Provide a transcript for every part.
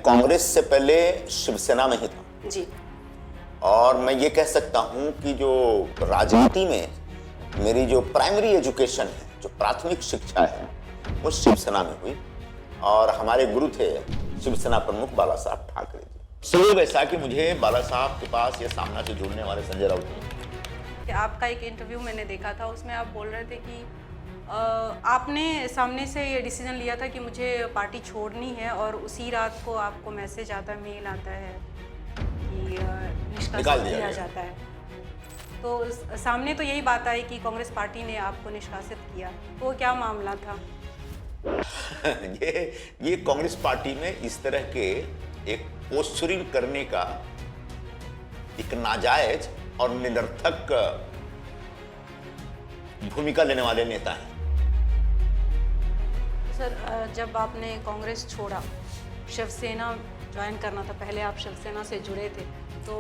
कांग्रेस से पहले शिवसेना में ही था जी। और मैं ये कह सकता हूँ कि जो राजनीति में मेरी जो प्राइमरी एजुकेशन है, जो प्राथमिक शिक्षा है, वो शिवसेना में हुई और हमारे गुरु थे शिवसेना प्रमुख बाला साहब ठाकरे जी। संयोग ऐसा कि मुझे बाला साहब के पास ये सामना से जुड़ने वाले संजय राउत ने। आपका एक इंटरव्यू मैंने देखा था, उसमें आप बोल रहे थे कि आपने सामने से ये डिसीजन लिया था कि मुझे पार्टी छोड़नी है और उसी रात को आपको मैसेज आता है, मेल आता है कि निष्कासित किया जाता है। तो सामने तो यही बात आई कि कांग्रेस पार्टी ने आपको निष्कासित किया, तो वो क्या मामला था? ये कांग्रेस पार्टी में इस तरह के एक पोस्चरिंग करने का एक नाजायज और निरर्थक भूमिका लेने वाले नेता हैं। सर, जब आपने कांग्रेस छोड़ा, शिवसेना ज्वाइन करना था, पहले आप शिवसेना से जुड़े थे, तो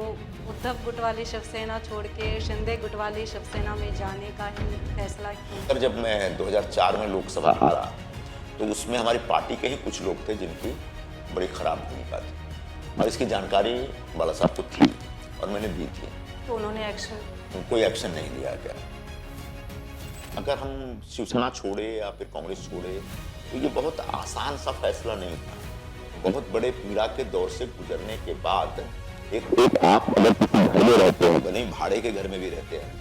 उद्धव गुट वाली शिवसेना छोड़ के शिंदे गुट वाली शिवसेना में जाने का ही फैसला क्यों? सर, जब मैं 2004 में लोकसभा हारा तो उसमें हमारी पार्टी के ही कुछ लोग थे जिनकी बड़ी खराब भूमिका थी और इसकी जानकारी बाला साहब को थी और मैंने दी थी। तो उन्होंने कोई एक्शन नहीं लिया गया। अगर हम शिवसेना छोड़े या फिर कांग्रेस छोड़े तो ये बहुत आसान सा फैसला नहीं था। बहुत बड़े पीड़ा के दौर से गुजरने के बाद एक आप अगर किसी घर में रहते हैं, भले ही भाड़े के घर में भी रहते हैं,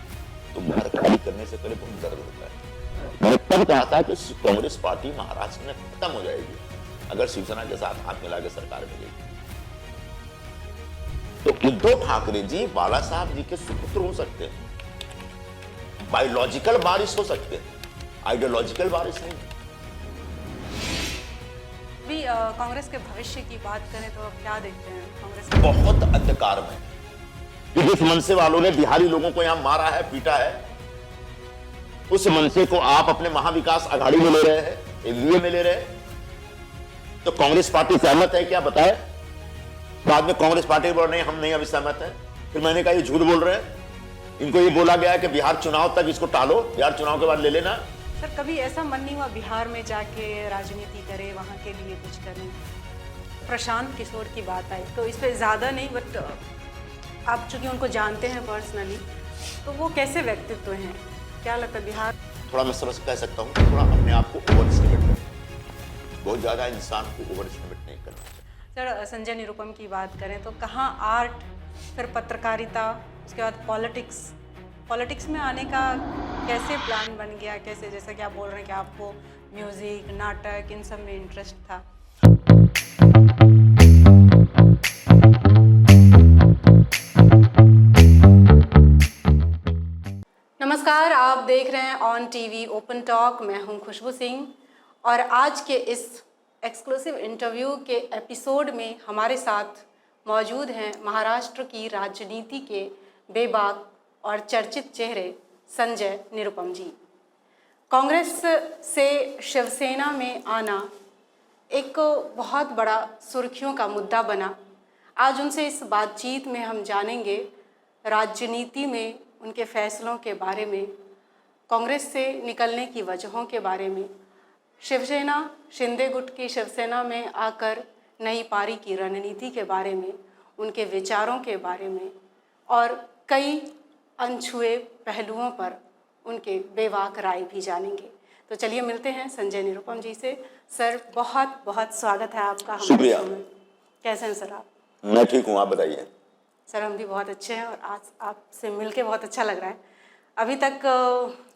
तो घर खाली करने से पहले बहुत दर्द होता है। मैंने तब कहा था कि कांग्रेस पार्टी महाराष्ट्र में खत्म हो जाएगी अगर शिवसेना के साथ हाथ मिला के सरकार मिलेगी। तो उद्धव ठाकरे जी बाला साहब जी के सुपुत्र हो सकते हैं, बायोलॉजिकल वारिस हो सकते हैं, आइडियोलॉजिकल वारिस नहीं। भी कांग्रेस के भविष्य की बात करें तो आप क्या देखते हैं कांग्रेस? बहुत अंधकार में, जिस मनसे वालों ने बिहारी लोगों को यहां मारा है, पीटा है, उस मनसे को आप अपने महाविकास आघाड़ी में ले रहे हैं, एनडीए में ले रहे हैं। तो कांग्रेस पार्टी सहमत है क्या? बताए। बाद में कांग्रेस पार्टी बोल रहे हैं हम नहीं अभी सहमत है। फिर मैंने कहा ये झूठ बोल रहे हैं। इनको ये बोला गया है कि बिहार चुनाव तक इसको टालो, बिहार चुनाव के बाद ले लेना। सर, कभी ऐसा मन नहीं हुआ बिहार में जाके राजनीति करे, वहाँ के लिए कुछ करें? प्रशांत किशोर की बात आई तो इस पर ज़्यादा नहीं, बट आप चूंकि उनको जानते हैं पर्सनली, तो वो कैसे व्यक्तित्व हैं? क्या लगता है बिहार? थोड़ा मैं समझ कह सकता हूँ, थोड़ा अपने आप को ओवर एस्टिमेट करें, बहुत ज़्यादा इंसान को ओवर एस्टिमेट नहीं करना चाहिए। सर, संजय निरुपम की बात करें तो कहाँ आर्ट, फिर पत्रकारिता, उसके बाद पॉलिटिक्स में आने का कैसे प्लान बन गया? कैसे, जैसा कि आप बोल रहे हैं कि आपको म्यूजिक, नाटक, इन सब में इंटरेस्ट था। नमस्कार, आप देख रहे हैं ऑन टीवी ओपन टॉक। मैं हूं खुशबू सिंह और आज के इस एक्सक्लूसिव इंटरव्यू के एपिसोड में हमारे साथ मौजूद हैं महाराष्ट्र की राजनीति के बेबाक और चर्चित चेहरे संजय निरुपम जी। कांग्रेस से शिवसेना में आना एक बहुत बड़ा सुर्खियों का मुद्दा बना। आज उनसे इस बातचीत में हम जानेंगे राजनीति में उनके फैसलों के बारे में, कांग्रेस से निकलने की वजहों के बारे में, शिवसेना शिंदे गुट की शिवसेना में आकर नई पारी की रणनीति के बारे में, उनके विचारों के बारे में और कई अनछुए पहलुओं पर उनके बेबाक राय भी जानेंगे। तो चलिए मिलते हैं संजय निरुपम जी से। सर, बहुत बहुत स्वागत है आपका हमारे शो में। कैसे हैं सर आप? मैं ठीक हूँ, आप बताइए। सर, हम भी बहुत अच्छे हैं और आज आपसे मिलके बहुत अच्छा लग रहा है। अभी तक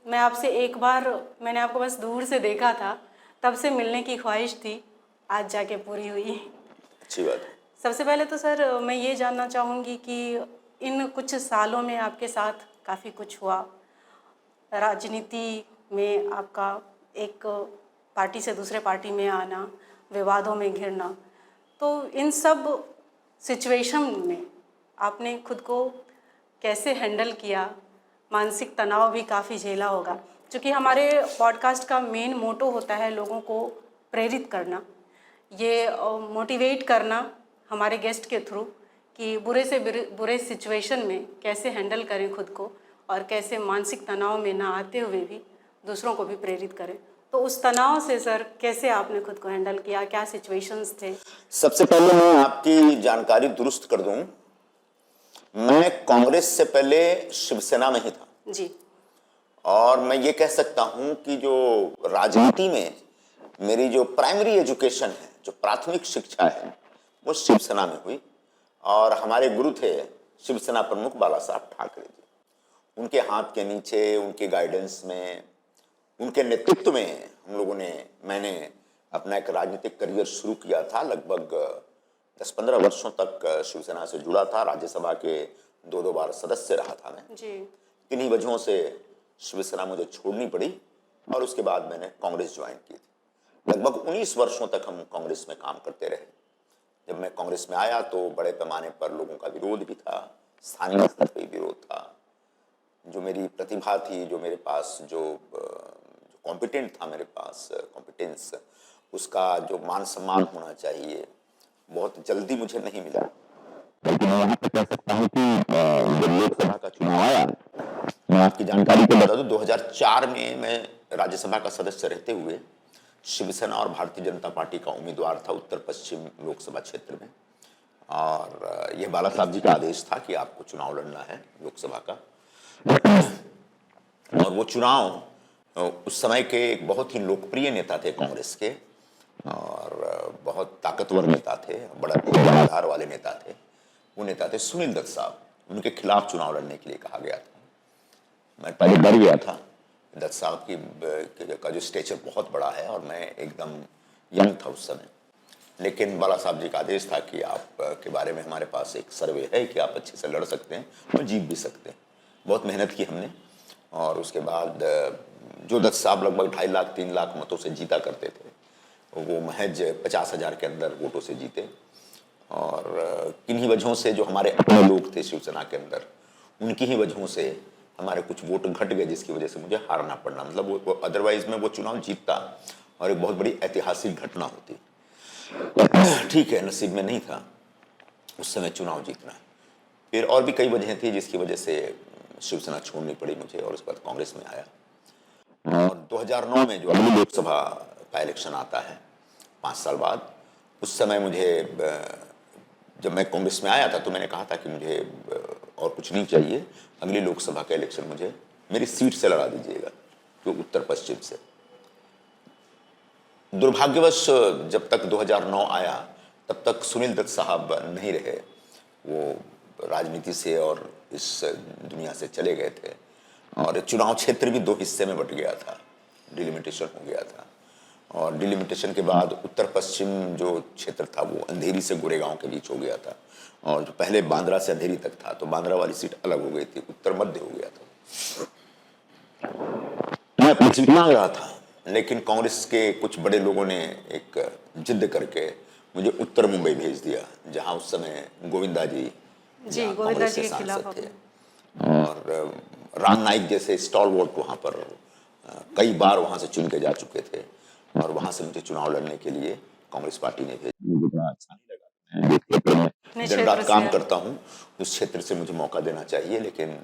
मैं आपसे एक बार, मैंने आपको बस दूर से देखा था, तब से मिलने की ख्वाहिश थी, आज जाके पूरी हुई। अच्छी बात है। सबसे पहले तो सर मैं ये जानना चाहूँगी कि इन कुछ सालों में आपके साथ काफ़ी कुछ हुआ, राजनीति में आपका एक पार्टी से दूसरे पार्टी में आना, विवादों में घिरना, तो इन सब सिचुएशन में आपने खुद को कैसे हैंडल किया? मानसिक तनाव भी काफ़ी झेला होगा, क्योंकि हमारे पॉडकास्ट का मेन मोटो होता है लोगों को प्रेरित करना, ये मोटिवेट करना हमारे गेस्ट के थ्रू कि बुरे से बुरे सिचुएशन में कैसे हैंडल करें खुद को और कैसे मानसिक तनाव में ना आते हुए भी दूसरों को भी प्रेरित करें। तो उस तनाव से सर कैसे आपने खुद को हैंडल किया, क्या सिचुएशंस थे? सबसे पहले मैं आपकी जानकारी दुरुस्त कर दूं, मैं कांग्रेस से पहले शिवसेना में ही था। जी। और मैं ये कह सकता हूं कि जो राजनीति में मेरी जो प्राइमरी एजुकेशन है, जो प्राथमिक शिक्षा है, वो शिवसेना में हुई। और हमारे गुरु थे शिवसेना प्रमुख बाला साहब ठाकरे जी। उनके हाथ के नीचे, उनके गाइडेंस में, उनके नेतृत्व में मैंने अपना एक राजनीतिक करियर शुरू किया था। लगभग 10-15 वर्षों तक शिवसेना से जुड़ा था। राज्यसभा के 2-2 बार सदस्य रहा था मैं। जी। किन्हीं वजहों से शिवसेना मुझे छोड़नी पड़ी और उसके बाद मैंने कांग्रेस ज्वाइन की थी। लगभग 19 वर्षों तक हम कांग्रेस में काम करते रहे। जब मैं कांग्रेस में आया तो बड़े पैमाने पर लोगों का विरोध भी था, स्थानीय स्तर पर विरोध था। जो मेरी प्रतिभा थी, जो मेरे पास जो कॉम्पिटेंट था, मेरे पास कॉम्पिटेंस, उसका जो मान सम्मान होना चाहिए, बहुत जल्दी मुझे नहीं मिला। लेकिन मैं यहाँ पे कह सकता हूँ कि जब लोकसभा का चुनाव आया, मैं आपकी जानकारी के बता दूं, 2004 में मैं राज्यसभा का सदस्य रहते हुए शिवसेना और भारतीय जनता पार्टी का उम्मीदवार था उत्तर पश्चिम लोकसभा क्षेत्र में। और यह बाला साहब जी का आदेश था कि आपको चुनाव लड़ना है लोकसभा का। और वो चुनाव उस समय के एक बहुत ही लोकप्रिय नेता थे कांग्रेस के, और बहुत ताकतवर नेता थे, बड़ा आधार वाले नेता थे। वो नेता थे सुनील दत्त साहब। उनके खिलाफ चुनाव लड़ने के लिए कहा गया था। मैं पहले डर गया था। दत्त साहब का जो स्टेचर बहुत बड़ा है और मैं एकदम यंग था उस समय। लेकिन बाला साहब जी का आदेश था कि आप के बारे में हमारे पास एक सर्वे है कि आप अच्छे से लड़ सकते हैं और जीत भी सकते हैं। बहुत मेहनत की हमने। और उसके बाद जो दत्त साहब लगभग 2.5 लाख 3 लाख मतों से जीता करते थे, वो महज 50,000 के अंदर वोटों से जीते। और किन्हीं वजहों से जो हमारे अपने लोग थे शिवसेना के अंदर, उनकी ही वजहों से हमारे कुछ वोट घट गए, जिसकी वजह से मुझे हारना पड़ना। मतलब वो अदरवाइज में वो चुनाव जीतता और एक बहुत बड़ी ऐतिहासिक घटना होती। ठीक है, नसीब में नहीं था उस समय चुनाव जीतना। फिर और भी कई वजहें थी जिसकी वजह से शिवसेना छोड़नी पड़ी मुझे और उसके बाद कांग्रेस में आया। और 2009 में जो अगली लोकसभा का इलेक्शन आता है 5 साल बाद, उस समय मुझे, जब मैं कांग्रेस में आया था तो मैंने कहा था कि मुझे और कुछ नहीं चाहिए, अगली लोकसभा का इलेक्शन मुझे मेरी सीट से लड़ा दीजिएगा, जो उत्तर पश्चिम से। दुर्भाग्यवश जब तक 2009 आया तब तक सुनील दत्त साहब नहीं रहे। वो राजनीति से और इस दुनिया से चले गए थे और चुनाव क्षेत्र भी 2 हिस्से में बट गया था, डिलिमिटेशन हो गया था। और डिलिमिटेशन के बाद उत्तर पश्चिम जो क्षेत्र था वो अंधेरी से गोरेगांव के बीच हो गया था। और जो पहले बांद्रा से अंधेरी तक था तो बांद्रा वाली सीट अलग हो गई थी, उत्तर मध्य हो गया था। मैं अपनी सीट मांग रहा था, लेकिन कांग्रेस के कुछ बड़े लोगों ने एक जिद करके मुझे उत्तर मुंबई भेज दिया, जहां उस समय गोविंदा जी गोविंदा जी के खिलाफ थे। और राम नाईक जैसे स्टॉलवर्ट वहां पर कई बार वहां से चुन के जा चुके थे और वहां से मुझे चुनाव लड़ने के लिए कांग्रेस पार्टी ने भेजा। मुझे बड़ा अच्छा नहीं लगा। जिस क्षेत्र में दिन रात काम करता हूं उस क्षेत्र से मुझे मौका देना चाहिए। लेकिन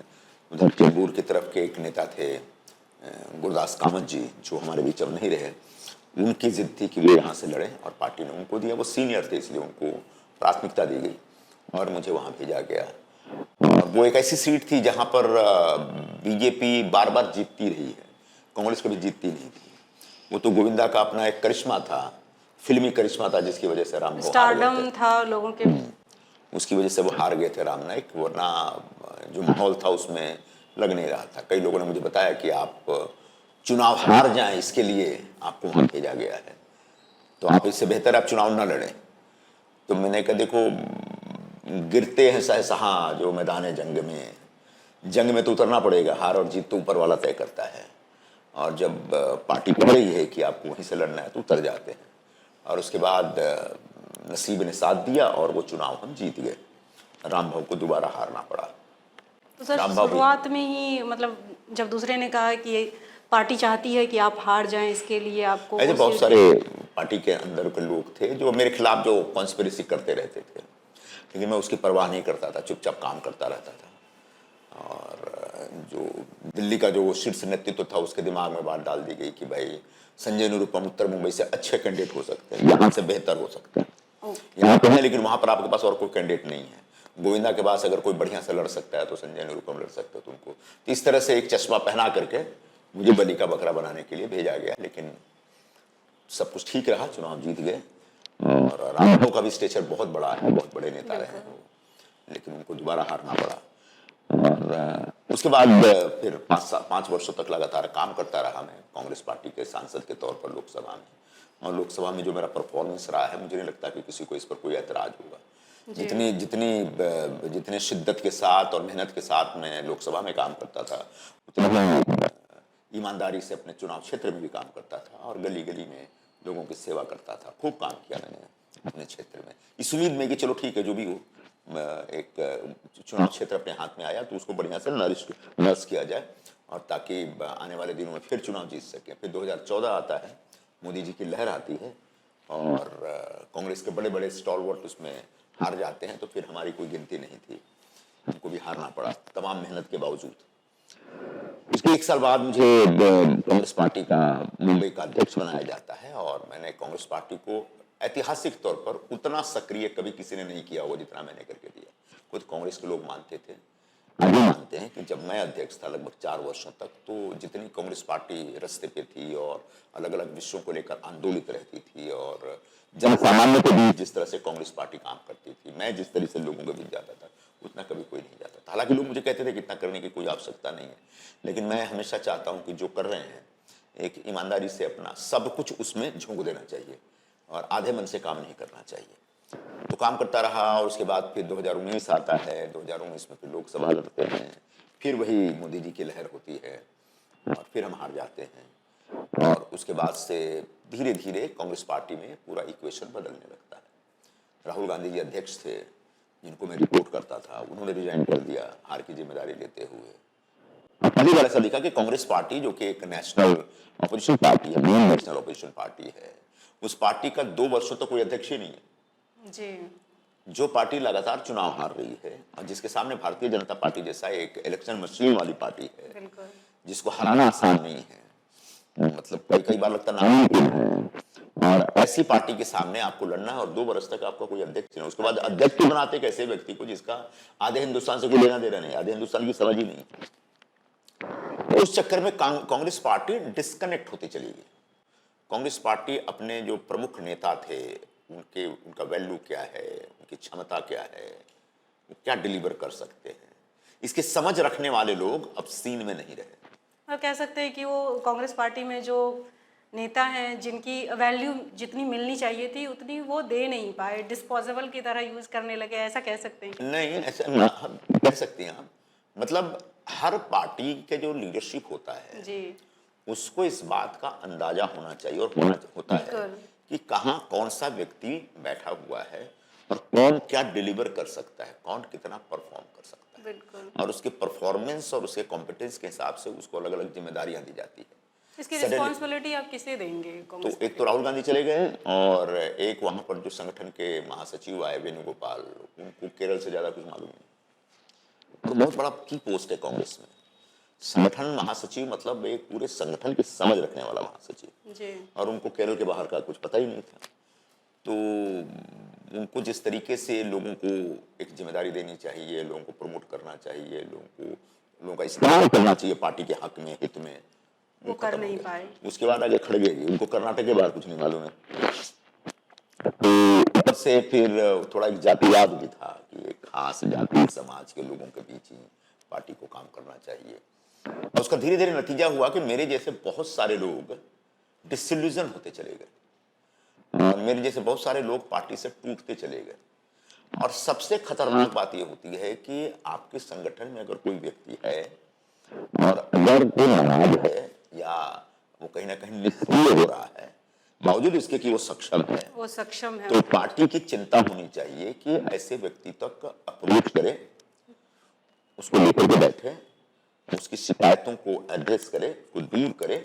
उधर चेंबूर की तरफ के एक नेता थे गुरदास कामत जी, जो हमारे बीच अब नहीं रहे। उनकी जिद थी कि वे यहाँ से लड़ें और पार्टी ने उनको दिया। वो सीनियर थे इसलिए उनको प्राथमिकता दी गई और मुझे वहाँ भेजा गया। और वो एक ऐसी सीट थी जहाँ पर बीजेपी बार बार जीतती रही है, कांग्रेस कभी जीतती नहीं थी। वो तो गोविंदा का अपना एक करिश्मा था, फिल्मी करिश्मा था, जिसकी वजह से राम स्टारडम था लोगों के, उसकी वजह से वो हार गए थे राम नाईक। वरना जो माहौल था उसमें लग नहीं रहा था। कई लोगों ने मुझे बताया कि आप चुनाव हार जाएं इसके लिए आपको वहां भेजा गया है, तो आप इससे बेहतर आप चुनाव ना लड़ें। तो मैंने कहा देखो, गिरते हैं सहसहा जो मैदान जंग में तो उतरना पड़ेगा, हार और जीत तो ऊपर वाला तय करता है। और जब पार्टी कह रही है कि आपको वहीं से लड़ना है तो उतर जाते हैं। और उसके बाद नसीब ने साथ दिया और वो चुनाव हम जीत गए। राम भाव को दोबारा हारना पड़ा। तो सर शुरुआत में ही, मतलब जब दूसरे ने कहा कि पार्टी चाहती है कि आप हार जाएं, इसके लिए आपको, ऐसे बहुत सारे पार्टी के अंदर के लोग थे जो मेरे खिलाफ जो कॉन्स्पिरेसी करते रहते थे, लेकिन मैं उसकी परवाह नहीं करता था, चुपचाप काम करता रहता था। और जो दिल्ली का जो शीर्ष नेतृत्व था उसके दिमाग में बात डाल दी गई कि भाई संजय निरुपम उत्तर मुंबई से अच्छे कैंडिडेट हो सकते हैं, यहाँ से बेहतर हो सकते हैं। ओके। यहाँ तो है, लेकिन वहां पर आपके पास और कोई कैंडिडेट नहीं है। गोविंदा के पास अगर कोई बढ़िया से लड़ सकता है तो संजय निरुपम लड़ सकते हो, तो उनको तो इस तरह से एक चश्मा पहना करके मुझे बलि का बकरा बनाने के लिए भेजा गया। लेकिन सब कुछ ठीक रहा, चुनाव जीत गए। और रामदेव का भी स्टेचर बहुत बड़ा है, बहुत बड़े नेता रहे हैं वो, लेकिन उनको दोबारा हारना पड़ा। और उसके बाद फिर 5 वर्षों तक लगातार काम करता रहा मैं कांग्रेस पार्टी के सांसद के तौर पर लोकसभा में। और लोकसभा में जो मेरा परफॉर्मेंस रहा है, मुझे नहीं लगता कि किसी को इस पर कोई ऐतराज होगा। जितने शिद्दत के साथ और मेहनत के साथ मैं लोकसभा में काम करता था, उतना ईमानदारी से अपने चुनाव क्षेत्र में भी काम करता था और गली गली में लोगों की सेवा करता था। खूब काम किया मैंने अपने क्षेत्र में, इस उम्मीद में कि चलो ठीक है, जो भी हो, एक चुनाव क्षेत्र अपने हाथ में आया तो उसको बढ़िया से नर्स किया जाए, और ताकि आने वाले दिनों में फिर चुनाव जीत सके। फिर 2014 आता है, मोदी जी की लहर आती है और कांग्रेस के बड़े बड़े स्टॉलवर्ट उसमें हार जाते हैं। तो फिर हमारी कोई गिनती नहीं थी, हमको भी हारना पड़ा तमाम मेहनत के बावजूद। उसके 1 साल बाद मुझे कांग्रेस पार्टी का मुंबई का अध्यक्ष बनाया जाता है, और मैंने कांग्रेस पार्टी को ऐतिहासिक तौर पर उतना सक्रिय कभी किसी ने नहीं किया हो जितना मैंने करके दिया। खुद कांग्रेस के लोग मानते थे, आज भी मानते हैं कि जब मैं अध्यक्ष था लगभग 4 वर्षों तक, तो जितनी कांग्रेस पार्टी रास्ते पे थी और अलग अलग विषयों को लेकर आंदोलित रहती थी, और जन सामान्य के बीच जिस तरह से कांग्रेस पार्टी काम करती थी, मैं जिस तरह से लोगों के बीच जाता था, उतना कभी कोई नहीं जाता था। हालांकि लोग मुझे कहते थे कि इतना करने की कोई आवश्यकता नहीं है, लेकिन मैं हमेशा चाहता हूं कि जो कर रहे हैं एक ईमानदारी से अपना सब कुछ उसमें झोंक देना चाहिए और आधे मन से काम नहीं करना चाहिए। तो काम करता रहा, और उसके बाद फिर 2019 आता है। 2019 में फिर लोकसभा लड़ते हैं, फिर वही मोदी जी की लहर होती है और फिर हम हार जाते हैं। और उसके बाद से धीरे धीरे कांग्रेस पार्टी में पूरा इक्वेशन बदलने लगता है। राहुल गांधी जी अध्यक्ष थे, जिनको मैं रिपोर्ट करता था, उन्होंने रिजाइन कर दिया हार की जिम्मेदारी लेते हुए। पहली बार ऐसा दिखा कि कांग्रेस पार्टी, जो कि एक नेशनल ऑपोजिशन पार्टी है, मेन नेशनल ऑपोजिशन पार्टी है, उस पार्टी का 2 वर्षों तक कोई अध्यक्ष ही नहीं है जी। जो पार्टी लगातार चुनाव हार रही है और जिसके सामने भारतीय जनता पार्टी जैसा एक इलेक्शन मशीन वाली पार्टी है, बिल्कुल। जिसको हराना आसान नहीं है, मतलब कई बार लगता नामुमकिन है। और ऐसी पार्टी के सामने आपको लड़ना है और 2 वर्ष तक आपका कोई अध्यक्ष नहीं। उसके बाद अध्यक्ष क्यों बनाते एक ऐसे व्यक्ति को जिसका आधे हिंदुस्तान से कोई लेना देना नहीं, आधे हिंदुस्तान की समझ ही नहीं। तो उस चक्कर में कांग्रेस पार्टी डिस्कनेक्ट होती चली गई। कांग्रेस पार्टी अपने जो प्रमुख नेता थे, उनका वैल्यू क्या है, उनकी क्षमता क्या है, वो क्या डिलीवर कर सकते हैं, इसकी समझ रखने वाले लोग अब सीन में नहीं रहे। और कह सकते हैं कि वो कांग्रेस पार्टी में जो नेता हैं, जिनकी वैल्यू जितनी मिलनी चाहिए थी उतनी वो दे नहीं पाए, डिस्पोजेबल की तरह यूज करने लगे, ऐसा कह सकते हैं? नहीं, ऐसा ना कह सकते हैं आप। मतलब हर पार्टी के जो लीडरशिप होता है जी। उसको इस बात का अंदाजा होना चाहिए और होता है कि कहाँ कौन सा व्यक्ति बैठा हुआ है और कौन क्या डिलीवर कर सकता है, कौन कितना परफॉर्म कर सकता है। बिल्कुल। और उसके परफॉर्मेंस और उसके कॉम्पिटेंस के हिसाब से उसको अलग अलग जिम्मेदारियां दी जाती है। इसकी रिस्पॉन्सिबिलिटी आप किसे देंगे? तो एक तो राहुल गांधी चले गए, और एक वहां पर जो संगठन के महासचिव आए वेणुगोपाल, उनको केरल से ज्यादा कुछ मालूम नहीं। और बहुत बड़ा की पोस्ट है कांग्रेस में, संगठन महासचिव, मतलब एक पूरे संगठन की समझ रखने वाला महासचिव जी। और उनको केरल के बाहर का कुछ पता ही नहीं था। तो उनको जिस तरीके से लोगों को एक जिम्मेदारी देनी चाहिए, लोगों को प्रमोट करना चाहिए, लोगों का इस्तेमाल करना चाहिए पार्टी के हक में, हित में, वो कर नहीं पाए। उसके बाद आगे खड़गे जी, उनको कर्नाटक के बाहर कुछ नहीं मालूम है। तो ऊपर से फिर थोड़ा एक जातिवाद भी था कि एक खास जाति समाज के लोगों के बीच ही पार्टी को काम करना चाहिए। और उसका धीरे धीरे नतीजा हुआ कि मेरे जैसे बहुत सारे लोग डिसइल्यूजन होते चले गए और मेरे जैसे बहुत सारे लोग पार्टी से टूटते चले गए। और सबसे खतरनाक बात यह होती है कि आपके संगठन में अगर कोई व्यक्ति है और अगर वो नाराज है या वो कहीं ना कहीं निष्क्रिय हो रहा है, बावजूद इसके कि वो सक्षम है, तो पार्टी की चिंता होनी चाहिए कि ऐसे व्यक्ति तक अप्रोच करे, उसको लेकर के बैठे, उसकी शिकायतों को एड्रेस करे, उसको दूर करे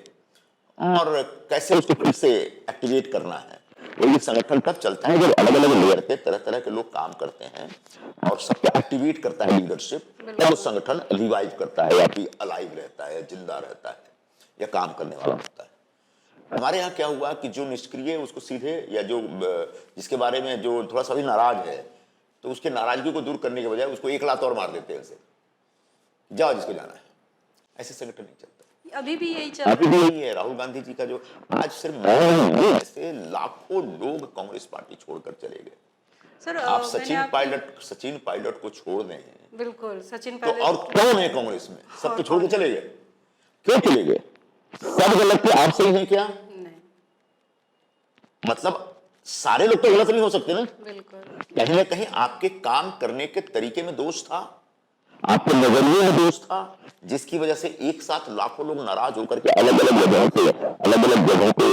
और कैसे उसको फिर से एक्टिवेट करना है। वही संगठन तब चलता है जब अलग अलग लेयर पे तरह तरह के लोग काम करते हैं और सबको एक्टिवेट करता है लीडरशिप, तब वो संगठन रिवाइव करता है या फिर अलाइव रहता है, जिंदा रहता है या काम करने वाला होता है। हमारे यहाँ क्या हुआ कि जो निष्क्रिय है उसको सीधे, या जो जिसके बारे में जो थोड़ा सा भी नाराज है, तो उसके नाराजगी को दूर करने के बजाय उसको एक लात और मार देते हैं उसे, जाओ जिसको जाना है। ऐसे संगठन नहीं चलता। अभी भी यही चल अभी रहा भी है। यही है। राहुल गांधी जी का जो आज सिर्फ ऐसे लाखों लोग कांग्रेस पार्टी छोड़कर चले गए। सर आप मैंने सचिन पायलट को छोड़ दें बिल्कुल सचिन तो पायलट और कौन है कांग्रेस में? सब और तो छोड़ के कौन चले गए। क्यों चले गए? सब गलत थे, आप सही हैं क्या? नहीं, मतलब सारे लोग तो गलत नहीं हो सकते ना। बिल्कुल कहीं ना कहीं आपके काम करने के तरीके में दोष था, आपके नजरिए में दोष था, जिसकी वजह से एक साथ लाखों लोग नाराज होकर के अलग अलग जगहों पे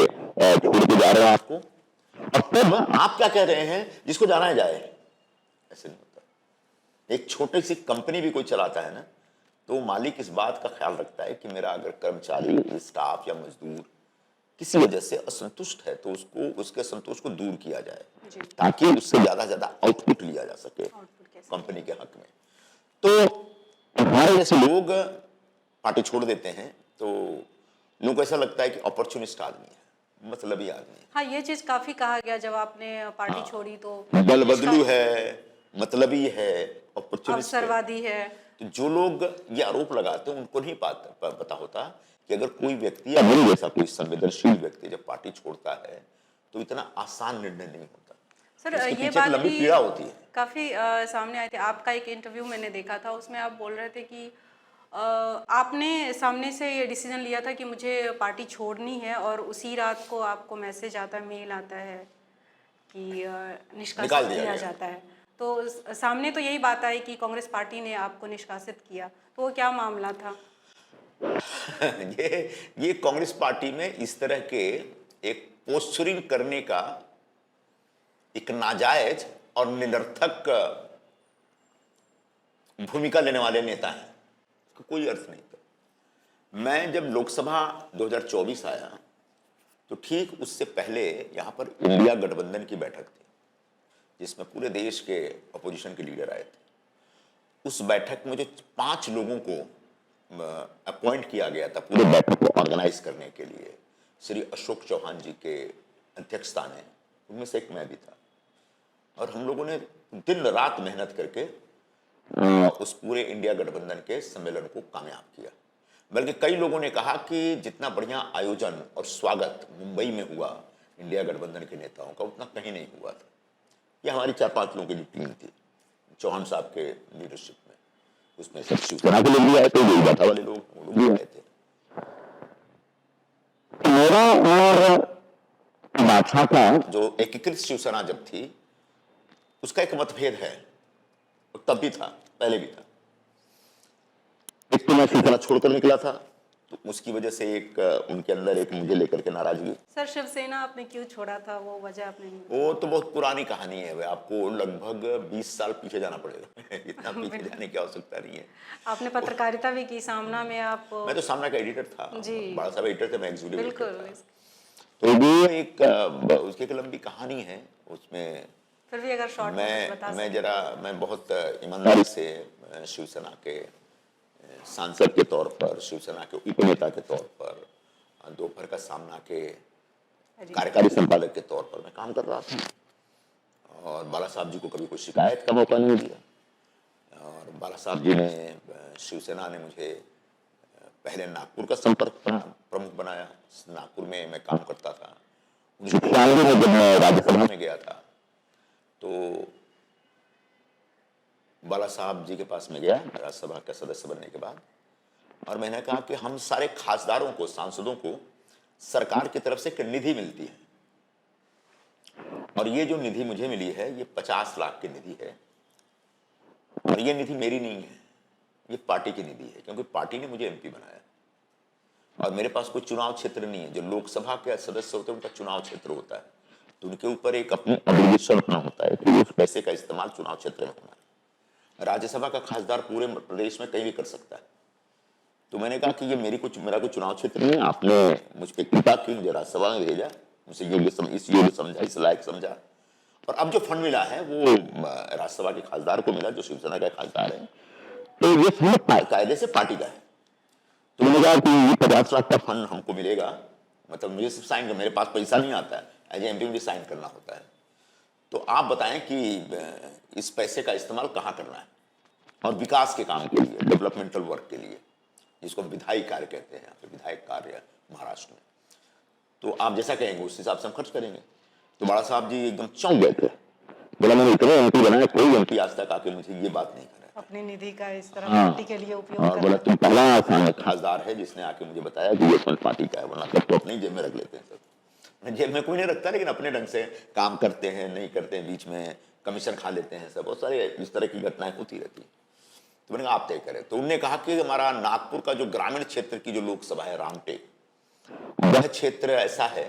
छोड़ के जा रहे हैं आपको। और तब आप क्या कह रहे हैं, जिसको जाना है जाए। ऐसे नहीं होता। एक छोटी सी कंपनी भी कोई चलाता है ना, तो मालिक इस बात का ख्याल रखता है कि मेरा अगर कर्मचारी, स्टाफ या मजदूर किसी वजह से असंतुष्ट है तो उसको, उसके असंतोष को दूर किया जाए, ताकि उससे ज्यादा आउटपुट लिया जा सके कंपनी के हक में। तो हमारे जैसे लोग पार्टी छोड़ देते हैं तो लोगों को ऐसा लगता है कि अपॉर्चुनिस्ट आदमी है, मतलबी आदमी है। हाँ, ये चीज काफी कहा गया जब आपने पार्टी छोड़ी तो दल बदलू है, मतलबी है, अपॉर्चुनिस्ट है। अवसरवादी है। तो जो लोग ये आरोप लगाते हैं उनको नहीं पता होता कि अगर कोई व्यक्ति या मेरे जैसा कोई संवेदनशील व्यक्ति जब पार्टी छोड़ता है तो इतना आसान निर्णय नहीं होता। सर इसके ये पीछे एक बात लंबी भी पीड़ा होती है। काफी सामने आई थी। आपका एक इंटरव्यू मैंने देखा था, उसमें आप बोल रहे थे कि आपने सामने से ये डिसीजन लिया था कि मुझे पार्टी छोड़नी है और उसी रात को आपको मैसेज आता है, मेल आता है कि निष्कासित किया जाता है। तो सामने तो यही बात आई कि कांग्रेस पार्टी ने आपको निष्कासित किया, तो वो क्या मामला था? ये कांग्रेस पार्टी में इस तरह के एक पोस्चरिंग करने का एक नाजायज और निरर्थक भूमिका लेने वाले नेता हैं, तो कोई अर्थ नहीं था। मैं जब लोकसभा 2024 आया तो ठीक उससे पहले यहां पर इंडिया गठबंधन की बैठक थी, जिसमें पूरे देश के अपोजिशन के लीडर आए थे। उस बैठक में जो 5 लोगों को अपॉइंट किया गया था पूरे बैठक को ऑर्गेनाइज करने के लिए, श्री अशोक चौहान जी के अध्यक्षता में, उनमें से एक मैं भी था। और हम लोगों ने दिन रात मेहनत करके उस पूरे इंडिया गठबंधन के सम्मेलन को कामयाब किया। बल्कि कई लोगों ने कहा कि जितना बढ़िया आयोजन और स्वागत मुंबई में हुआ इंडिया गठबंधन के नेताओं का, उतना कहीं नहीं हुआ था। यह हमारी 4-5 लोगों की टीम थी चौहान साहब के लीडरशिप में। उसमें सब शिवसेना के लोग भी आए थे, यही बात वाले लोग भी आए थे। मेरा और बादशाह का जो एकीकृत शिवसेना जब थी, उसका एक मतभेद है, तब भी था, पहले भी था। एक तो मैं शिवसेना छोड़कर निकला था, तो उसकी वजह से एक उनके अंदर एक मुझे लेकर के नाराजगी। सर शिवसेना आपने क्यों छोड़ा था, वो वजह आपने नहीं? वो तो बहुत पुरानी कहानी है, वे आपको लगभग 20 साल पीछे जाना पड़ेगा। इतना पीछे जाने की आवश्यकता नहीं है। आपने पत्रकारिता भी की, सामना में आप। मैं तो सामना का एडिटर था जी, बड़ा साहब एडिटर थे, मैं एग्जीक्यूटिव बिल्कुल। तो वो एक उसकी एक लंबी कहानी है। उसमें फिर भी अगर शॉर्ट मैं बहुत ईमानदारी से शिवसेना के सांसद के तौर पर, शिवसेना के उपनेता के तौर पर, दोपहर का सामना के कार्यकारी संपादक के तौर पर मैं काम कर रहा था। और बाला साहब जी को कभी कोई शिकायत का मौका नहीं दिया। और बाला साहब जी ने, शिवसेना ने मुझे पहले नागपुर का संपर्क प्रमुख बनाया। नागपुर में मैं काम करता था। 1996 में जब मैं राज्यसभा में गया था तो बाला साहब जी के पास में गया राज्यसभा का सदस्य बनने के बाद, और मैंने कहा कि हम सारे खासदारों को, सांसदों को सरकार की तरफ से एक निधि मिलती है, और ये जो निधि मुझे मिली है ये 50 लाख की निधि है। और ये निधि मेरी नहीं है, ये पार्टी की निधि है, क्योंकि पार्टी ने मुझे एमपी बनाया। और मेरे पास कोई चुनाव क्षेत्र नहीं है। जो लोकसभा के सदस्य होते हैं उनका चुनाव क्षेत्र होता है, तो उनके ऊपर एक अपनी ऑब्लिगेशन अपना होता है कि उस पैसे का इस्तेमाल चुनाव क्षेत्र में होना है। राज्यसभा का खासदार पूरे प्रदेश में कहीं भी कर सकता है। तो मैंने कहा कि ये मेरा कोई चुनाव क्षेत्र नहीं है। आपने मुझ पर कृपा की, मुझे राज्यसभा में भेजा, मुझे योग्य समझा, इस लायक समझा, और अब जो फंड मिला है वो राज्यसभा के खासदार को मिला, जो शिवसेना का खासदार है। तो ये फंड कायदे से पार्टी का है। तो मैंने कहा कि ये 50 लाख का फंड हमको मिलेगा, मतलब मुझे सिर्फ साइन कर, मेरे पास पैसा नहीं आता है, एज एमपी मुझे साइन करना होता है। तो आप बताएं कि इस पैसे का इस्तेमाल कहाँ करना है, और विकास के काम के लिए, डेवलपमेंटल वर्क के लिए, जिसको विधायी कार्य कहते हैं यहाँ पे, विधायक कार्य महाराष्ट्र में। तो आप जैसा कहेंगे उस हिसाब से हम खर्च करेंगे। तो बड़ा साहब जी एकदम चौंक गए थे, बोला मैंने इतने एमपी बनाया, कोई एमपी आज तक आके मुझे ये बात नहीं करा अपनी निधि का इस तरह हाँ। पार्टी के लिए उपयोग और कर बोला रहे तुम पहला खासदार है जिसने आके मुझे बताया कि ये फंड पार्टी का है, वरना सब तो अपनी जेब में रख लेते हैं सब। जेब में कोई नहीं रखता, लेकिन अपने ढंग से काम करते हैं, नहीं करते हैं, बीच में कमीशन खा लेते हैं सब, बहुत सारे इस तरह की घटनाएं होती रहती हैं। तो मैंने कहा आप तय करें। तो उन्होंने कहा कि हमारा नागपुर का जो ग्रामीण क्षेत्र की जो लोकसभा है रामटेक, वह क्षेत्र ऐसा है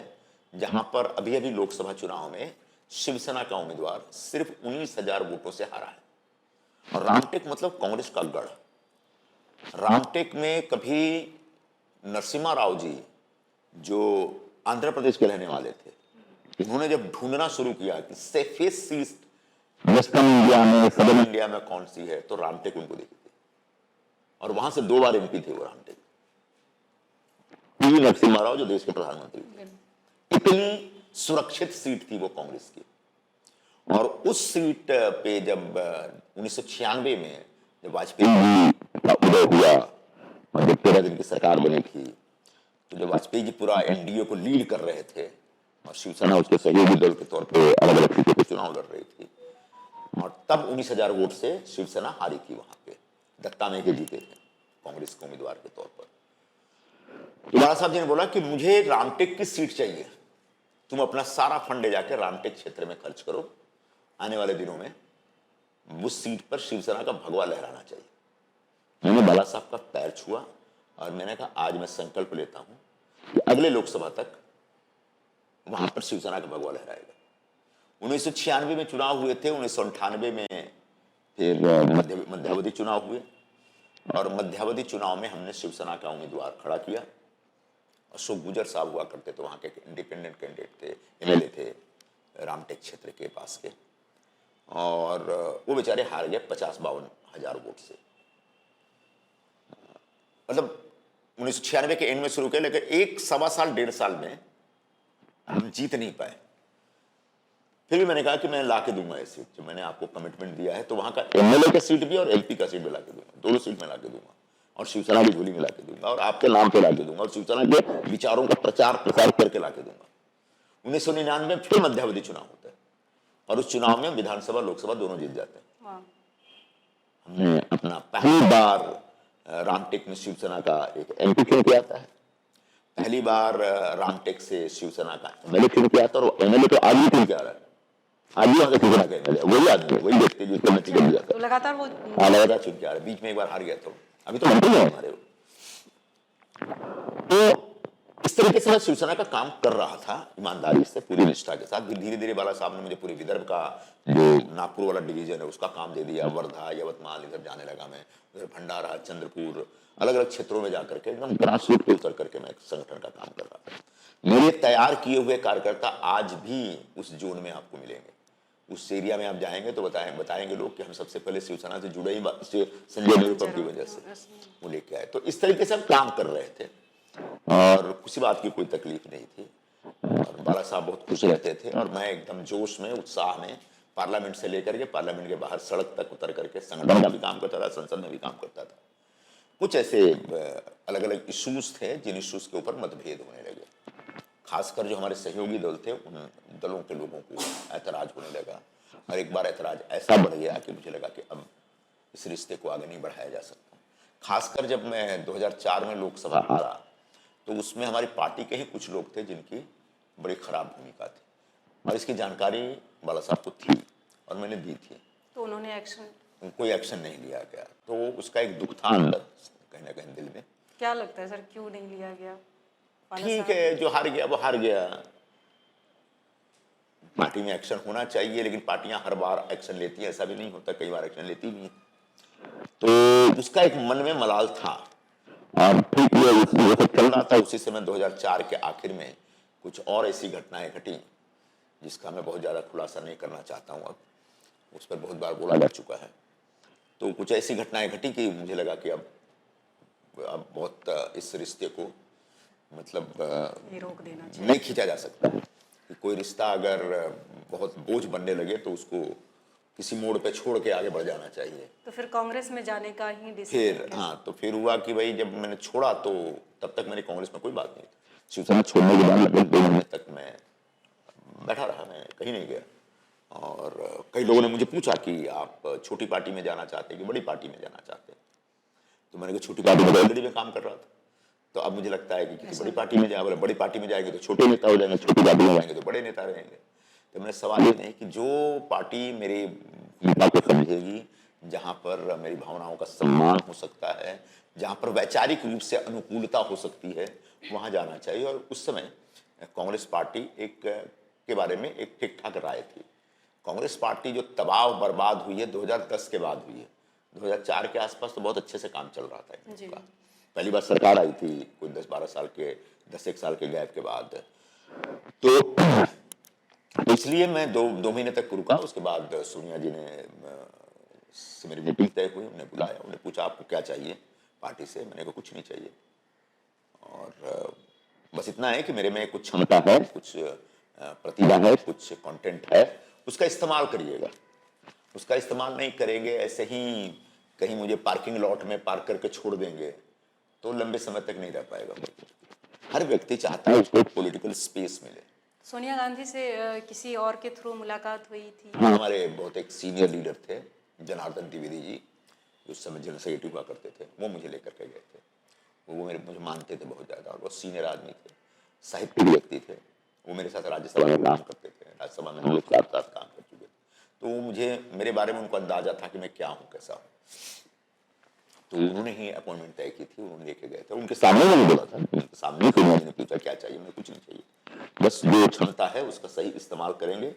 जहां पर अभी अभी लोकसभा चुनाव में शिवसेना का उम्मीदवार सिर्फ 19,000 वोटों से हारा है। और रामटेक मतलब कांग्रेस का गढ़। रामटेक में कभी नरसिम्हा राव जी, जो आंध्र प्रदेश के रहने वाले थे, इन्होंने जब ढूंढना शुरू किया कि सेफेस्ट सीट वेस्टर्न इंडिया में, सदर्न इंडिया में कौन सी है, तो रामटेक उनको दिखी थी। और वहां से 2 बार एमपी थे वो रामटेक, पी नरसिम्हा राव जो देश के प्रधानमंत्री थे। इतनी सुरक्षित सीट थी वो कांग्रेस की। और उस सीट पे जब 1996 में जब वाजपेयी का उदय हुआ और जब 13 दिन की सरकार बनी थी, तो जब वाजपेयी जी पूरा एनडीए को लीड कर रहे थे और शिवसेना उसके सहयोगी दल के तौर पे अलग अलग सीटों पे चुनाव लड़ रही थी, और तब 19,000 वोट से शिवसेना हारी थी वहां पे, दत्ता मेघे जीते थे कांग्रेस के उम्मीदवार के तौर पर। तो बाला साहब जी ने बोला कि मुझे रामटेक की सीट चाहिए, तुम अपना सारा फंड ले जाकर रामटेक क्षेत्र में खर्च करो, आने वाले दिनों में उस सीट पर शिवसेना का भगवा लहराना चाहिए। मैंने बाला साहब का पैर छुआ और मैंने कहा आज मैं संकल्प लेता हूं कि अगले लोकसभा तक वहां पर शिवसेना का भगवा लहराएगा। 1996 में चुनाव हुए थे, 1998 में फिर मध्यावधि चुनाव हुए, और मध्यावधि चुनाव में हमने शिवसेना का उम्मीदवार खड़ा किया। अशोक गुजर साहब हुआ करते थे, वहां के इंडिपेंडेंट कैंडिडेट थे, एमएलए थे रामटेक क्षेत्र के पास के, और वो बेचारे हार गए 50-52 हजार वोट से। मतलब 1996 के एंड में शुरू किया, लेकिन 1-1.25 साल में हम जीत नहीं पाए। फिर भी मैंने कहा कि मैं ला के दूंगा ये सीट, जो मैंने आपको कमिटमेंट दिया है, तो वहां का एमएलए का सीट भी और एमपी का सीट भी ला के दूंगा, दोनों सीट में ला के दूंगा, और शिवसेना की झोली में ला के दूंगा, और आपके नाम पे ला के दूंगा, और शिवसेना के विचारों का प्रचार प्रसार करके ला के दूंगा। 1999 में फिर मध्यावधि चुनाव होता है, और उस चुनाव में विधानसभा लोकसभा दोनों जीत जाते हैं। हमने अपना पहली बार रामटेक में शिवसेना का एक एमपी चुन के आता है, पहली बार रामटेक से शिवसेना का एमएलए चुन के आता है, और एमएलए तो आज भी चुन के आ रहा है, आज भी वहां से शिवसेना का एमएलए वही आदमी है, वही व्यक्ति जिसको मैं टिकट दिया था, लगातार वो लगातार चुन के आ रहा है। बीच में एक बार हार गया, तो अभी तो मंत्री है हमारे। तो इस तरीके से मैं शिवसेना का काम कर रहा था, ईमानदारी से, पूरी निष्ठा के साथ। धीरे धीरे बाला साहब ने मुझे पूरे विदर्भ का जो नागपुर वाला डिवीजन है उसका काम दे दिया, वर्धा, यवतमाल, इधर जाने लगा मैं, उधर भंडारा, चंद्रपुर, अलग अलग क्षेत्रों में जाकर के एकदम ग्रास रूट पे उतर करके मैं एक संगठन का काम कर रहा था। मेरे तैयार किए हुए कार्यकर्ता आज भी उस जोन में आपको मिलेंगे। उस एरिया में आप जाएंगे तो बताएंगे लोग कि हम सबसे पहले शिवसेना से जुड़े ही संजय निरुपम की वजह से वो लेके आए। तो इस तरीके से हम काम कर रहे थे, और किसी बात की कोई तकलीफ नहीं थी, और बाला साहब बहुत खुश रहते थे, और मैं एकदम जोश में, उत्साह में पार्लियामेंट से लेकर के पार्लियामेंट के बाहर सड़क तक उतर करके संगठन का भी काम करता था, संसद में भी काम करता था। कुछ ऐसे अलग अलग इश्यूज थे जिन इश्यूज के ऊपर मतभेद होने लगे, खासकर जो हमारे सहयोगी दल थे उन दलों के लोगों को ऐतराज होने लगा, और एक बार ऐतराज ऐसा बढ़ गया कि मुझे लगा कि अब इस रिश्ते को आगे नहीं बढ़ाया जा सकता। खासकर जब मैं 2004 में लोकसभा हारा, तो उसमें हमारी पार्टी के ही कुछ लोग थे जिनकी बड़ी खराब भूमिका थी, और इसकी जानकारी बाला साहब को थी और मैंने दी थी। तो उन्होंने कोई एक्शन नहीं लिया गया, तो उसका एक दुख था अंदर कहीं ना कहीं दिल में। क्या लगता है सर, क्यों नहीं लिया गया? ठीक है, जो हार गया वो हार गया। पार्टी में एक्शन होना चाहिए, लेकिन पार्टियां हर बार एक्शन लेती हैं ऐसा भी नहीं होता, कई बार एक्शन लेती भी। तो उसका एक मन में मलाल था, और ठीक ये सब चल रहा था। उसी समय 2004 के आखिर में कुछ और ऐसी घटनाएं घटी जिसका मैं बहुत ज़्यादा खुलासा नहीं करना चाहता हूँ, अब उस पर बहुत बार बोला जा चुका है। तो कुछ ऐसी घटनाएं घटी कि मुझे लगा कि अब बहुत इस रिश्ते को मतलब ये रोक देना चाहिए। नहीं खींचा जा सकता है कि कोई रिश्ता अगर बहुत बोझ बनने लगे तो उसको किसी मोड़ पे छोड़ के आगे बढ़ जाना चाहिए। तो फिर कांग्रेस में जाने का ही डिसीजन फिर हाँ, तो फिर हुआ कि भाई जब मैंने छोड़ा तो तब तक मेरी कांग्रेस में कोई बात नहीं थी। शिवसेना छोड़ने के बाद लगभग 2 महीने तक मैं बैठा रहा, मैं कहीं नहीं गया। और कई लोगों ने मुझे पूछा कि आप छोटी पार्टी में जाना चाहते हैं कि बड़ी पार्टी में जाना चाहते हैं। तो मैंने कहा छोटी पार्टी में ऑलरेडी में काम कर रहा था, तो अब मुझे लगता है कि किसी बड़ी पार्टी में जाए। बोले बड़ी पार्टी में जाएंगे तो छोटे नेता हो जाएंगे, छोटी पार्टी में जाएंगे तो बड़े नेता रहेंगे। तो मेरा सवाल ये नहीं कि जो पार्टी मेरी भूमिका को समझेगी, जहां पर मेरी भावनाओं का सम्मान हो सकता है, जहां पर वैचारिक रूप से अनुकूलता हो सकती है, वहां जाना चाहिए। और उस समय कांग्रेस पार्टी के बारे में एक ठीक ठाक राय थी। कांग्रेस पार्टी जो तबाह बर्बाद हुई है 2010 के बाद हुई है। 2004 के आसपास तो बहुत अच्छे से काम चल रहा था इनका। पहली बार सरकार आई थी कोई 10-12 साल के 10-1 साल के गैप के बाद। तो इसलिए मैं दो महीने तक रुका। उसके बाद सोनिया जी ने से मेरी मीटिंग तय हुई, उन्हें बुलाया, उन्हें पूछा आपको क्या चाहिए पार्टी से। मैंने कहा कुछ नहीं चाहिए, और बस इतना है कि मेरे में कुछ क्षमता है, कुछ प्रतिभा है, कुछ कंटेंट है, उसका इस्तेमाल करिएगा। उसका इस्तेमाल नहीं करेंगे, ऐसे ही कहीं मुझे पार्किंग लॉट में पार्क करके छोड़ देंगे तो लंबे समय तक नहीं रह पाएगा। हर व्यक्ति चाहता है उसको पॉलिटिकल स्पेस मिले। सोनिया गांधी से किसी और के थ्रू मुलाकात हुई थी? हाँ, हमारे बहुत एक सीनियर लीडर थे जनार्दन द्विवेदी जी, जो उस समय जनरल सेक्रेटरी हुआ करते थे, वो मुझे लेकर के गए थे। वो मुझे मानते थे बहुत ज़्यादा, और बहुत सीनियर आदमी थे, साहित्यिक व्यक्ति थे। वो मेरे साथ राज्यसभा में काम करते थे, राज्यसभा में हम लोग साथ साथ काम कर चुके थे। तो मुझे मेरे बारे में उनको अंदाजा था कि मैं क्या हूँ, कैसा हूँ। तो उन्होंने ही अपॉइंटमेंट तय की थी, उन्होंने लेके गए थे। उनके सामने मैंने बोला था, उनके सामने फिर मैंने पूछा क्या चाहिए। मैं कुछ नहीं चाहिए, बस जो क्षमता है उसका सही इस्तेमाल करेंगे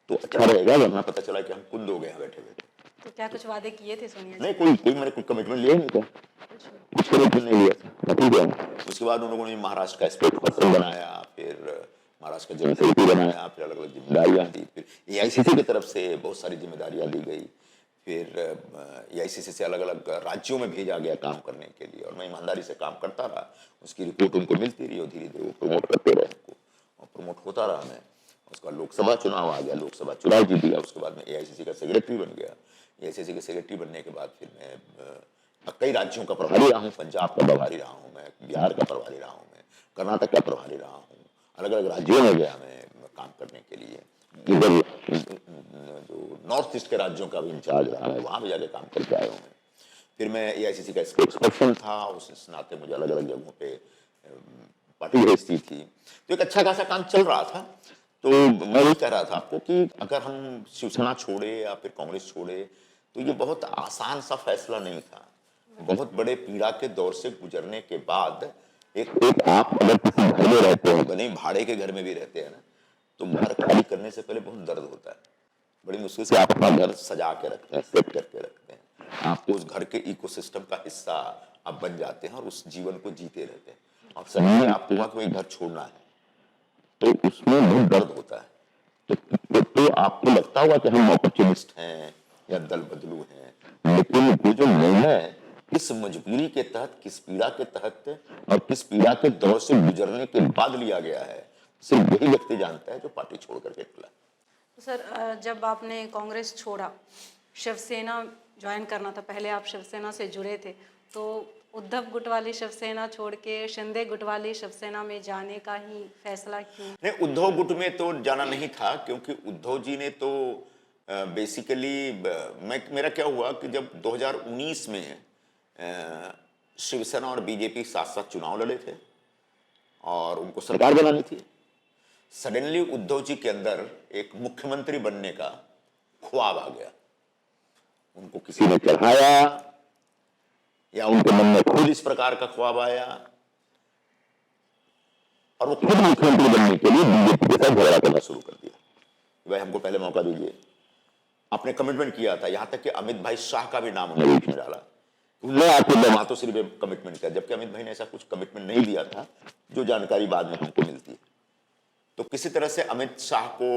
तो अच्छा रहेगा, वरना पता चला कि हम कुंद हो गए हैं बैठे बैठे। तो क्या कुछ वादे किए थे सोनिया जी? नहीं, कोई मैंने कोई कमिटमेंट लिया नहीं था, कुछ कमिटमेंट नहीं लिया था, मैं गया। उसके बाद उन लोगों ने महाराष्ट्र का स्टेट पर्सन बनाया, फिर महाराष्ट्र का जनरल सेक्रेटरी बनाया, फिर अलग अलग जिम्मेदारियां दी, फिर एआईसीसी की तरफ से बहुत सारी जिम्मेदारियां दी गई, फिर एआईसीसी से अलग अलग राज्यों में भेजा गया काम करने के लिए, और मैं ईमानदारी से काम करता रहा। उसकी रिपोर्ट उनको मिलती रही और धीरे धीरे वो प्रमोट करते रहे हमको, और प्रमोट होता रहा मैं। उसका लोकसभा चुनाव आ गया, लोकसभा चुनाव जीत गया। उसके बाद मैं एआईसीसी का सेक्रेटरी बन गया। एआईसीसी के सेक्रेटरी बनने के बाद फिर मैं कई राज्यों का प्रभारी रहा हूँ। पंजाब का प्रभारी रहा हूँ मैं, बिहार का प्रभारी रहा हूँ मैं, कर्नाटक का प्रभारी रहा हूँ। अलग अलग राज्यों में गया मैं काम करने के लिए। इधर जो नॉर्थ ईस्ट के राज्यों का भी इंचार्ज रहा है, वहाँ भी जाके काम करके आया हूँ मैं। फिर मैं एआईसीसी का स्पोक्स पर्सन था, उस नाते मुझे अलग अलग जगहों पे पार्टी भेजती थी। तो एक अच्छा खासा काम चल रहा था। तो मैं वही कह रहा था आपको कि अगर हम शिवसेना छोड़े या फिर कांग्रेस छोड़े तो ये बहुत आसान सा फैसला नहीं था। बहुत बड़े पीड़ा के दौर से गुजरने के बाद एक आप अगर किसी घर में रहते हैं, भले ही भाड़े के घर में भी रहते हैं ना, तो घर खाली करने से पहले बहुत दर्द होता है। बड़ी मुश्किल से आप अपना घर सजा के रखते हैं, सेट करके रखते हैं। आपको उस घर के इकोसिस्टम का हिस्सा आप बन जाते हैं और उस जीवन को जीते रहते हैं। और सही में आपको वहां कोई घर छोड़ना है तो उसमें बहुत दर्द होता है। तो आपको लगता होगा कि हम अपॉर्चुनिस्ट हैं या दल बदलू हैं, लेकिन वो जो निर्णय किस मजबूरी के तहत, किस पीड़ा के तहत और किस पीड़ा के दौर से गुजरने के बाद लिया गया है, सिर्फ वही व्यक्ति जानता है जो पार्टी छोड़ करके निकला। तो सर, जब आपने कांग्रेस छोड़ा, शिवसेना ज्वाइन करना था, पहले आप शिवसेना से जुड़े थे, तो उद्धव गुट वाली शिवसेना छोड़ के शिंदे गुट वाली शिवसेना में जाने का ही फैसला क्यों? नहीं, उद्धव गुट में तो जाना नहीं था, क्योंकि उद्धव जी ने तो बेसिकली मेरा क्या हुआ कि जब 2019 में शिवसेना और बीजेपी साथ साथ चुनाव लड़े थे और उनको सरकार बनानी थी, सडनली उद्धव जी के अंदर एक मुख्यमंत्री बनने का ख्वाब आ गया। उनको किसी ने चढ़ाया या उनके मन में खुद इस प्रकार का ख्वाब आया, और वो खुद मुख्यमंत्री बनने के लिए बीजेपी के साथ झगड़ा करना शुरू कर दिया। भाई हमको पहले मौका दीजिए। आपने कमिटमेंट किया था, यहां तक कि अमित भाई शाह का भी नाम उन्होंने बीच में डाला, उन्होंने आपको मातोश्री पे कमिटमेंट किया, जबकि अमित भाई ने ऐसा कुछ कमिटमेंट नहीं दिया था, जो जानकारी बाद में हमको मिलती है। तो किसी तरह से अमित शाह को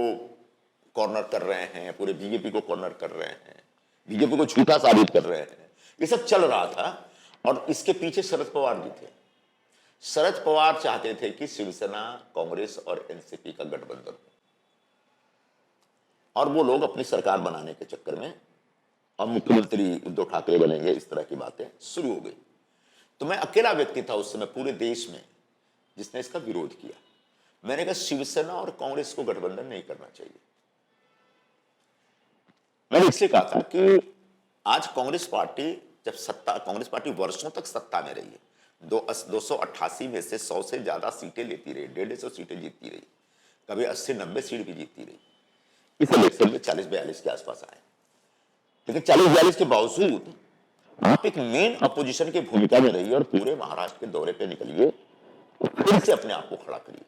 कॉर्नर कर रहे हैं, पूरे बीजेपी को कॉर्नर कर रहे हैं, बीजेपी को झूठा साबित कर रहे हैं, ये सब चल रहा था। और इसके पीछे शरद पवार जी थे। शरद पवार चाहते थे कि शिवसेना, कांग्रेस और एनसीपी का गठबंधन हो, और वो लोग अपनी सरकार बनाने के चक्कर में और मुख्यमंत्री उद्धव ठाकरे बनेंगे, इस तरह की बातें शुरू हो गई। तो मैं अकेला व्यक्ति था उस समय पूरे देश में जिसने इसका विरोध किया। मैंने कहा शिवसेना और कांग्रेस को गठबंधन नहीं करना चाहिए। मैंने इसलिए कहा था कि आज कांग्रेस पार्टी कांग्रेस पार्टी वर्षों तक सत्ता में रही है, 288 में से 100 से ज्यादा सीटें लेती रही, 150 सीटें जीतती रही, कभी 80-90 सीट भी जीतती रही। इस इलेक्शन में 40-42 के आसपास आए, लेकिन 40-42 के बावजूद आप एक मेन अपोजिशन की भूमिका में रहिए और पूरे महाराष्ट्र के दौरे पे निकलिए और फिर से अपने आप को खड़ा करिए,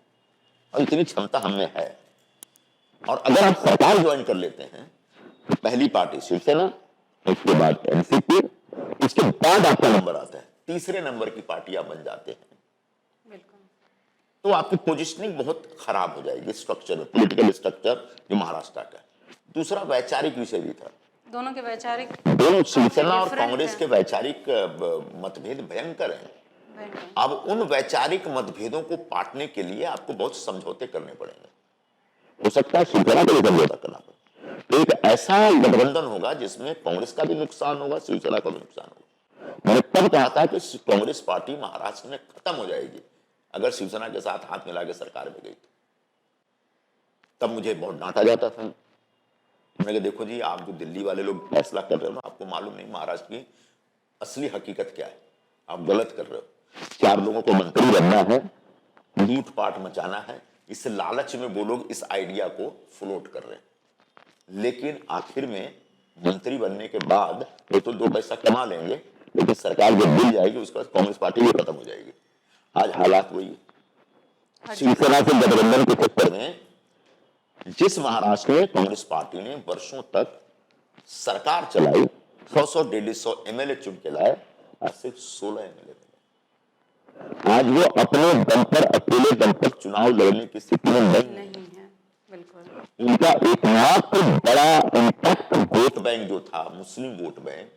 और इतनी क्षमता हमें है। और अगर आप सरकार ज्वाइन कर लेते हैं तो पहली पार्टी शिवसेना, उसके बाद एनसीपी, उसके बाद आपका नंबर आता है, तीसरे नंबर की पार्टी आप बन जाते हैं, बिल्कुल। तो आपकी पोजीशनिंग बहुत खराब हो जाएगी स्ट्रक्चर में, पॉलिटिकल स्ट्रक्चर जो महाराष्ट्र का। दूसरा वैचारिक विषय भी था, दोनों के वैचारिक, दोनों शिवसेना और different कांग्रेस हैं। के वैचारिक मतभेद भयंकर हैं। अब उन वैचारिक मतभेदों को पाटने के लिए आपको बहुत समझौते करने पड़ेंगे। हो सकता है शिवसेना को भी समझौता करना पड़े, तो एक ऐसा गठबंधन होगा जिसमें कांग्रेस का भी नुकसान होगा, शिवसेना का भी नुकसान होगा। मैंने तब कहा था कि कांग्रेस पार्टी महाराष्ट्र में खत्म हो जाएगी अगर शिवसेना के साथ हाथ मिला के सरकार में गई तो। तब मुझे बहुत डांटा जाता था। मैंने कहा देखो जी, आप जो दिल्ली वाले लोग फैसला कर रहे हो ना, आपको मालूम नहीं महाराष्ट्र की असली हकीकत क्या है, आप गलत कर रहे हो। 4 लोगों को मंत्री बनना है, लूटपाट मचाना है, इस लालच में वो लोग इस आइडिया को फ्लोट कर रहे हैं, लेकिन आखिर में मंत्री बनने के बाद वो तो 2 पैसा कमा लेंगे, लेकिन सरकार जब मिल जाएगी उसके बाद कांग्रेस पार्टी भी खत्म हो जाएगी। आज हालात वही है। शिवसेना से गठबंधन के चक्कर में जिस महाराष्ट्र में कांग्रेस पार्टी ने वर्षों तक सरकार चलाई, 100-100, 150 एमएलए चुन के लाए, आज सिर्फ 16 एमएलए मिले। आज वो अपने दम पर, अकेले दम पर चुनाव लड़ने की स्थिति में नहीं है। बिल्कुल। उनका एकमात्र बड़ा इंपैक्ट वोट बैंक जो था, मुस्लिम वोट बैंक,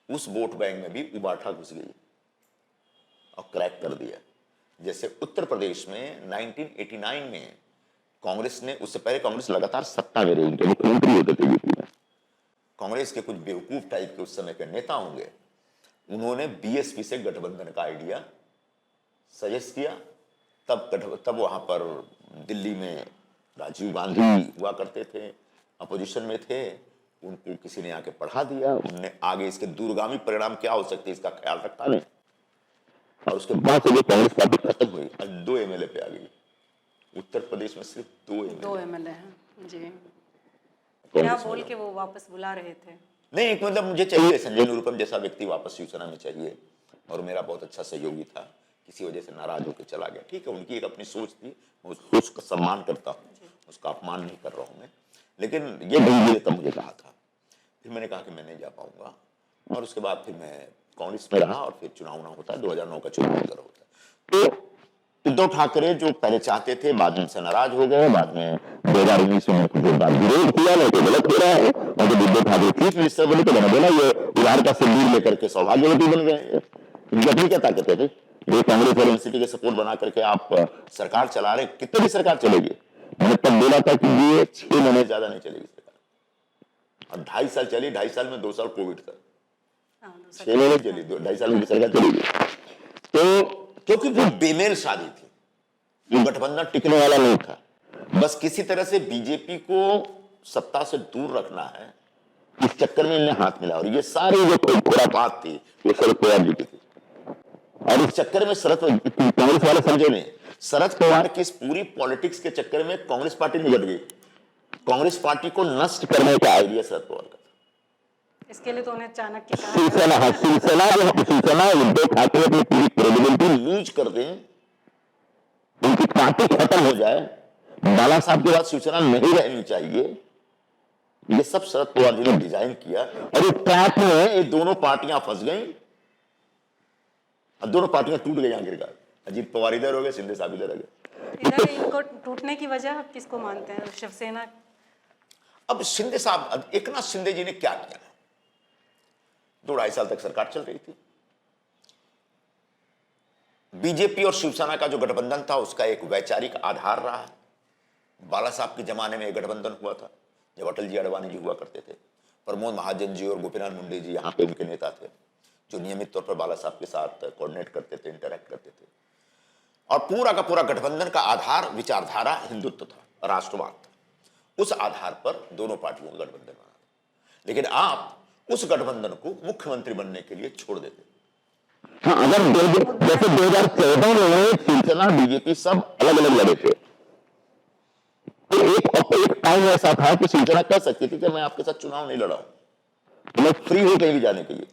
उस वोट बैंक में भी उबाठा घुस गई और क्रैक कर दिया। जैसे उत्तर प्रदेश में 1989 में कांग्रेस ने, उससे पहले कांग्रेस लगातार सत्ता में रही, उनके मुख्यमंत्री होते थे यूपी में। कांग्रेस के कुछ बेवकूफ टाइप के उस समय के नेता होंगे, उन्होंने बीएसपी से गठबंधन का आइडिया सजेस्ट किया। तब वहां पर दिल्ली में राजीव गांधी हुआ करते थे, अपोजिशन में थे, उनको किसी ने आके पढ़ा दिया, उनने आगे इसके दूरगामी परिणाम क्या हो सकते इसका ख्याल रखा नहीं, और उसके बाद से कांग्रेस पार्टी खत्म हुई, आज 2 एमएलए पे आ गई। उत्तर प्रदेश में सिर्फ 2 एमएलए हैं जी। क्या बोल के वो वापस बुला रहे थे? नहीं, मतलब मुझे चाहिए संजय निरुपम जैसा व्यक्ति वापस शिवसेना में चाहिए, और मेरा बहुत अच्छा सहयोगी था, किसी वजह से नाराज होकर चला गया। ठीक है, उनकी एक अपनी सोच थी, मैं उस सोच का सम्मान करता हूँ, उसका अपमान नहीं कर रहा हूँ मैं, लेकिन ये नहीं तब मुझे कहा था। फिर मैंने कहा कि मैं नहीं जा पाऊंगा, और उसके बाद फिर मैं कांग्रेस में रहा, और फिर चुनाव ना होता है, 2009 का चुनाव होता है। तो उद्धव ठाकरे जो पहले चाहते थे, बाद में से नाराज हो गए, बाद में 2019 में कुछ बार विरोध किया, नहीं तो गलत हो रहा है, और जब उद्धव ठाकरे चीफ मिनिस्टर बने तो मैंने बोला ये उधार का सिंदूर लेकर के सौभाग्यवती बन गए। इनकी अपनी क्या ताकत है? ये कांग्रेस और एनसीपी के सपोर्ट बना करके आप सरकार चला रहे, कितनी भी सरकार चलेगी। मैंने तब बोला था कि ये 6 महीने ज्यादा नहीं चलेगी सरकार, और 2.5 साल चली, 2.5 साल में 2 साल कोविड था, 6 महीने चली, 2.5 साल में सरकार चलेगी। तो क्योंकि वो बेमेल शादी थी, वो गठबंधन टिकने वाला नहीं था, बस किसी तरह से बीजेपी को सत्ता से दूर रखना है, इस चक्कर में इन्हें हाथ मिला। और ये सारी जो खुरापात थी वो शरद पवार जी की थी, और इस चक्कर में कांग्रेस वाले समझे नहीं, शरद पवार की इस पूरी पॉलिटिक्स के चक्कर में कांग्रेस पार्टी निगट गई। कांग्रेस पार्टी को नष्ट करने का आइडिया शरद पवार का था। इसके लिए तो उन्हें चाणक्य शिवसेना उद्धव ठाकरे अपनी पूरी क्रेडिबिलिटी लूज कर दें, उनकी पार्टी खत्म हो जाए, बाला साहब के बाद शिवसेना नहीं रहनी चाहिए, ये सब शरद पवार जी ने डिजाइन किया। और इस ट्रैप में ये दोनों पार्टियां फंस गई, और दोनों पार्टियां टूट गई आखिरकार। अजीत पवार इधर हो गए, शिंदे साहब इधर आ गए। इधर इनको टूटने की वजह आप किसको मानते हैं? शिवसेना? अब शिंदे साहब, एकनाथ शिंदे जी ने क्या किया? 2-2.5 साल तक सरकार चल रही थी, बीजेपी और शिवसेना का जो गठबंधन था उसका एक वैचारिक आधार रहा है। बाला साहब के जमाने में एक गठबंधन हुआ था जब अटल जी अडवाणी जी हुआ करते थे। प्रमोद महाजन जी और गोपीनाथ मुंडे जी यहाँ पे उनके नेता थे जो नियमित तौर पर बाला साहब के साथ कोऑर्डिनेट करते थे, इंटरैक्ट करते थे। और पूरा का पूरा गठबंधन का आधार विचारधारा हिंदुत्व था, राष्ट्रवाद था। उस आधार पर दोनों पार्टियों का गठबंधन बना था। लेकिन आप उस गठबंधन को मुख्यमंत्री बनने के लिए छोड़ देते। हाँ, अगर जैसे 2014 में शिवसेना बीजेपी सब अलग अलग लड़े थे तो एक टाइम ऐसा था कि शिवसेना कह सकती थी कि मैं आपके साथ चुनाव नहीं लड़ा हूं, तो मैं फ्री हूं कहीं भी जाने के लिए,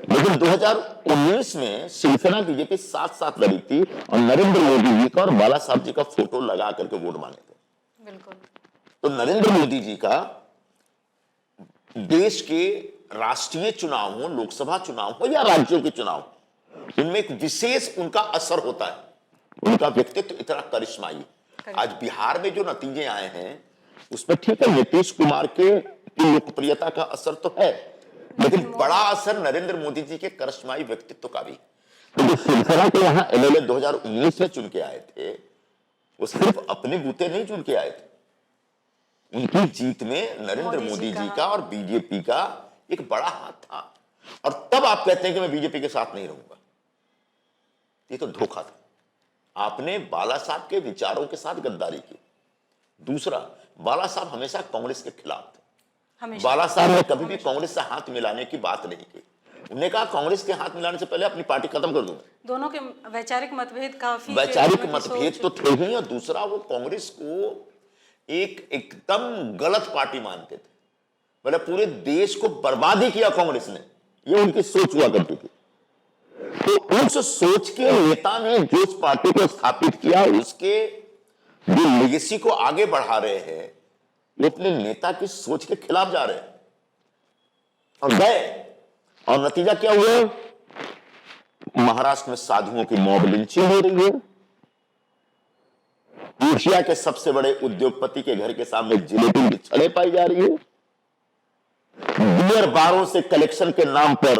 लेकिन 2019 में शिवसेना बीजेपी साथ साथ लड़ी थी और नरेंद्र मोदी जी का और बाला साहब जी का फोटो लगा करके वोट मांगे थे। बिल्कुल। तो नरेंद्र मोदी जी का देश के राष्ट्रीय चुनाव हो, लोकसभा चुनाव हो या राज्यों के चुनाव, उनमें एक विशेष उनका असर होता है। उनका व्यक्तित्व इतना करिश्माई। आज बिहार में जो नतीजे आए हैं उसमें ठीक है नीतीश कुमार के लोकप्रियता का असर तो है, लेकिन बड़ा असर नरेंद्र मोदी जी के करिश्माई व्यक्तित्व का भी। तो शिवसेना के यहाँ एमएलए 2019 में चुन के आए थे, वो सिर्फ अपने बूते नहीं चुन के आए थे, उनकी जीत में नरेंद्र मोदी जी का और बीजेपी का एक बड़ा हाथ था। और तब आप कहते हैं कि मैं बीजेपी के साथ नहीं रहूंगा, ये तो धोखा था। आपने बाला साहब के विचारों के साथ गद्दारी की। दूसरा, बाला साहब हमेशा कांग्रेस के खिलाफ थे। बाला साहब ने कभी भी कांग्रेस से हाथ मिलाने की बात नहीं की। उन्होंने कहा कांग्रेस के हाथ मिलाने से पहले अपनी पार्टी खत्म कर दूंगा। दोनों के वैचारिक मतभेद काफी वैचारिक मतभेद तो थे ही, और दूसरा वो कांग्रेस को एक एकदम गलत पार्टी मानते थे। मतलब पूरे देश को बर्बाद ही किया कांग्रेस ने, ये उनकी सोच हुआ करती थी। तो उस सोच के नेता ने जो उस पार्टी को स्थापित किया, उसके जो लेगेसी को आगे बढ़ा रहे हैं, वो अपने नेता की सोच के खिलाफ जा रहे हैं और गए। और नतीजा क्या हुआ? महाराष्ट्र में साधुओं की मॉब लिंचिंग हो रही है। एशिया के सबसे बड़े उद्योगपति के घर के सामने जिलेटिन की छड़ें पाई जा रही है। बियर बारों से कलेक्शन के नाम पर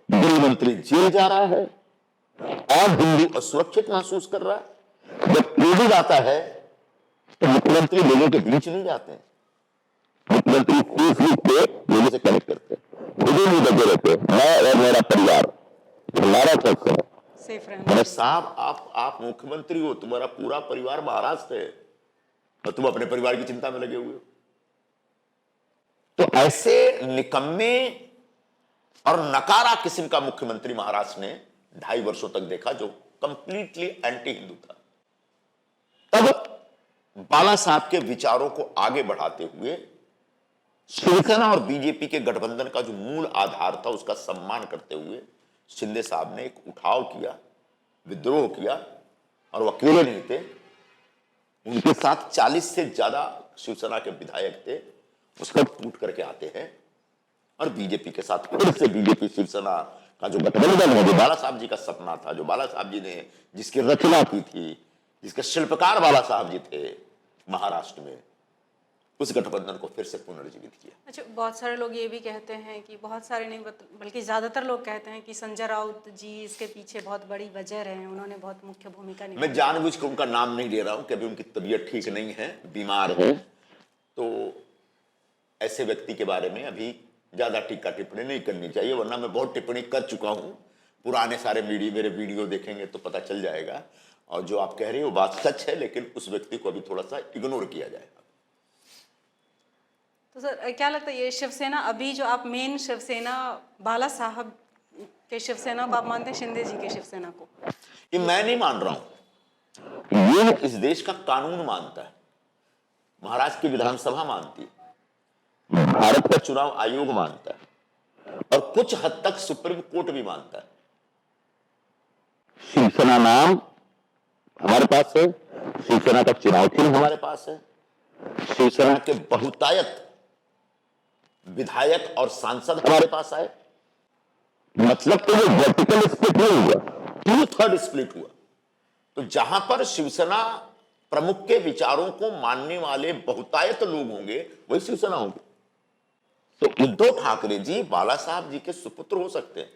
गृह मंत्री जेल जा रहा है और हिंदू असुरक्षित महसूस कर रहा है। जब कोविड आता है तो मुख्यमंत्री लोगों के बीच नहीं जाते हैं, मुख्यमंत्री फेसबुक पे लोगों से कनेक्ट करते हैं, मुझे नहीं लगे रहते, मैं और मेरा परिवार हमारा कैसे है। मैंने साहब आप मुख्यमंत्री हो, तुम्हारा पूरा परिवार महाराष्ट्र है और तुम अपने परिवार की चिंता में लगे हुए हो। तो ऐसे निकम्मे और नकारा किस्म का मुख्यमंत्री महाराष्ट्र ने 2.5 वर्षों तक देखा, जो कंप्लीटली एंटी हिंदू था। तब बाला साहब के विचारों को आगे बढ़ाते हुए शिवसेना और बीजेपी के गठबंधन का जो मूल आधार था उसका सम्मान करते हुए शिंदे साहब ने एक उठाव किया, विद्रोह किया। और वो अकेले नहीं थे, उनके साथ 40 से ज्यादा शिवसेना के विधायक थे। उसको टूट करके आते हैं और बीजेपी के साथ फिर से बीजेपी शिवसेना का जो गठबंधन है, जो बाला साहब जी का सपना था, जो बाला साहब जी ने जिसकी रचना की थी, जिसके शिल्पकार बाला साहब जी थे महाराष्ट्र में, उस गठबंधन को फिर से पुनर्जीवित किया। अच्छा, बहुत सारे लोग ये भी कहते हैं कि, बहुत सारे नहीं बल्कि ज़्यादातर लोग कहते हैं कि संजय राउत जी इसके पीछे बहुत बड़ी वजह रहे हैं, उन्होंने बहुत मुख्य भूमिका निभाई। मैं जानबूझ के उनका नाम नहीं ले रहा हूं कि अभी उनकी तबीयत ठीक नहीं है, बीमार है, तो ऐसे व्यक्ति के बारे में अभी ज्यादा टीका टिप्पणी नहीं करनी चाहिए, वरना मैं बहुत टिप्पणी कर चुका हूं। पुराने सारे मेरे वीडियो देखेंगे तो पता चल जाएगा। और जो आप कह रहे हो बात सच है, लेकिन उस व्यक्ति को अभी थोड़ा सा इग्नोर किया जाएगा। तो सर क्या लगता है, ये शिवसेना अभी जो आप मेन शिवसेना बाला साहब के शिवसेना को आप मानते हैं, शिंदे जी के शिवसेना को? ये मैं नहीं मान रहा हूं, ये इस देश का कानून मानता है, महाराष्ट्र की विधानसभा मानती है, भारत का चुनाव आयोग मानता है और कुछ हद तक सुप्रीम कोर्ट भी मानता है। शिवसेना नाम हमारे पास है, शिवसेना का चुनाव चिन्ह हमारे पास है, शिवसेना के बहुतायत विधायक और सांसद हमारे पास आए। मतलब तो वो वर्टिकल स्प्लिट नहीं हुआ, 2/3 स्प्लिट हुआ। तो जहां पर शिवसेना प्रमुख के विचारों को मानने वाले बहुतायत लोग होंगे, वही शिवसेना होगी। तो उद्धव ठाकरे जी बाला साहब जी के सुपुत्र हो सकते हैं,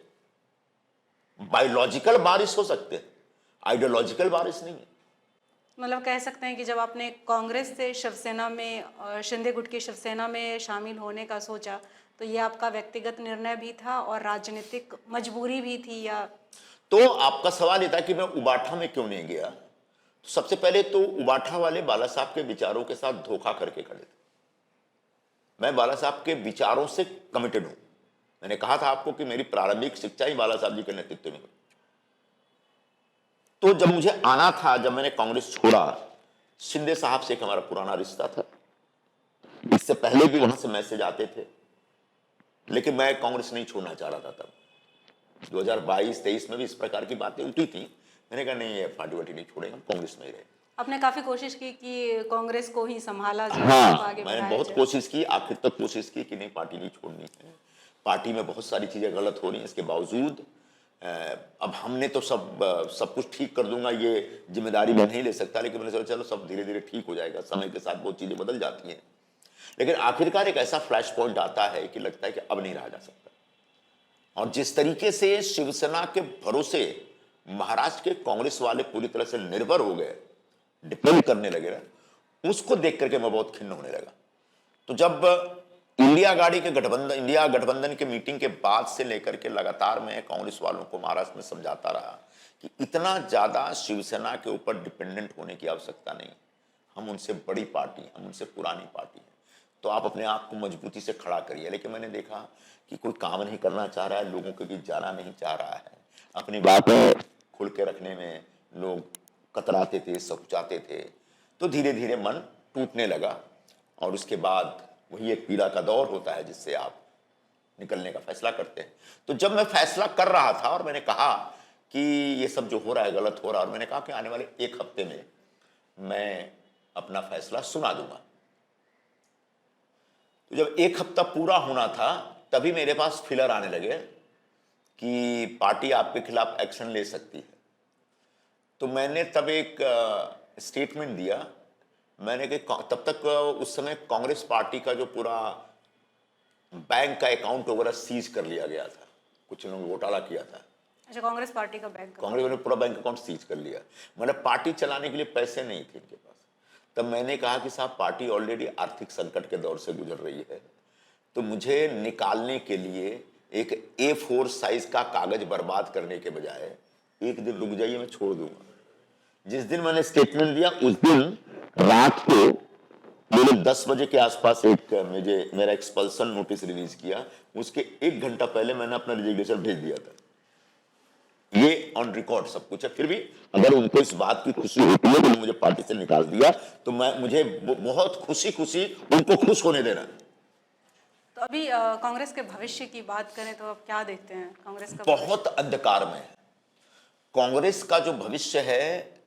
बायोलॉजिकल वारिस हो सकते हैं, आइडियोलॉजिकल बारिश नहीं है। मतलब कह सकते हैं कि जब आपने कांग्रेस से शिवसेना में शिंदे गुट की शिवसेना में शामिल होने का सोचा, तो ये आपका व्यक्तिगत निर्णय भी था और राजनीतिक मजबूरी भी थी, या? तो आपका सवाल ये था कि मैं उबाठा में क्यों नहीं गया। तो सबसे पहले तो उबाठा वाले बाला साहब के विचारों के साथ धोखा करके खड़े थे। मैं बाला साहब के विचारों से कमिटेड हूं। मैंने कहा था आपको कि मेरी प्रारंभिक शिक्षा ही बाला साहब जी के नेतृत्व में हुई। तो जब मुझे आना था, जब मैंने कांग्रेस छोड़ा, शिंदे साहब से एक हमारा पुराना रिश्ता था। इससे पहले भी वहां से मैसेज आते थे, लेकिन मैं कांग्रेस नहीं छोड़ना चाह रहा था। तब 2022-23 में भी इस प्रकार की बातें उठी थी। मैंने कहा नहीं, ये पार्टी वाटी नहीं छोड़ेंगे, हम कांग्रेस में ही रहे। आपने काफी कोशिश की कि कांग्रेस को ही संभाला जाए, हाँ, आगे मैंने बढ़ाया बहुत जाए। कोशिश की, आखिर तक कोशिश की कि नहीं, पार्टी नहीं छोड़नी है। पार्टी में बहुत सारी चीजें गलत हो रही हैं, इसके बावजूद अब हमने तो सब कुछ ठीक कर दूंगा, ये जिम्मेदारी मैं नहीं ले सकता। लेकिन मैंने सोचा चलो सब धीरे धीरे ठीक हो जाएगा, समय के साथ बहुत चीजें बदल जाती हैं। लेकिन आखिरकार एक ऐसा फ्लैश पॉइंट आता है कि लगता है कि अब नहीं रहा जा सकता। और जिस तरीके से शिवसेना के भरोसे महाराष्ट्र के कांग्रेस वाले पूरी तरह से निर्भर हो गए, डिपेंड करने लगे ना, उसको देख करके मैं बहुत खिन्न होने लगा। तो जब इंडिया गठबंधन के मीटिंग के बाद से लेकर के लगातार मैं कांग्रेस वालों को महाराष्ट्र में समझाता रहा कि इतना ज्यादा शिवसेना के ऊपर डिपेंडेंट होने की आवश्यकता नहीं। हम उनसे बड़ी पार्टी, हम उनसे पुरानी पार्टी है, तो आप अपने आप को मजबूती से खड़ा करिए। लेकिन मैंने देखा कि कोई काम नहीं करना चाह रहा है, लोगों के बीच जाना नहीं चाह रहा है, अपनी बातें खुल के रखने में लोग कतराते थे, सकुचाते थे। तो धीरे धीरे मन टूटने लगा और उसके बाद वही एक पीड़ा का दौर होता है जिससे आप निकलने का फैसला करते हैं। तो जब मैं फैसला कर रहा था और मैंने कहा कि ये सब जो हो रहा है गलत हो रहा है, और मैंने कहा कि आने वाले 1 हफ्ते में मैं अपना फैसला सुना दूंगा। तो जब 1 हफ्ता पूरा होना था, तभी मेरे पास फिलर आने लगे कि पार्टी आपके खिलाफ एक्शन ले सकती है। तो मैंने तब एक स्टेटमेंट दिया। मैंने कहा तब तक उस समय कांग्रेस पार्टी का जो पूरा बैंक का अकाउंट वगैरह सीज कर लिया गया था, कुछ लोगों ने घोटाला किया था। अच्छा, कांग्रेस पार्टी का बैंक? कांग्रेस ने पूरा बैंक अकाउंट सीज कर लिया। मतलब पार्टी चलाने के लिए पैसे नहीं थे इनके पास। तब मैंने कहा कि साहब, पार्टी ऑलरेडी आर्थिक संकट के दौर से गुजर रही है, तो मुझे निकालने के लिए एक A4 साइज का कागज बर्बाद करने के बजाय 1 दिन रुक जाइए, मैं छोड़ दूंगा। जिस दिन मैंने स्टेटमेंट दिया, उस दिन रात को मेरे 10 बजे के आसपास मेरा एक्सपल्सन नोटिस रिलीज किया। उसके 1 घंटा पहले मैंने अपना रिजिग्नेशन भेज दिया था। ये ऑन रिकॉर्ड सब कुछ है। फिर भी अगर उनको इस बात की खुशी होती है कि मुझे पार्टी से निकाल दिया, तो मुझे बहुत खुशी उनको खुश होने देना। तो अभी कांग्रेस के भविष्य की बात करें तो आप क्या देखते हैं कांग्रेस का? बहुत अंधकार में है कांग्रेस का जो भविष्य है।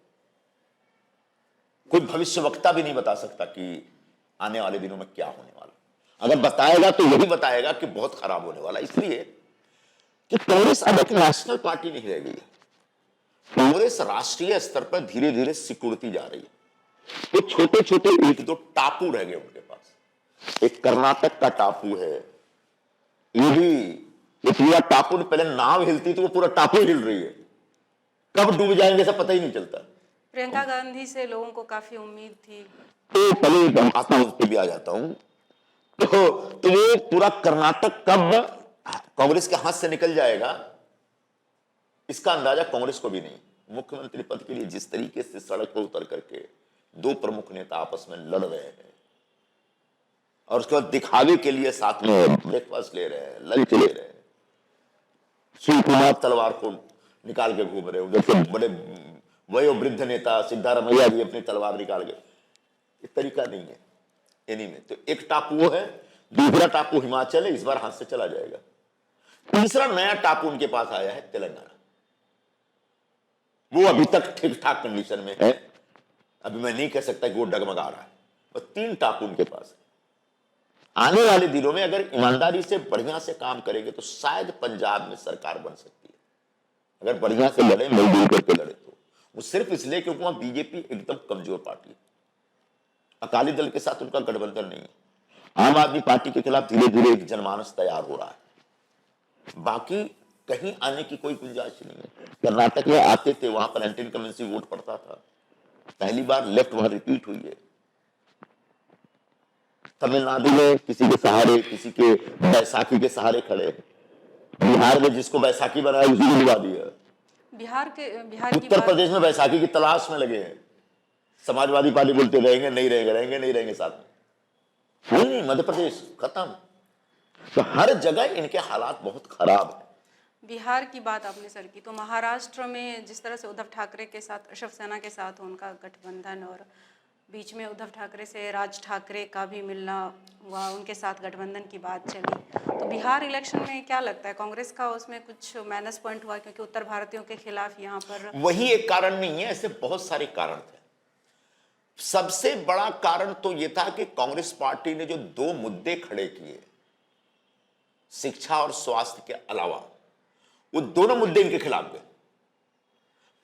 कोई भविष्यवक्ता भी नहीं बता सकता कि आने वाले दिनों में क्या होने वाला। अगर बताएगा तो यही बताएगा कि बहुत खराब होने वाला। इसलिए कि कांग्रेस अब एक नेशनल पार्टी नहीं रह गई है। कांग्रेस राष्ट्रीय स्तर पर धीरे धीरे सिकुड़ती जा रही है। तो छोटे छोटे 1-2 टापू रह गए उनके पास। एक कर्नाटक का टापू है, ये पूरा टापू, पहले नाव हिलती तो वो पूरा टापू हिल रही है। कब डूब जाएंगे सब पता ही नहीं चलता। प्रियंका गांधी से लोगों को काफी उम्मीद थी। तो पहले आता हूं, उस पर भी आ जाता हूं। तो वो पूरा कर्नाटक कब कांग्रेस के हाथ से निकल जाएगा, इसका अंदाजा कांग्रेस को भी नहीं। मुख्यमंत्री पद के लिए जिस तरीके से सड़क पर उतर करके 2 प्रमुख नेता आपस में लड़ रहे हैं, और उसके बाद दिखावे के लिए साथ में ब्रेकफास्ट ले रहे हैं, लंच ले रहे हैं, शिव कुमार तलवार को निकाल के घूम रहे हो, जैसे बड़े वयोवृद्ध नेता सिद्धारमैया जी अपनी तलवार निकाल के। ये तरीका नहीं है एनी में। तो एक टापू वो है, दूसरा टापू हिमाचल है, इस बार हाथ से चला जाएगा। तीसरा नया टापू उनके पास आया है तेलंगाना। वो अभी तक ठीक ठाक कंडीशन में है, अभी मैं नहीं कह सकता कि वो डगमगा रहा है। बस 3 टापू उनके पास है। आने वाले दिनों में अगर ईमानदारी से बढ़िया से काम करेंगे तो शायद पंजाब में सरकार बन सकती है, अगर बढ़िया से लड़े, मिलजुल करके लड़े। तो वो सिर्फ इसलिए क्योंकि वहां बीजेपी एकदम कमजोर पार्टी है। अकाली दल के साथ उनका गठबंधन नहीं है। आम आदमी पार्टी के खिलाफ धीरे धीरे एक जनमानस तैयार हो रहा है। बाकी कहीं आने की कोई गुंजाइश नहीं है। कर्नाटक में आते थे, वहां पर एंटी इनकम्बेंसी वोट पड़ता था, पहली बार लेफ्ट वहां रिपीट हुई है। तमिलनाडु में किसी के सहारे, किसी के बैसाखी के सहारे खड़े हैं। बिहार में जिसको बैसाखी बनाया उसी को डुबा दिया। बिहार की उत्तर बात, प्रदेश में बैसाखी की तलाश में लगे हैं। समाजवादी पार्टी बोलते रहेंगे नहीं रहेंगे, रहेंगे नहीं रहेंगे, साथ में नहीं, मध्य प्रदेश खत्म। तो हर जगह इनके हालात बहुत खराब है। बिहार की बात आपने सर की, तो महाराष्ट्र में जिस तरह से उद्धव ठाकरे के साथ, शिवसेना के साथ उनका गठबंधन, और बीच में उद्धव ठाकरे से राज ठाकरे का भी मिलना हुआ, उनके साथ गठबंधन की बात चली, तो बिहार इलेक्शन में क्या लगता है कांग्रेस का उसमें कुछ माइनस पॉइंट हुआ, क्योंकि उत्तर भारतीयों के खिलाफ यहाँ पर? वही एक कारण नहीं है, ऐसे बहुत सारे कारण थे। सबसे बड़ा कारण तो यह था कि कांग्रेस पार्टी ने जो दो मुद्दे खड़े किए, शिक्षा और स्वास्थ्य के अलावा, वो दोनों मुद्दे इनके खिलाफ गए।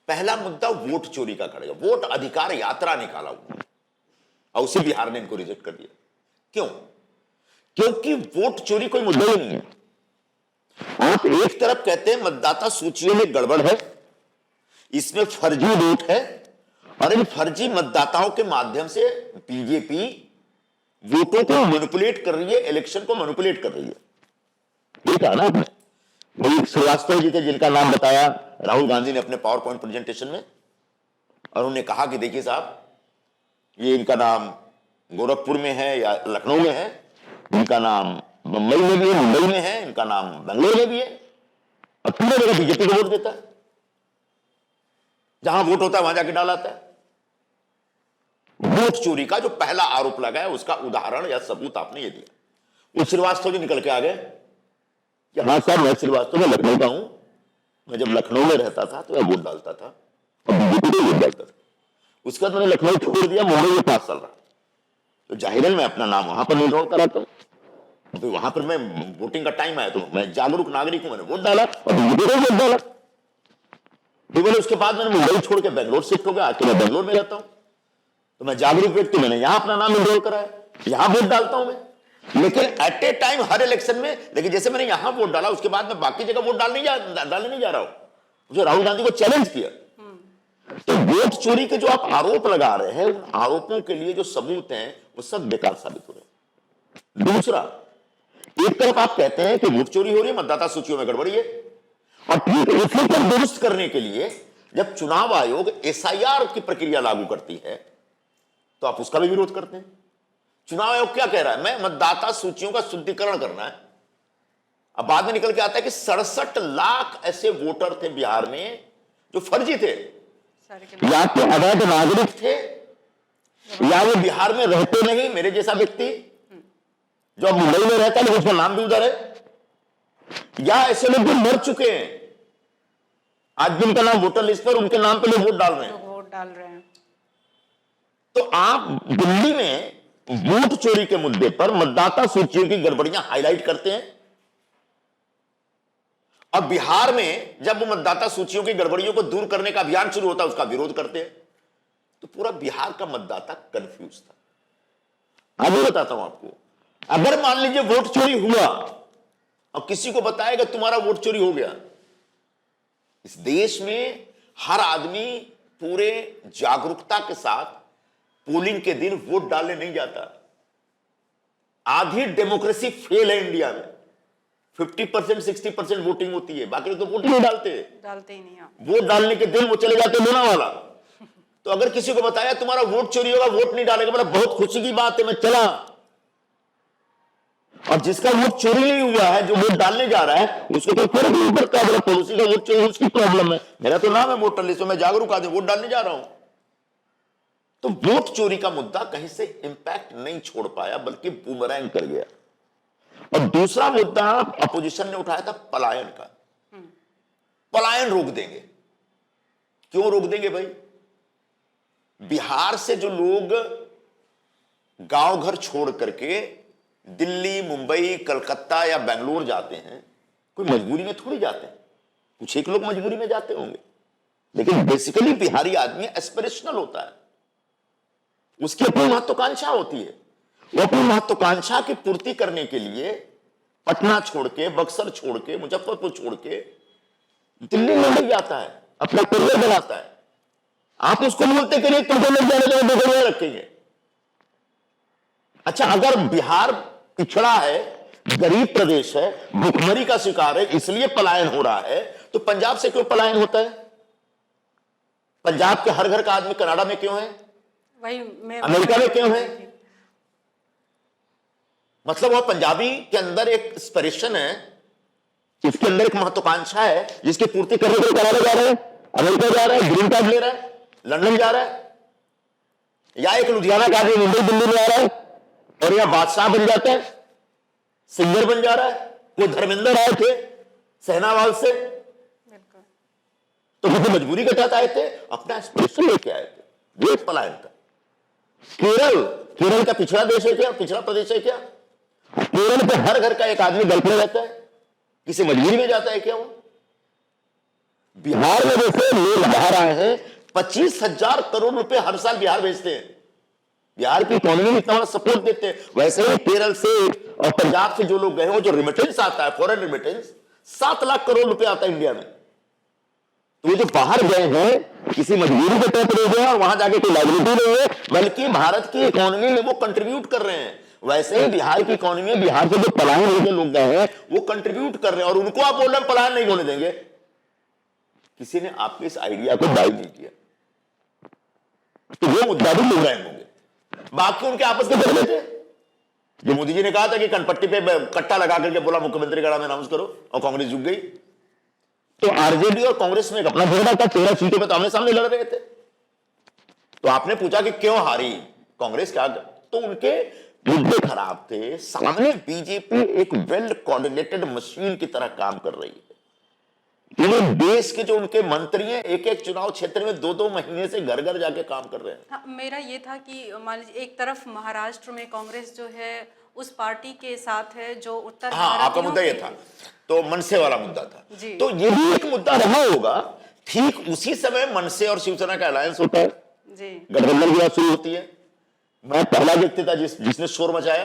पहला मुद्दा वोट चोरी का खड़ेगा, वोट अधिकार यात्रा निकाला हुआ, और उसी बिहार ने इनको रिजेक्ट कर दिया। क्यों? क्योंकि वोट चोरी कोई मुद्दा ही नहीं है। आप एक तरफ कहते हैं मतदाता सूचियों में गड़बड़ है, इसमें फर्जी वोट है, और इन फर्जी मतदाताओं के माध्यम से बीजेपी वोटों को मैनिपुलेट कर रही है, इलेक्शन को मैनिपुलेट कर रही है। ये कहा ना आपने, वही श्रीवास्तव जी थे जिनका नाम बताया राहुल गांधी ने अपने पावर पॉइंट प्रेजेंटेशन में, और उन्होंने कहा कि देखिए साहब, ये इनका नाम गोरखपुर में है या लखनऊ में है, इनका नाम मुंबई में भी है, मुंबई में है, इनका नाम बेंगलोर में भी है, और पूरे जगह बीजेपी को वोट देता है, जहां वोट होता है वहां जाके डाल आता है। वोट चोरी का जो पहला आरोप लगा है, उसका उदाहरण या सबूत आपने ये दिया। वो श्रीवास्तव जी निकल के आ गए कि हाँ साहब, मैं श्रीवास्तव में लखनऊ का हूं, मैं जब लखनऊ में रहता था तो मैं वोट डालता था और बीजेपी को वोट डालता था। उसके बाद मैंने लखनऊ छोड़ दिया, मुंबई में 5 साल रहा, तो जाहिर है मैं अपना नाम वहां पर नहीं ढूंढता रहता हूं। तो वहां पर मैं वोटिंग का टाइम आया तो मैं जागरूक नागरिक हूं, मैंने वोट डाला और बीजेपी को वोट डाला। तो मैंने उसके बाद मैंने मुंबई छोड़ के बेंगलोर शिफ्ट हो गया, आके मैं बेंगलोर में रहता हूं, तो मैं जागरूक व्यक्ति, मैंने यहां अपना नाम एनरोल कराया, यहां वोट डालता हूं मैं। लेकिन एट ए टाइम हर इलेक्शन में, लेकिन जैसे मैंने यहां वोट डाला उसके बाद मैं बाकी जगह वोट डालने नहीं जा रहा हूं, जो राहुल गांधी को चैलेंज किया। तो वोट चोरी के जो आप आरोप लगा रहे हैं, उन आरोपों के लिए जो सबूत हैं वो सब बेकार साबित हो रहे हैं। दूसरा, एक तरफ आप कहते हैं कि वोट चोरी हो रही है, मतदाता सूचियों में गड़बड़ी है, और ठीक इसी पर दुरुस्त करने के लिए जब चुनाव आयोग एसआईआर की प्रक्रिया लागू करती है तो आप उसका भी विरोध करते हैं। चुनाव आयोग क्या कह रहा है? मैं मतदाता सूचियों का शुद्धिकरण करना है। अब बाद में निकल के आता है कि 67 लाख ऐसे वोटर थे बिहार में जो फर्जी थे, या तो अवैध नागरिक थे, या वो बिहार में रहते नहीं, मेरे जैसा व्यक्ति जो अब मुंबई में रहता है लेकिन उसका नाम भी उधर है, या ऐसे लोग जो मर चुके हैं, आज भी उनका नाम वोटर लिस्ट पर, उनके नाम पे लोग वोट डाल रहे हैं। तो आप दिल्ली में वोट चोरी के मुद्दे पर मतदाता सूचियों की गड़बड़ियां हाईलाइट करते हैं, और बिहार में जब वो मतदाता सूचियों की गड़बड़ियों को दूर करने का अभियान शुरू होता है उसका विरोध करते हैं। तो पूरा बिहार का मतदाता कंफ्यूज था। आगे बताता हूं आपको, अगर मान लीजिए वोट चोरी हुआ और किसी को बताया कि तुम्हारा वोट चोरी हो गया, इस देश में हर आदमी पूरे जागरूकता के साथ पोलिंग के दिन वोट डालने नहीं जाता। आधी डेमोक्रेसी फेल है इंडिया में, 50% 60% वोटिंग होती है, बाकी तो वोट नहीं डालते ही नहीं। वोट डालने के दिन वो चले जाते लोनावाला। तो अगर किसी को बताया तुम्हारा वोट चोरी होगा, वोट नहीं डालेगा, मतलब बहुत खुशी की बात है, मैं चला। और जिसका वोट चोरी नहीं हुआ है, जो वोट डालने जा रहा है, उसको कोई फर्क नहीं पड़ता, अगर पड़ोसी का वोट चोरी, उसकी प्रॉब्लम है, मेरा तो नाम है वोटर लिस्ट में, मैं जागरूक आदमी वोट डालने जा रहा हूं। तो वोट चोरी का मुद्दा कहीं से इंपैक्ट नहीं छोड़ पाया, बल्कि बूमरैंग कर गया। और दूसरा मुद्दा अपोजिशन ने उठाया था पलायन का। पलायन रोक देंगे। क्यों रोक देंगे भाई? बिहार से जो लोग गांव घर छोड़ करके दिल्ली, मुंबई, कलकत्ता या बेंगलोर जाते हैं, कोई मजबूरी में थोड़ी जाते हैं, कुछ एक लोग मजबूरी में जाते होंगे, लेकिन बेसिकली बिहारी आदमी एस्पिरेशनल होता है, उसकी अपनी महत्वाकांक्षा होती है। वो अपनी महत्वाकांक्षा की पूर्ति करने के लिए पटना छोड़ के, बक्सर छोड़ के, मुजफ्फरपुर छोड़ के दिल्ली मुंबई जाता है, अपना करियर बनाता है, आप उसको बोलते करिए तुमको लोग जाने जाने दोगलियां रखेंगे। अच्छा, अगर बिहार पिछड़ा है, गरीब प्रदेश है, भुखमरी का शिकार है, इसलिए पलायन हो रहा है, तो पंजाब से क्यों पलायन होता है? पंजाब के हर घर का आदमी कनाडा में क्यों है, वही अमेरिका में क्यों है? मतलब वह पंजाबी के अंदर एक एस्पिरेशन है, इसके अंदर एक महत्वाकांक्षा है, जिसकी पूर्ति करने के लिए कनाडा जा रहे हैं, अमेरिका जा रहा है, ग्रीन कार्ड ले रहा है, लंदन जा रहा है, या एक लुधियाना का आदमी मुंबई दिल्ली में आ रहा है और यहां बादशाह बन जाता है, सिंगर बन जा रहा है। वो धर्मेंद्र आए थे सहनावाल से, तो वो मजबूरी के तहत आए थे, अपना एस्पिरेशन लेके आए थे, देश पलायन का। केरल का पिछड़ा देश है क्या, पिछड़ा प्रदेश है क्या? केरल पे हर घर का एक आदमी गल्फ में रहता है, किसी मजबूरी में जाता है क्या वो? बिहार में जैसे लोग बाहर आए हैं, 25,000 करोड़ रुपए हर साल बिहार भेजते हैं, बिहार की इकोनॉमी में इतना बड़ा सपोर्ट देते हैं। वैसे ही केरल से और पंजाब से जो लोग गए हैं, जो रिमिटेंस आता है, फॉरेन रिमिटेंस 7 लाख करोड़ रुपए आता है इंडिया में। तो वो जो बाहर गए हैं किसी मजबूरी के तहत रह गए और वहां जाके कोई लाइबिलिटी नहीं है, बल्कि भारत की इकोनॉमी में वो कंट्रीब्यूट कर रहे हैं। वैसे ही बिहार की इकोनॉमी में बिहार से जो पलायन होकर लोग गए हैं वो कंट्रीब्यूट कर रहे हैं, और उनको आप बोल रहे हैं पलायन नहीं होने देंगे। किसी ने आपके इस आइडिया को दाई नहीं किया, तो वो मुद्दा भी ले रहे होंगे। बाकी उनके आपस के झगड़े थे, जो मोदी जी ने कहा था कि कनपट्टी पे कट्टा लगा करके बोला मुख्यमंत्री का नाम अनाउंस करो, और कांग्रेस झुक गई। तो आरजेडी और कांग्रेस में एक अपना झगड़ा था, 13 सीटों पे तो आमने सामने लड़ रहे थे। तो आपने पूछा कि क्यों हारी कांग्रेस, क्या? तो उनके मुद्दे खराब थे। सामने बीजेपी एक वेल कोऑर्डिनेटेड मशीन की तरह काम कर रही है। पूरे देश के जो उनके मंत्री हैं, एक एक चुनाव क्षेत्र में 2-2 महीने से घर घर जाके काम कर रहे हैं। हाँ, मेरा ये था कि मान लीजिए एक तरफ महाराष्ट्र में कांग्रेस जो है उस पार्टी के साथ है जो उत्तर हाँ, आपका मुद्दा ये था, तो मनसे वाला मुद्दा था। तो ये भी एक मुद्दा रहा होगा। ठीक उसी समय मनसे और शिवसेना का अलायंस होता है, गठबंधन की बात शुरू होती है। मैं पहला व्यक्ति था जिसने शोर मचाया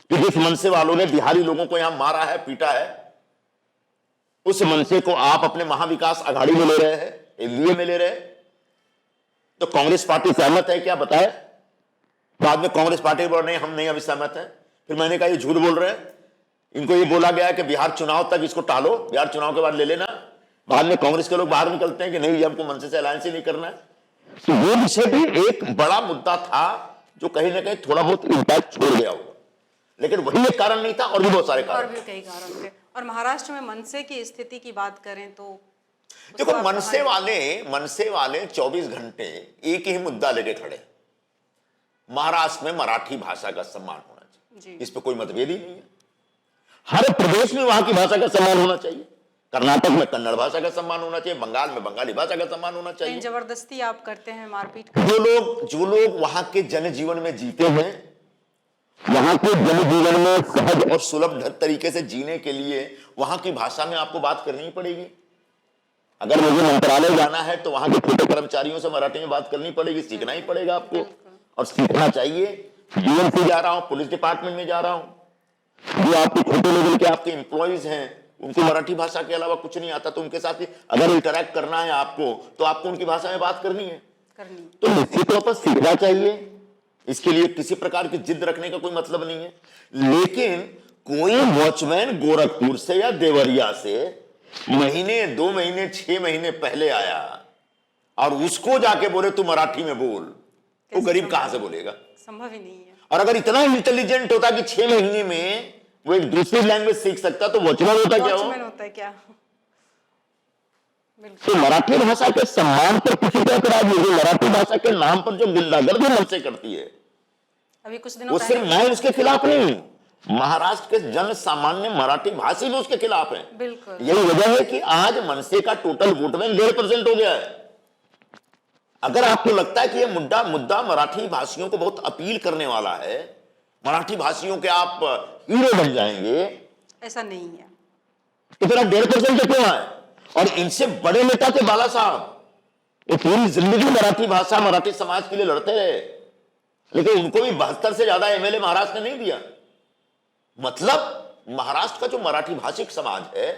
कि जिस मनसे वालों ने बिहारी लोगों को यहां मारा है, पीटा है, उस मनसे को आप अपने महाविकास अघाड़ी में ले रहे हैं, एनडीए में ले रहे हैं। तो कांग्रेस पार्टी सहमत है क्या, बताए? बाद में कांग्रेस पार्टी बोल रहे हैं हम नहीं अभी सहमत है। फिर मैंने कहा ये झूठ बोल रहे हैं, इनको ये बोला गया है कि बिहार चुनाव तक इसको टालो, बिहार चुनाव के बाद ले लेना। बाद में कांग्रेस के लोग बाहर निकलते हैं कि नहीं, हमको मनसे से अलायंस ही नहीं करना है। तो वो विषय भी एक बड़ा मुद्दा था जो कहीं ना कहीं थोड़ा बहुत इंपैक्ट छोड़ गया होगा, लेकिन वही एक कारण नहीं था, और भी बहुत सारे कारण, और भी कई कारण थे। और महाराष्ट्र में मनसे की स्थिति की बात करें तो देखो, मनसे वाले 24 घंटे एक ही मुद्दा लेके खड़े। महाराष्ट्र में मराठी भाषा का सम्मान होना चाहिए, इस पे कोई मतभेद ही नहीं है। हर प्रदेश में वहां की भाषा का सम्मान होना चाहिए। कर्नाटक में कन्नड़ भाषा का सम्मान होना चाहिए, बंगाल में बंगाली भाषा का सम्मान होना चाहिए। जबरदस्ती आप करते हैं, मारपीट जो लोग वहां के जनजीवन में जीते हैं, वहां के जनजीवन में सहज और सुलभ तरीके से जीने के लिए वहां की भाषा में आपको बात करनी ही पड़ेगी। अगर मुझे मंत्रालय जाना है तो वहां के छोटे कर्मचारियों से मराठी में बात करनी पड़ेगी, सीखना ही पड़ेगा आपको, और सीखना चाहिए। बीएमसी जा रहा हूं, पुलिस डिपार्टमेंट में जा रहा हूं, जो आपके छोटे लेवल के आपके एम्प्लॉइज हैं, उनको मराठी भाषा के अलावा कुछ नहीं आता, तो उनके साथ अगर इंटरैक्ट करना है आपको, तो आपको उनकी भाषा में बात करनी है। तो निश्चित तौर पर सीखना चाहिए, इसके लिए किसी प्रकार की जिद रखने का कोई मतलब नहीं है। लेकिन कोई वॉचमैन गोरखपुर से या देवरिया से महीने, 2 महीने, 6 महीने पहले आया और उसको जाके बोले तू मराठी में बोल, वो गरीब कहां से बोलेगा? संभव ही नहीं है। और अगर इतना इंटेलिजेंट होता कि 6 महीने में वो एक दूसरी लैंग्वेज सीख सकता, तो वॉचमैन होता क्या? होता है क्या? तो मराठी भाषा के सम्मान पर किसी का एतराज नहीं, मराठी भाषा के नाम पर जो गुंडागर्दी मनसे करती है, अभी कुछ दिनों वो सिर्फ मैं उसके खिलाफ नहीं हूं, महाराष्ट्र के जन सामान्य मराठी भाषी भी उसके खिलाफ है। बिल्कुल, यही वजह है कि आज मनसे का टोटल वोट बैंक 1.5% हो गया है। अगर आपको लगता है कि यह मुद्दा मराठी भाषियों को बहुत अपील करने वाला है, मराठी भाषियों के आप हीरो बन जाएंगे, ऐसा नहीं है, तो फिर आप 1.5% क्यों आए? और इनसे बड़े नेता थे बाला साहब, वो पूरी जिंदगी मराठी भाषा, मराठी समाज के लिए लड़ते रहे, लेकिन उनको भी 72 से ज्यादा एमएलए महाराष्ट्र ने नहीं दिया। मतलब महाराष्ट्र का जो मराठी भाषिक समाज है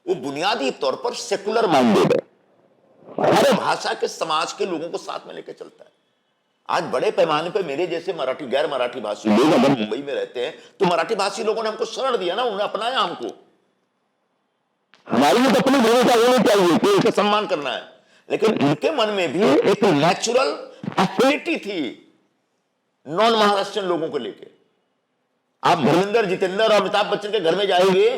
वो बुनियादी तौर पर सेकुलर माइंडेड है, हर भाषा के समाज के लोगों को साथ में लेकर चलता है। आज बड़े पैमाने पर मेरे जैसे मराठी गैर मराठी भाषी लोग अगर मुंबई में रहते हैं तो मराठी भाषी लोगों ने हमको शरण दिया ना, उन्होंने अपनाया हमको। हमारी तो अपनी भूमिका होनी चाहिए कि उसका सम्मान करना है, लेकिन उनके मन में भी एक नेचुरल एफिनिटी थी नॉन महाराष्ट्रियन लोगों को लेके। आप धर्मेंद्र, जितेंद्र और अमिताभ बच्चन के घर में जाएंगे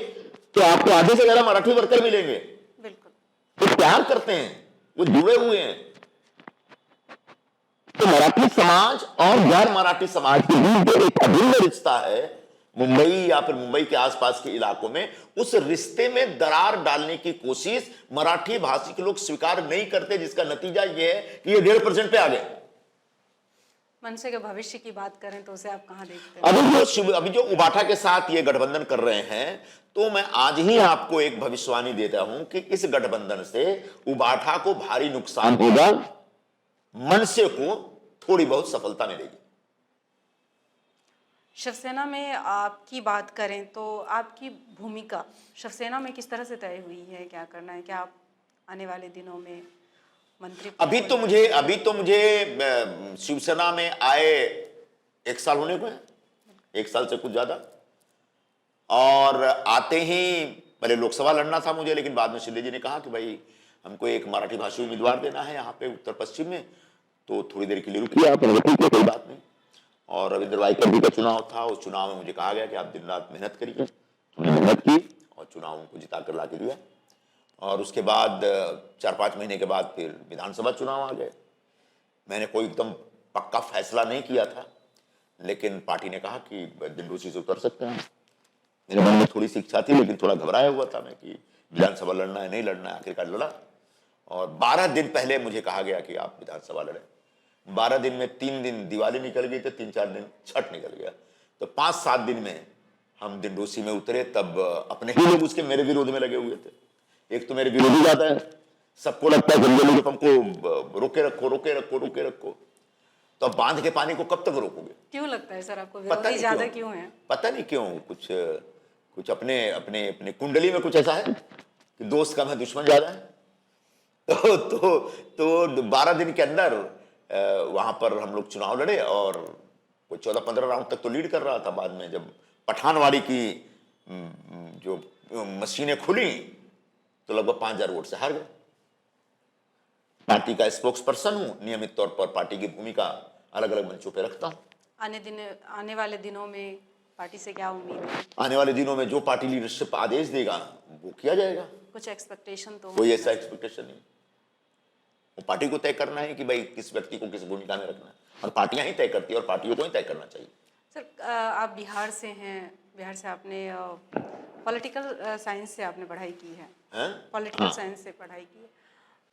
तो आपको आधे से ज्यादा मराठी वर्कर मिलेंगे। बिल्कुल, वो प्यार करते हैं, वो जुड़े हुए हैं। तो मराठी समाज और गैर मराठी समाज के बीच जो एक अभिन्न रिश्ता है मुंबई या फिर मुंबई के आसपास के इलाकों में, उस रिश्ते में दरार डालने की कोशिश मराठी भाषी के लोग स्वीकार नहीं करते, जिसका नतीजा यह है कि ये 1.5% पे आ गए। मनसे के भविष्य की बात करें तो उसे आप कहां देखते हैं? अभी जो उबाठा के साथ ये गठबंधन कर रहे हैं, तो मैं आज ही आपको एक भविष्यवाणी देता हूं कि इस गठबंधन से उबाठा को भारी नुकसान होगा, मनसे को थोड़ी बहुत सफलता मिलेगी। शिवसेना में आपकी बात करें तो आपकी भूमिका शिवसेना में किस तरह से तय हुई है, क्या करना है? क्या आप आने वाले दिनों में मंत्री? अभी तो मुझे शिवसेना में आए 1 साल होने को है, 1 साल से कुछ ज्यादा। और आते ही पहले लोकसभा लड़ना था मुझे, लेकिन बाद में शिंदे जी ने कहा कि भाई हमको एक मराठी भाषी उम्मीदवार देना है यहाँ पे उत्तर पश्चिम में, तो थोड़ी देर के लिए रुकिए आप, ठीक है कोई बात नहीं। और रविंद्र वाइकर जी का चुनाव था, उस चुनाव में मुझे कहा गया कि आप दिन रात मेहनत करिए। हमने मेहनत की और चुनाव को जिता कर ला के दिया। और उसके बाद 4-5 महीने के बाद फिर विधानसभा चुनाव आ गए। मैंने कोई एकदम पक्का फैसला नहीं किया था, लेकिन पार्टी ने कहा कि दिंडोसी से उतर सकते हैं। मेरे मन में थोड़ी सी इच्छा थी, लेकिन थोड़ा घबराया हुआ था मैं कि विधानसभा लड़ना है नहीं लड़ना है। आखिरकार लड़ा और 12 दिन पहले मुझे कहा गया कि आप विधानसभा लड़े। 12 दिन में 3 दिन दिवाली निकल गई, तो 3-4 दिन छठ निकल गया। तो 5-7 दिन में हम दिंडोसी में उतरे। तब अपने ही लोग उसके मेरे विरोध में लगे हुए थे। एक तो मेरे विरोधी ज्यादा है, सबको लगता है जंगली लोग हमको रोके रखो रोके रखो रोके रखो। तो अब बांध के पानी को कब तक रोकोगे? क्यों लगता है सर आपको विरोधी ज्यादा क्यों है? पता नहीं क्यों, कुछ अपने अपने अपने कुंडली में कुछ ऐसा है कि दोस्त कम है दुश्मन ज्यादा है। तो 12 दिन के अंदर वहां पर हम लोग चुनाव लड़े और कोई 14-15 राउंड तक तो लीड कर रहा था। बाद में जब पठानवाड़ी की जो मशीनें खुली तो लगभग 5000 वोट से हार गए। पार्टी का स्पोक्स पर्सन हूं, नियमित तौर पर पार्टी की भूमिका अलग अलग मंचों पे रखता हूं। आने वाले दिनों में पार्टी से क्या उम्मीद है? आने वाले दिनों में जो पार्टी लीडरशिप आदेश देगा वो किया जाएगा। कुछ एक्सपेक्टेशन तो? कोई ऐसा एक्सपेक्टेशन नहीं, वो पार्टी को तय करना है कि भाई किस व्यक्ति को किस भूमिका में रखना है, और पार्टियां ही तय करती है और पार्टियों को ही तय करना चाहिए। सर आप बिहार से हैं, बिहार से आपने पॉलिटिकल साइंस से आपने पढ़ाई की है, पॉलिटिकल साइंस से पढ़ाई की है।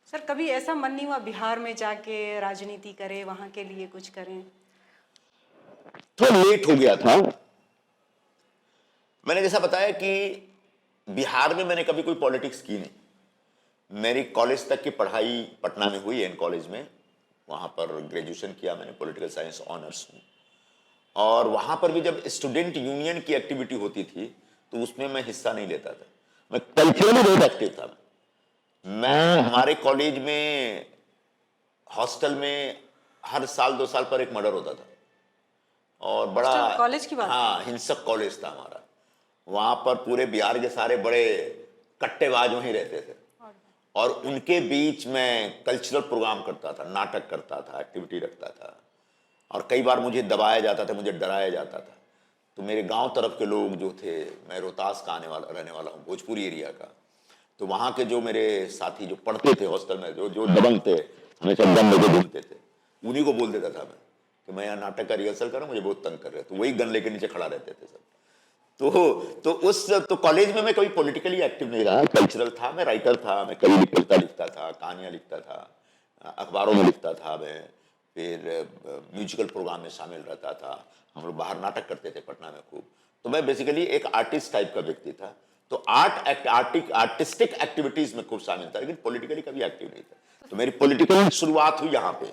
सर कभी ऐसा मन नहीं हुआ बिहार में जाके राजनीति करें, वहां के लिए कुछ करें? थोड़ा लेट हो गया था। मैंने जैसा बताया कि बिहार में मैंने कभी कोई पॉलिटिक्स की नहीं। मेरी कॉलेज तक की पढ़ाई पटना में हुई, एन कॉलेज में, वहां पर ग्रेजुएशन किया मैंने, पॉलिटिकल साइंस ऑनर्स हूं। और वहां पर भी जब स्टूडेंट यूनियन की एक्टिविटी होती थी तो उसमें मैं हिस्सा नहीं लेता था। मैं कल्चरली बहुत एक्टिव था। मैं हमारे कॉलेज में हॉस्टल में हर साल 2 साल पर एक मर्डर होता था, और बड़ा कॉलेज की बात? हाँ, हिंसक कॉलेज था हमारा। वहां पर पूरे बिहार के सारे बड़े कट्टेबाज वहीं रहते थे, और उनके बीच में कल्चरल प्रोग्राम करता था, नाटक करता था, एक्टिविटी रखता था, और कई बार मुझे दबाया जाता था, मुझे डराया जाता था। तो मेरे गांव तरफ के लोग जो थे, मैं रोहतास का रहने वाला हूँ, भोजपुरी एरिया का, तो वहाँ के जो मेरे साथी जो पढ़ते थे हॉस्टल में, जो दबंग थे, हमेशा गन लेके घूमते थे, उन्हीं को बोल देता था मैं कि मैं यहाँ नाटक का रिहर्सल कर रहा हूँ, मुझे बहुत तंग कर रहे हैं। तो वही गन लेके नीचे खड़ा रहते थे सब। तो कॉलेज में मैं कभी पॉलिटिकली एक्टिव नहीं रहा, कल्चरल था। मैं राइटर था, मैं कविता लिखता था, कहानियाँ लिखता था, अखबारों में लिखता था मैं, फिर म्यूजिकल प्रोग्राम में शामिल रहता था। हम लोग बाहर नाटक करते थे पटना में खूब। तो मैं बेसिकली एक आर्टिस्ट टाइप का व्यक्ति था। तो आर्टिस्टिक एक्टिविटीज में खूब शामिल था, लेकिन पॉलिटिकली कभी एक्टिव नहीं था। तो मेरी पॉलिटिकल शुरुआत हुई यहाँ पे,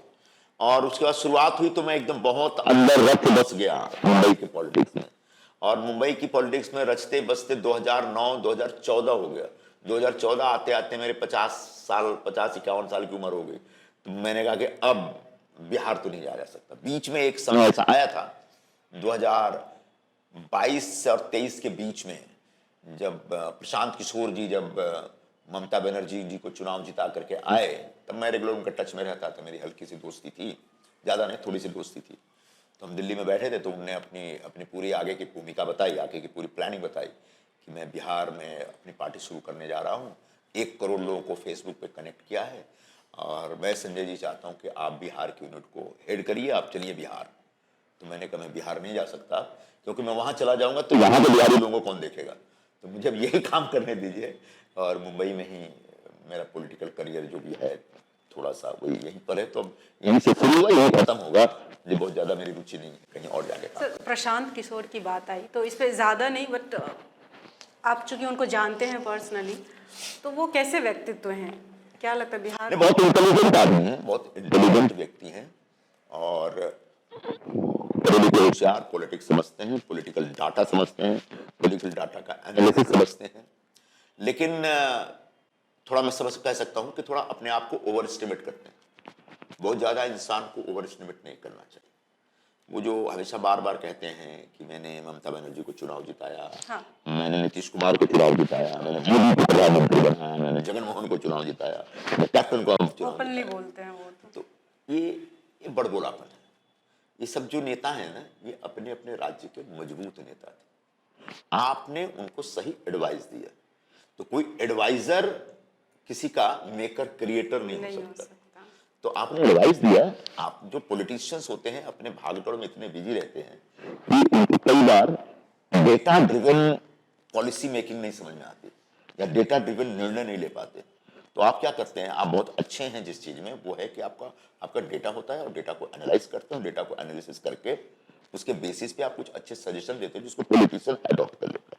और उसके बाद शुरुआत हुई तो मैं एकदम बहुत अंदर रच बस गया मुंबई के पॉलिटिक्स में। और मुंबई की पॉलिटिक्स में रचते बसते 2009-2014 हो गया। 2014 आते आते मेरे 50-51 साल की उम्र हो गई, तो मैंने कहा कि अब बिहार तो नहीं जाया जा सकता। बीच में एक समय ऐसा आया था 2022 और 23 के बीच में, जब प्रशांत किशोर जी जब ममता बनर्जी जी को चुनाव जिता करके आए, तब मैं रेगुलर उनके टच में रहता था, मेरी हल्की सी दोस्ती थी, ज़्यादा नहीं, थोड़ी सी दोस्ती थी। तो हम दिल्ली में बैठे थे, तो उन्होंने अपनी पूरी आगे की भूमिका बताई, आगे की पूरी प्लानिंग बताई कि मैं बिहार में अपनी पार्टी शुरू करने जा रहा हूँ, 1 करोड़ लोगों को फेसबुक पे कनेक्ट किया है, और मैं संजय जी चाहता हूँ कि आप बिहार की यूनिट को हेड करिए, आप चलिए बिहार। तो मैंने कहा मैं बिहार नहीं जा सकता, क्योंकि मैं वहाँ चला जाऊँगा तो यहाँ के बिहारी लोगों को कौन देखेगा, तो मुझे अब यही काम करने दीजिए। और मुंबई में ही मेरा पॉलिटिकल करियर जो भी है थोड़ा सा वही यहीं पर है, तो अब यहीं से शुरू हुआ, यहीं खत्म होगा। ये बहुत ज़्यादा मेरी रुचि नहीं है कहीं और जाके काम। सर, प्रशांत किशोर की बात आई तो इस पे ज़्यादा नहीं, बट आप चूंकि उनको जानते हैं पर्सनली, तो वो कैसे व्यक्तित्व हैं, क्या लगता है बिहार? बहुत इंटेलिजेंट आदमी हैं, बहुत इंटेलिजेंट व्यक्ति हैं, और पढ़े लिखे होशियार, पॉलिटिक्स समझते हैं, पॉलिटिकल डाटा समझते हैं, पॉलिटिकल डाटा का एनालिसिस समझते हैं। लेकिन थोड़ा मैं समझ कह सकता हूं कि थोड़ा अपने आप को ओवर एस्टिमेट करते हैं। बहुत ज़्यादा इंसान को ओवर एस्टिमेट नहीं करना चाहिए। वो जो हमेशा बार बार कहते हैं कि मैंने ममता बनर्जी को चुनाव जिताया, हाँ। मैंने नीतीश कुमार को चुनाव जिताया, मैंने मोदी को प्रधानमंत्री बनाया, मैंने जगन मोहन को चुनाव जिताया, मैंने कैप्टन को चुनाव ओपनली जिताया। बोलते हैं वो तो ये बड़बोलापन है। ये सब जो नेता हैं ना, ये अपने अपने राज्य के मजबूत नेता थे। आपने उनको सही एडवाइस दिया, तो कोई एडवाइजर किसी का मेकर क्रिएटर नहीं हो सकता। तो आपने एडवाइस दिया। आप जो पॉलिटिशियंस होते हैं अपने भागदौड़ में इतने बिजी रहते हैं कि उनको कई बार डेटा ड्रिवन पॉलिसी मेकिंग नहीं समझ में आती, या डेटा ड्रिवन निर्णय नहीं ले पाते। तो आप क्या करते हैं, आप बहुत अच्छे हैं जिस चीज में, वो है कि आपका डेटा होता है, और डेटा को एनालाइज करते हैं, डेटा को एनालिसिस करके उसके बेसिस पे आप कुछ अच्छे सजेशन देते हैं जिसको पॉलिटिशियन अडॉप्ट कर लेता है।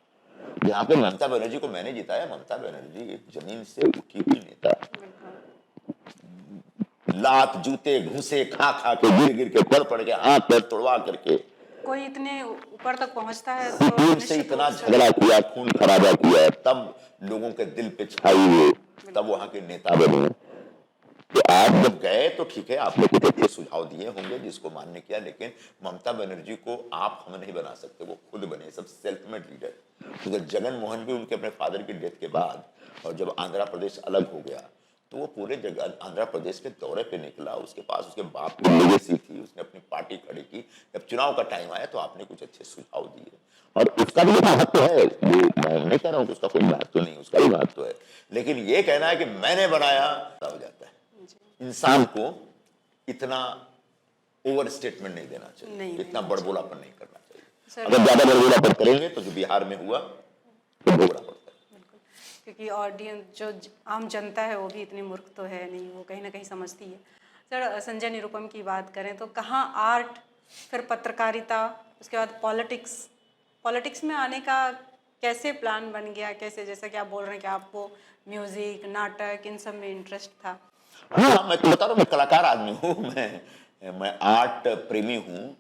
यहाँ पे ममता बनर्जी को मैंने जिताया। ममता बनर्जी एक जमीन से उठी हुई नेता, लात जूते घूसे खा खा के, गिर गिर के, पड़ के, हाथ पैर तोड़वा करके, कोई इतने ऊपर तक पहुंचता है खून तो से इतना झगड़ा किया, खून खराबा किया, तब लोगों के दिल पे छाई हुए, तब वहां के नेता बने। तो आप जब गए तो ठीक है, आपने कुछ अच्छे सुझाव दिए होंगे जिसको मान्य किया, लेकिन ममता बनर्जी को आप हम नहीं बना सकते, वो खुद बने, सब सेल्फ मेड लीडर। तो जगन मोहन भी उनके अपने फादर की डेथ के बाद, और जब आंध्र प्रदेश अलग हो गया, तो वो पूरे जगह आंध्र प्रदेश के दौरे पे निकला। उसके पास उसके बाप की लेगेसी थी, उसने अपनी पार्टी खड़ी की। जब चुनाव का टाइम आया तो आपने कुछ अच्छे सुझाव दिए, और उसका भी महत्व है। मैं नहीं कह रहा हूँ कि उसका कोई महत्व नहीं, उसका भी महत्व है, लेकिन ये कहना है कि मैंने बनाया हो जाता है। इंसान को इतना ओवर स्टेटमेंट नहीं देना चाहिए, इतना बड़बोलापन नहीं करना चाहिए। अगर ज्यादा बड़बोलापन करेंगे तो जो बिहार में हुआ तो भोगना पड़ता है। क्योंकि ऑडियंस जो आम जनता है वो भी इतनी मूर्ख तो है नहीं, वो कहीं ना कहीं समझती है। सर, संजय निरुपम की बात करें तो कहाँ आर्ट, फिर पत्रकारिता, उसके बाद पॉलिटिक्स में आने का कैसे प्लान बन गया, कैसे, जैसा कि आप बोल रहे हैं कि आपको म्यूजिक, नाटक, इन सब में इंटरेस्ट था? हाँ, मैं तो बता रहा हूँ, मैं कलाकार आदमी हूँ, मैं आर्ट प्रेमी हूँ,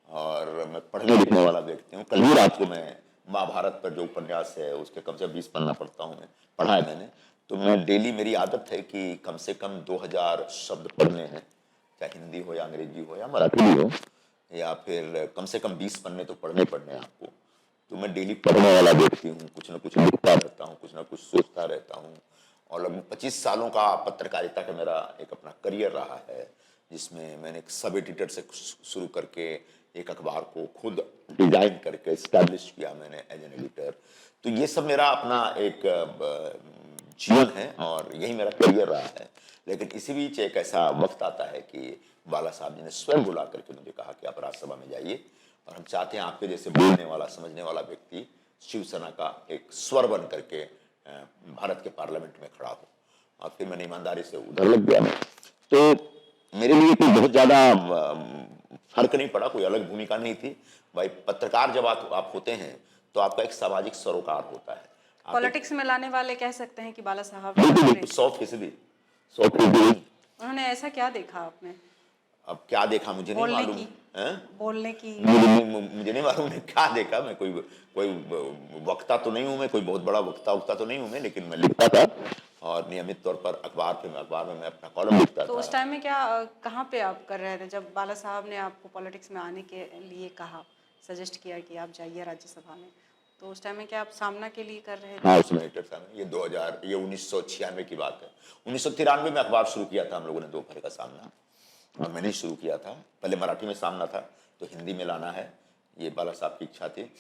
और मैं पढ़ने लिखने वाला व्यक्ति हूँ। कल ही रात को मैं महाभारत पर जो उपन्यास है उसके कम से 20 पन्ना पढ़ता हूँ, मैं पढ़ा है मैंने। तो मैं डेली, मेरी आदत है कि कम से कम 2000 शब्द पढ़ने हैं, चाहे हिंदी हो या अंग्रेजी हो या मराठी हो, या फिर कम से कम 20 पन्ने तो पढ़ने हैं आपको। तो मैं डेली पढ़ने वाला व्यक्ति हूँ, कुछ ना कुछ लिखता रहता हूँ, कुछ ना कुछ सोचता रहता हूँ। और लगभग 25 सालों का पत्रकारिता का मेरा एक अपना करियर रहा है, जिसमें मैंने एक सब एडिटर से शुरू करके एक अखबार को खुद डिजाइन करके स्टैब्लिश किया मैंने एज एन एडिटर। तो ये सब मेरा अपना एक जीवन है, और यही मेरा करियर रहा है। लेकिन इसी बीच एक ऐसा वक्त आता है कि बाला साहब जी ने स्वयं बुला करके मुझे कहा कि आप राज्यसभा में जाइए, और हम चाहते हैं आपके जैसे बोलने वाला, समझने वाला व्यक्ति शिवसेना का एक स्वर बन करके भारत के पार्लियामेंट में खड़ा हो। और फिर मैंने ईमानदारी से उधर लग गया। तो मेरे लिए कोई बहुत ज्यादा फर्क नहीं पड़ा, कोई अलग भूमिका नहीं थी। भाई, पत्रकार जब आप होते हैं तो आपका एक सामाजिक सरोकार होता है। पॉलिटिक्स में लाने वाले कह सकते हैं कि बाला साहब 100%। उन्होंने ऐसा क्या देखा आपने? अब क्या देखा मुझे नहीं बोलने मालूम। की हैं? बोलने की मुझे नहीं मालूम, मैंने क्या देखा। मैं कोई कोई वक्ता तो नहीं हूँ, मैं कोई बहुत बड़ा वक्ता तो नहीं हूँ मैं, लेकिन मैं लिखता था और नियमित तौर पर अखबार में मैं अपना कॉलम लिखता तो था। उस टाइम में क्या कहाँ पे आप कर रहे थे जब बाला साहब ने आपको पॉलिटिक्स में आने के लिए कहा, सजेस्ट किया कि आप जाइए राज्यसभा में, तो उस टाइम में क्या आप सामना के लिए कर रहे थे? हाँ, उसमें एडिटर था मैं। ये 1996 की बात है। 1993 में अखबार शुरू किया था हम लोगों ने, दोपहर का सामना, और मैंने ही शुरू किया था। पहले मराठी में सामना था, तो हिंदी में लाना है, ये बाला साहब की इच्छा थी।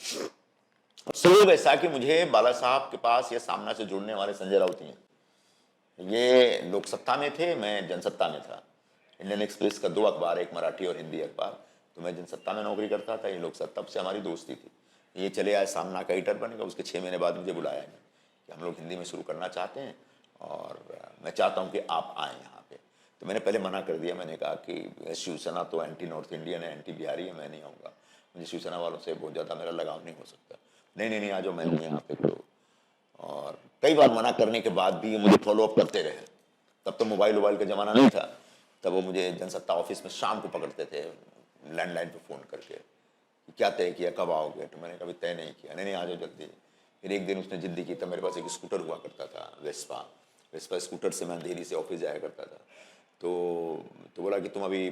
संयोग ऐसा कि मुझे बाला साहब के पास ये सामना से जुड़ने वाले संजय राउत ही हैं। ये लोकसत्ता में थे, मैं जनसत्ता में था। इंडियन एक्सप्रेस का 2 अखबार, एक मराठी और हिंदी अखबार, तो मैं जनसत्ता में नौकरी करता था, ये लोकसत्ता से हमारी दोस्ती थी। ये चले आए, सामना का एडिटर बनेगा। उसके 6 महीने बाद मुझे बुलाया है कि हम लोग हिंदी में शुरू करना चाहते हैं और मैं चाहता हूँ कि आप आएँ यहाँ पे। तो मैंने पहले मना कर दिया। मैंने कहा कि शिवसेना तो एंटी नॉर्थ इंडियन है, एंटी बिहारी है, मैं नहीं आऊँगा, मुझे शिवसेना वालों से बहुत ज़्यादा मेरा लगाव नहीं हो सकता। नहीं, आ जाओ, मैं हूँ यहाँ पे, करो। और कई बार मना करने के बाद भी मुझे फॉलो अप करते रहे। तब तो मोबाइल का ज़माना नहीं था, तब वो मुझे जनसत्ता ऑफिस में शाम को पकड़ते थे, लैंडलाइन पे फ़ोन करके, क्या तय किया, कब आओगे? तो मैंने कभी तय नहीं किया। नहीं, आ जाओ जल्दी। फिर एक दिन उसने जिद्दी की, तब मेरे पास एक स्कूटर हुआ करता था, वेस्पा स्कूटर से मैं अंधेरी से ऑफिस जाया करता था। तो बोला कि तुम अभी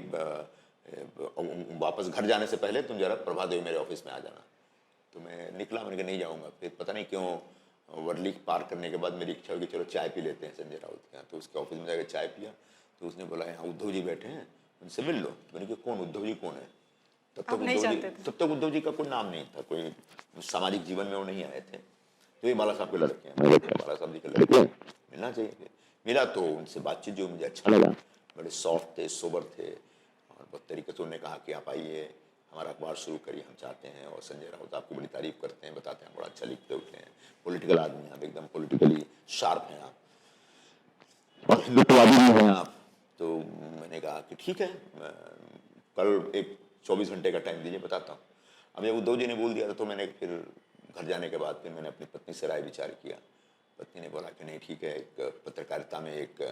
वापस घर जाने से पहले तुम जरा प्रभा देवी मेरे ऑफिस में आ जाना। तो मैं निकला, मैंने कहा नहीं जाऊँगा। फिर पता नहीं क्यों वर्ली पार करने के बाद मेरी इच्छा हुई कि चलो चाय पी लेते हैं संजय राउत के यहाँ। तो उसके ऑफिस में जाकर चाय पिया, तो उसने बोला यहाँ उद्धव जी बैठे हैं, उनसे मिल लो। तो मैंने कहा कौन, उद्धव जी कौन है? आप नहीं जानते थे? तब तक उद्धव जी का कोई नाम नहीं था, कोई सामाजिक जीवन में वो नहीं आए थे। तो ये बाला साहब के लड़के हैं, बाला साहब जी के लड़के हैं, मिलना चाहिए। मिला तो उनसे बातचीत जो मुझे अच्छा लगा, बड़े सॉफ्ट थे, सोबर थे, और बहुत तरीके से उन्होंने कहा कि आप आइए, हमारा अखबार शुरू करिए, हम चाहते हैं। और संजय राउत आपको बड़ी तारीफ करते हैं, बताते हैं बड़ा अच्छा लिखते उठते हैं, पॉलिटिकल आदमी हैं आप, एकदम पॉलिटिकली शार्प हैं आप, और हिंदुत्ववादी भी हैं आप। तो मैंने कहा कि ठीक है, कल एक 24 घंटे का टाइम दीजिए, बताता हूँ। अब जब उद्धव जी ने बोल दिया था, तो मैंने फिर घर जाने के बाद फिर मैंने अपनी पत्नी से राय विचार किया। पत्नी ने बोला कि नहीं ठीक है, एक पत्रकारिता में एक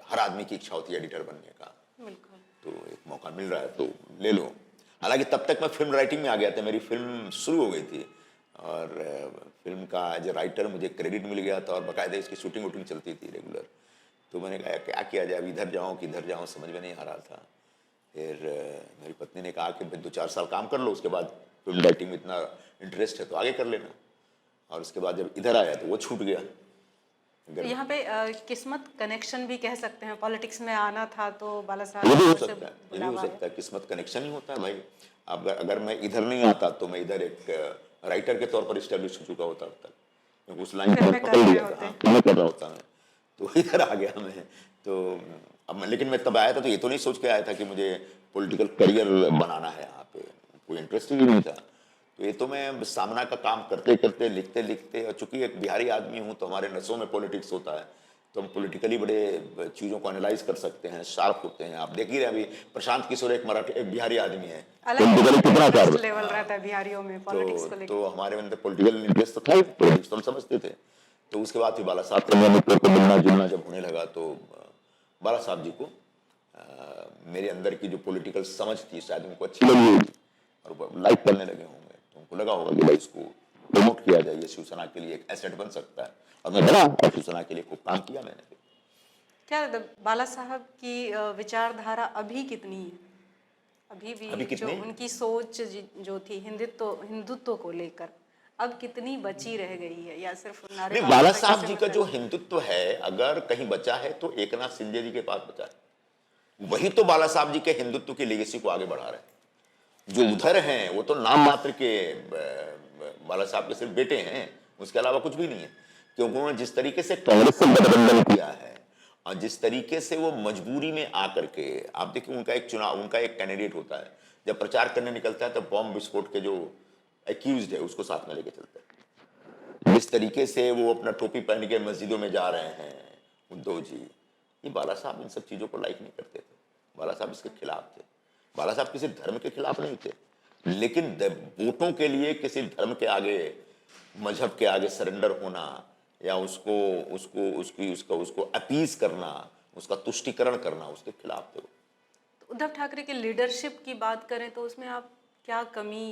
हर आदमी की इच्छा होती है एडिटर बनने का, बिल्कुल। तो एक मौका मिल रहा है तो ले लो। हालांकि तब तक मैं फिल्म राइटिंग में आ गया था, मेरी फिल्म शुरू हो गई थी, और फिल्म का एज ए राइटर मुझे क्रेडिट मिल गया था, और बाकायदा इसकी शूटिंग वूटिंग चलती थी रेगुलर। तो मैंने कहा क्या किया जाए, अब इधर जाऊँ कि इधर जाऊँ, समझ में नहीं आ रहा था। फिर मेरी पत्नी ने कहा कि 2-4 साल काम कर लो, उसके बाद फिल्म राइटिंग में इतना इंटरेस्ट है तो आगे कर लेना। और उसके बाद जब इधर आया तो वो छूट गया। तो यहाँ पे किस्मत कनेक्शन भी कह सकते हैं, पॉलिटिक्स में आना था तो बाला ये साहब भी हो से सकता है, ये भी हो बुलावा आया। सकता है, किस्मत कनेक्शन ही होता है भाई। अब अगर मैं इधर नहीं आता तो मैं इधर एक राइटर के तौर पर इस्टेब्लिश हो चुका होता अब तक, क्योंकि उस लाइन फिल्में पर कर पकड़ रहे लिया था। होते। हाँ, मैं कर रहा होता मैं, तो इधर आ गया मैं। तो अब लेकिन मैं तब आया था तो ये तो नहीं सोच के आया था कि मुझे पॉलिटिकल करियर बनाना है यहाँ पे, कोई इंटरेस्ट ही नहीं था। तो ये तो मैं सामना का काम करते करते, लिखते लिखते, और चूंकि एक बिहारी आदमी हूँ तो हमारे नसों में पॉलिटिक्स होता है, तो हम पॉलिटिकली बड़े चीज़ों को एनालाइज कर सकते हैं, शार्प होते हैं। आप देख ही रहे अभी प्रशांत किशोर एक बिहारी आदमी है, अलग कितना शार्प लेवल रहता है बिहारियों में पॉलिटिक्स को लेकर। तो हमारे अंदर पॉलिटिकल इंटरेस्ट तो था ही, पॉलिटिक्स तो हम समझते थे। तो उसके बाद फिर बाला साहब से मिलना जुलना जब होने लगा, तो बाला साहब जी को मेरे अंदर की जो पॉलिटिकल समझ थी शायद उनको अच्छी लगी होगी, और वो लाइक करने लगे होंगे। तो उनको लगा होगा कि भाई इसको प्रमोट किया जाए, ये शिवसेना के लिए एक एसेट बन सकता है। और मैं बना, और शिवसेना के लिए खूब काम किया मैंने। क्या बाला साहब की विचारधारा अभी कितनी है? अभी अभी भी जो कितने उनकी सोच जो थी हिंदुत्व को लेकर, अब कितनी बची रह गई है, या सिर्फ नहीं, नारेबाजी बाला तक साहब ही जी सीमित का है? जो हिंदुत्व है अगर कहीं बचा है तो एकनाथ शिंदे जी के पास बचा है। वही तो बाला साहब जी के हिंदुत्व की लेगेसी को आगे बढ़ा रहे हैं। जो उधर हैं वो तो नाम मात्र के बाला साहब के सिर्फ बेटे हैं, उसके अलावा कुछ भी नहीं है। क्योंकि उन्होंने जिस तरीके से कांग्रेस से गठबंधन किया है, और जिस तरीके से वो मजबूरी में आकर के, आप देखिए उनका एक कैंडिडेट होता है, जब प्रचार करने निकलता है तो बॉम्ब विस्फोट के जो एक्यूज्ड है उसको साथ में लेके चलता है। जिस तरीके से वो अपना टोपी पहन के मस्जिदों में जा रहे हैं उद्धव जी, ये बाला साहब इन सब चीज़ों को लाइक नहीं करते थे। बाला साहब इसके खिलाफ थे। बाला साहब किसी धर्म के खिलाफ नहीं थे, लेकिन वोटों के लिए किसी धर्म के आगे, मजहब के आगे सरेंडर होना, या उसको अपीज करना, उसका तुष्टिकरण करना, उसके खिलाफ थे वो। उद्धव ठाकरे के लीडरशिप की बात करें तो उसमें आप क्या कमी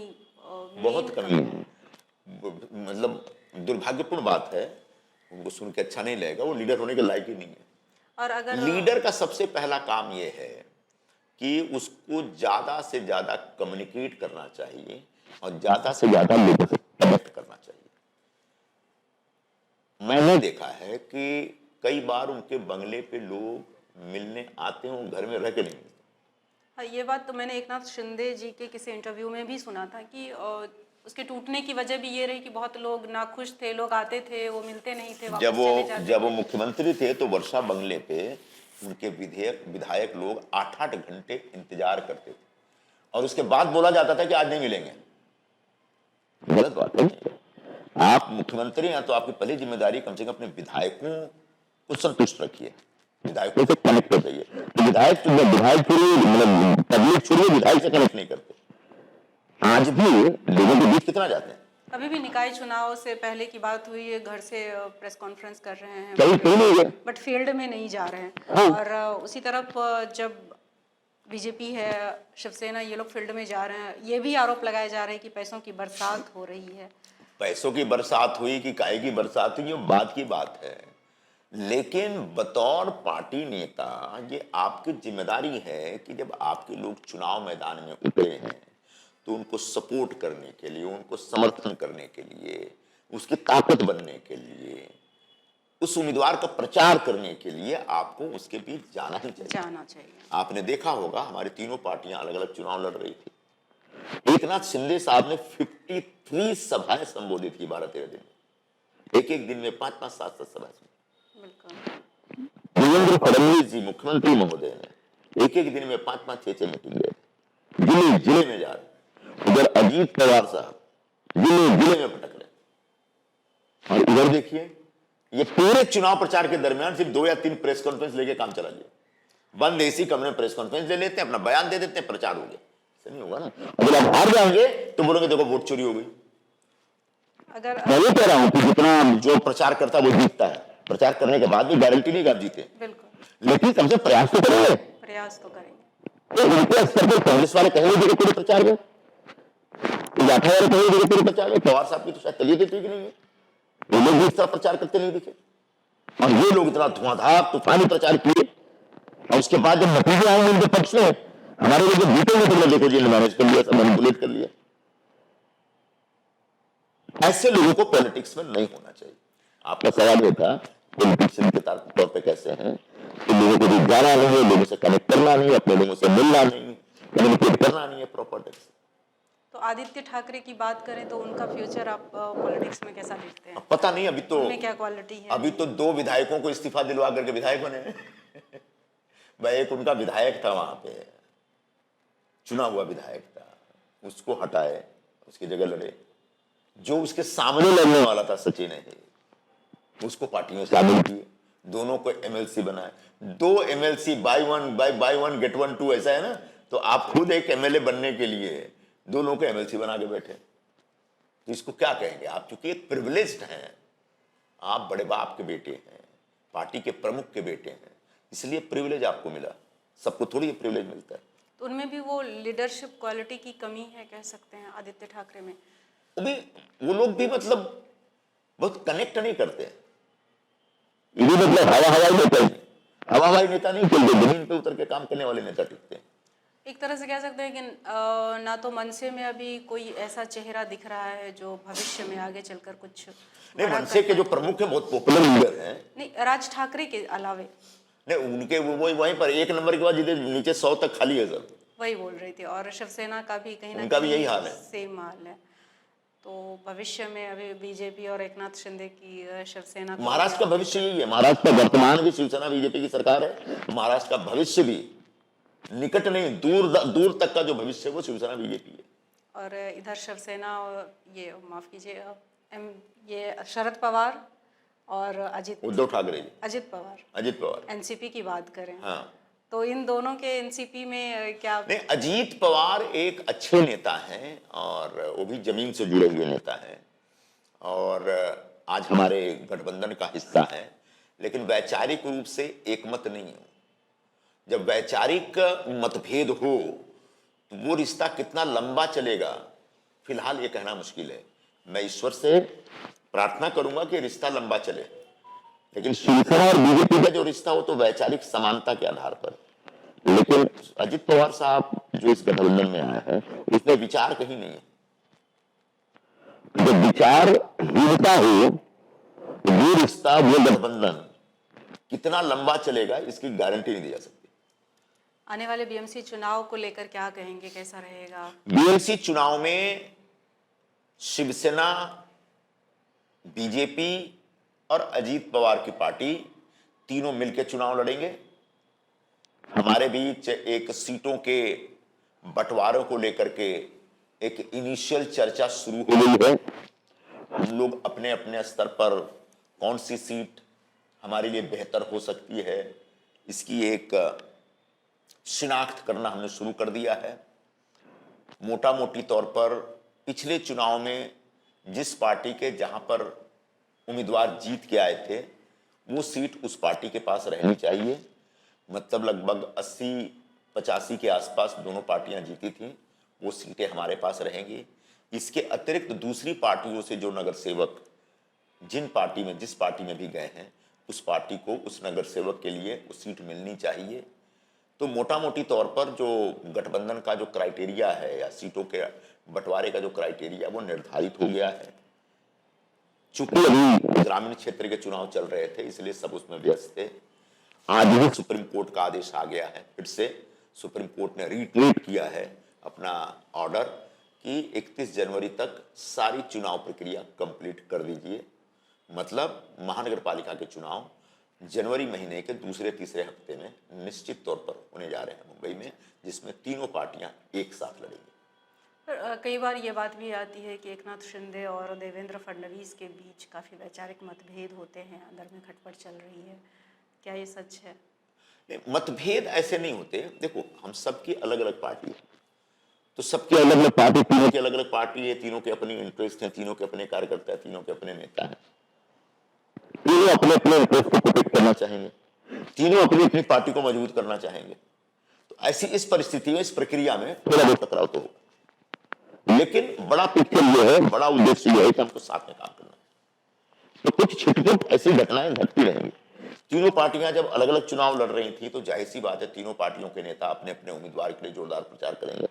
बहुत कमी है। मतलब दुर्भाग्यपूर्ण बात है, उनको सुन के अच्छा नहीं लगेगा, वो लीडर होने के लायक ही नहीं है। और अगर लीडर का सबसे पहला काम यह है कि उसको ज्यादा से ज्यादा कम्युनिकेट करना चाहिए और ज्यादा से ज्यादा लोगों से कनेक्ट करना चाहिए। मैंने देखा है कि कई बार उनके बंगले पे लोग मिलने आते हैं, वो घर में रह के नहीं मिलते। हाँ, ये बात तो मैंने एकनाथ शिंदे जी के किसी इंटरव्यू में भी सुना था कि उसके टूटने की वजह भी ये रही कि बहुत लोग नाखुश थे, लोग आते थे, वो मिलते नहीं थे, वापस चले जाते जब वो थे। मुख्यमंत्री थे तो वर्षा बंगले पे उनके विधायक लोग 8-8 घंटे इंतजार करते थे और उसके बाद बोला जाता था कि आज नहीं मिलेंगे। गलत बात है। आप मुख्यमंत्री हैं तो आपकी पहली जिम्मेदारी कम से कम अपने विधायकों को संतुष्ट रखिए, विधायकों से कनेक्ट कर जाइए। तो विधायक छोड़िए, मतलब पब्लिक छोड़िए, विधायक से कनेक्ट नहीं करते। आज भी लोगों के बीच कितना जाते हैं। अभी भी निकाय चुनाव से पहले की बात हुई है, घर से प्रेस कॉन्फ्रेंस कर रहे हैं, कहीं नहीं गए, बट फील्ड में नहीं जा रहे हैं। हाँ। और उसी तरफ जब बीजेपी है, शिवसेना, ये लोग फील्ड में जा रहे हैं, ये भी आरोप लगाए जा रहे हैं कि पैसों की बरसात हो रही है। पैसों की बरसात हुई कि काहे की बरसात हुई, ये बात की बात है, लेकिन बतौर पार्टी नेता ये आपकी जिम्मेदारी है कि जब आपके लोग चुनाव मैदान में उतरे हैं तो उनको सपोर्ट करने के लिए, उनको समर्थन करने के लिए, उसकी ताकत बनने के लिए, उस उम्मीदवार का प्रचार करने के लिए आपको उसके बीच जाना ही चाहिए। आपने देखा होगा हमारी तीनों पार्टियां अलग अलग चुनाव लड़ रही थी। एकनाथ शिंदे साहब ने 53 सभाएं संबोधित की 12-13 दिन में, एक दिन में 5-5, 7-7 सभाएं। देवेंद्र फडणवीस जी मुख्यमंत्री महोदय ने एक दिन में 5-5, 6-6 मीटिंग गए, जिले जिले में जा रहे। उधर अजीत पवार साहब जिले जिले में भटक रहे, और इधर देखिए ये पूरे चुनाव प्रचार के दरमियान सिर्फ 2 या 3 प्रेस कॉन्फ्रेंस लेके काम चला लिया। बंद एसी कमरे में प्रेस कॉन्फ्रेंस ले लेते हैं, अपना बयान दे देते हैं, प्रचार हो गया। ऐसा नहीं होगा ना। अगर आप हार जाएंगे तो बोलोगे देखो वोट चोरी हो गई। अगर मैं ये कह रहा हूं कि जितना जो प्रचार करता है वो जीतता है, प्रचार करने के बाद भी गारंटी नहीं कि आप जीते, लेकिन कम से प्रयास तो करेंगे। उनके स्तर पर कांग्रेस वाले कहेंगे पूरे प्रचार में, राठौर वाले कहेंगे पूरे प्रचार में, पवार साहब की तो शायद तबीयत ठीक नहीं है, वो लोग भी इस तरह प्रचार करते नहीं दिखे, और ये लोग इतना धुआंधार तूफानी प्रचार किए, और उसके बाद जब नतीजे आएंगे उनके पक्ष में, हमारे लोग जब जीतेंगे तो देखो जी मैनेज कर लिया, सब मैनिपुलेट कर लिया। ऐसे लोगों को पॉलिटिक्स में नहीं होना चाहिए। आपका सवाल ये था पॉलिटिशियन के तौर पे कैसे हैं, तो लोगों को जाना नहीं है, लोगों से कनेक्ट करना नहीं है, अपने लोगों से मिलना नहीं है, कम्युनिकेट करना नहीं है प्रॉपर ढंग से। तो आदित्य ठाकरे की बात करें तो उनका फ्यूचर आप पॉलिटिक्स में कैसा देखते हैं? पता नहीं, अभी तो उनमें क्या क्वालिटी है? अभी तो 2 विधायकों को इस्तीफा दिलवा करके विधायक बने। भाई एक उनका विधायक था, वहां पे चुना हुआ विधायक था, उसको हटाए, उसकी जगह लड़े। जो उसके सामने लड़ने वाला था सचिन है, उसको पार्टियों से शामिल किए, दोनों को एमएलसी बनाए। 2 MLC by one get one 2 ऐसा है ना, तो आप खुद एक एमएलए बनने के लिए 2 लोगों को एमएलसी बना के बैठे, तो इसको क्या कहेंगे आप? क्योंकि एक प्रिविलेज्ड हैं, आप बड़े बाप के बेटे हैं, पार्टी के प्रमुख के बेटे हैं, इसलिए प्रिविलेज आपको मिला, सबको थोड़ी ये प्रिविलेज मिलता है। तो उनमें भी वो लीडरशिप क्वालिटी की कमी है कह सकते हैं आदित्य ठाकरे में? अभी वो लोग भी मतलब बहुत कनेक्ट नहीं करते, ये मतलब हवाई नेता नहीं चलते, जमीन पे उतर के काम करने वाले नेता टिकते हैं। एक तरह से कह सकते हैं कि ना तो मनसे में अभी कोई ऐसा चेहरा दिख रहा है जो भविष्य में आगे चलकर कुछ नहीं, मनसे के जो प्रमुख है बहुत पॉपुलर लीडर हैं, नहीं राज ठाकरे के अलावे नहीं, उनके वो वहीं पर 1 नंबर के बाद नीचे 100 तक खाली है सर, वही बोल रही थी। और शिवसेना का भी कहीं ना उनका भी यही हाल है, सेम हाल है। तो भविष्य में अभी बीजेपी और एकनाथ शिंदे की शिवसेना, महाराष्ट्र का भविष्य यही है। महाराष्ट्र का वर्तमान भी शिवसेना बीजेपी की सरकार है, महाराष्ट्र का भविष्य भी निकट नहीं दूर तक का जो भविष्य है वो शिवसेना बीजेपी है। और इधर शिवसेना और ये माफ कीजिए ये शरद पवार और उद्धव ठाकरे जी, अजित पवार एनसीपी की बात करें, हाँ, तो इन दोनों के एनसीपी में क्या? नहीं, अजीत पवार एक अच्छे नेता हैं और वो भी जमीन से जुड़े हुए नेता हैं और आज हमारे गठबंधन का हिस्सा है, लेकिन वैचारिक रूप से एकमत नहीं है। जब वैचारिक मतभेद हो तो वो रिश्ता कितना लंबा चलेगा, फिलहाल ये कहना मुश्किल है। मैं ईश्वर से प्रार्थना करूंगा कि रिश्ता लंबा चले, लेकिन शिवसेना और बीजेपी का जो रिश्ता हो तो वैचारिक समानता के आधार पर। लेकिन अजित पवार साहब जो इस गठबंधन में आया है उसमें विचार कहीं नहीं है। जब विचार हीनता हो तो वो रिश्ता, वो गठबंधन कितना लंबा चलेगा इसकी गारंटी नहीं दी जा सकती। आने वाले बीएमसी चुनाव को लेकर क्या कहेंगे, कैसा रहेगा? बीएमसी चुनाव में शिवसेना, बीजेपी और अजीत पवार की पार्टी तीनों मिलकर चुनाव लड़ेंगे। हमारे बीच एक सीटों के बंटवारों को लेकर के एक इनिशियल चर्चा शुरू हो गई है। हम लोग अपने अपने स्तर पर कौन सी सीट हमारे लिए बेहतर हो सकती है इसकी एक शिनाख्त करना हमने शुरू कर दिया है। मोटा मोटी तौर पर पिछले चुनाव में जिस पार्टी के जहां पर उम्मीदवार जीत के आए थे वो सीट उस पार्टी के पास रहनी चाहिए। मतलब लगभग 80-85 के आसपास दोनों पार्टियां जीती थी, वो सीटें हमारे पास रहेंगी। इसके अतिरिक्त दूसरी पार्टियों से जो नगर सेवक जिस पार्टी में भी गए हैं उस पार्टी को उस नगर सेवक के लिए वो सीट मिलनी चाहिए। तो मोटा मोटी तौर पर जो गठबंधन का जो क्राइटेरिया है या सीटों के बंटवारे का जो क्राइटेरिया वो निर्धारित हो गया है। चूंकि अभी ग्रामीण क्षेत्र के चुनाव चल रहे थे इसलिए सब उसमें व्यस्त थे। आज भी सुप्रीम कोर्ट का आदेश आ गया है, फिर से सुप्रीम कोर्ट ने रीट्वीट किया है अपना ऑर्डर कि 31 जनवरी तक सारी चुनाव प्रक्रिया कंप्लीट कर दीजिए। मतलब महानगर पालिका के चुनाव जनवरी महीने के दूसरे तीसरे हफ्ते में निश्चित तौर पर होने जा रहे हैं मुंबई में, जिसमें तीनों पार्टियां एक साथ लड़ेंगी। कई बार ये बात भी आती है कि एकनाथ शिंदे और देवेंद्र फडणवीस के बीच काफ़ी वैचारिक मतभेद होते हैं, अंदर में खटपट चल रही है, क्या ये सच है? नहीं, मतभेद ऐसे नहीं होते। देखो, हम सबकी अलग अलग पार्टी है, तो सबकी अलग अलग पार्टी, तीनों की अलग अलग पार्टी है, तीनों के अपनी इंटरेस्ट हैं, तीनों के अपने कार्यकर्ता है, तीनों के अपने नेता हैं, तीनों अपने अपने इंटरेस्ट को प्रोटेक्ट करना चाहेंगे, तीनों अपनी अपनी पार्टी को मजबूत करना चाहेंगे। तो ऐसी इस परिस्थिति में, इस प्रक्रिया में थोड़ा बहुत टकराव तो होगा, लेकिन बड़ा पिक्चर ये है, बड़ा उद्देश्य ये है कि हमको साथ में काम करना है। तो कुछ छिटपुट ऐसी घटनाएं घटती रहेंगी। तीनों पार्टियां जब अलग अलग चुनाव लड़ रही थी तो जाहिर सी बात है तीनों पार्टियों के नेता अपने अपने उम्मीदवार के लिए जोरदार प्रचार करेंगे,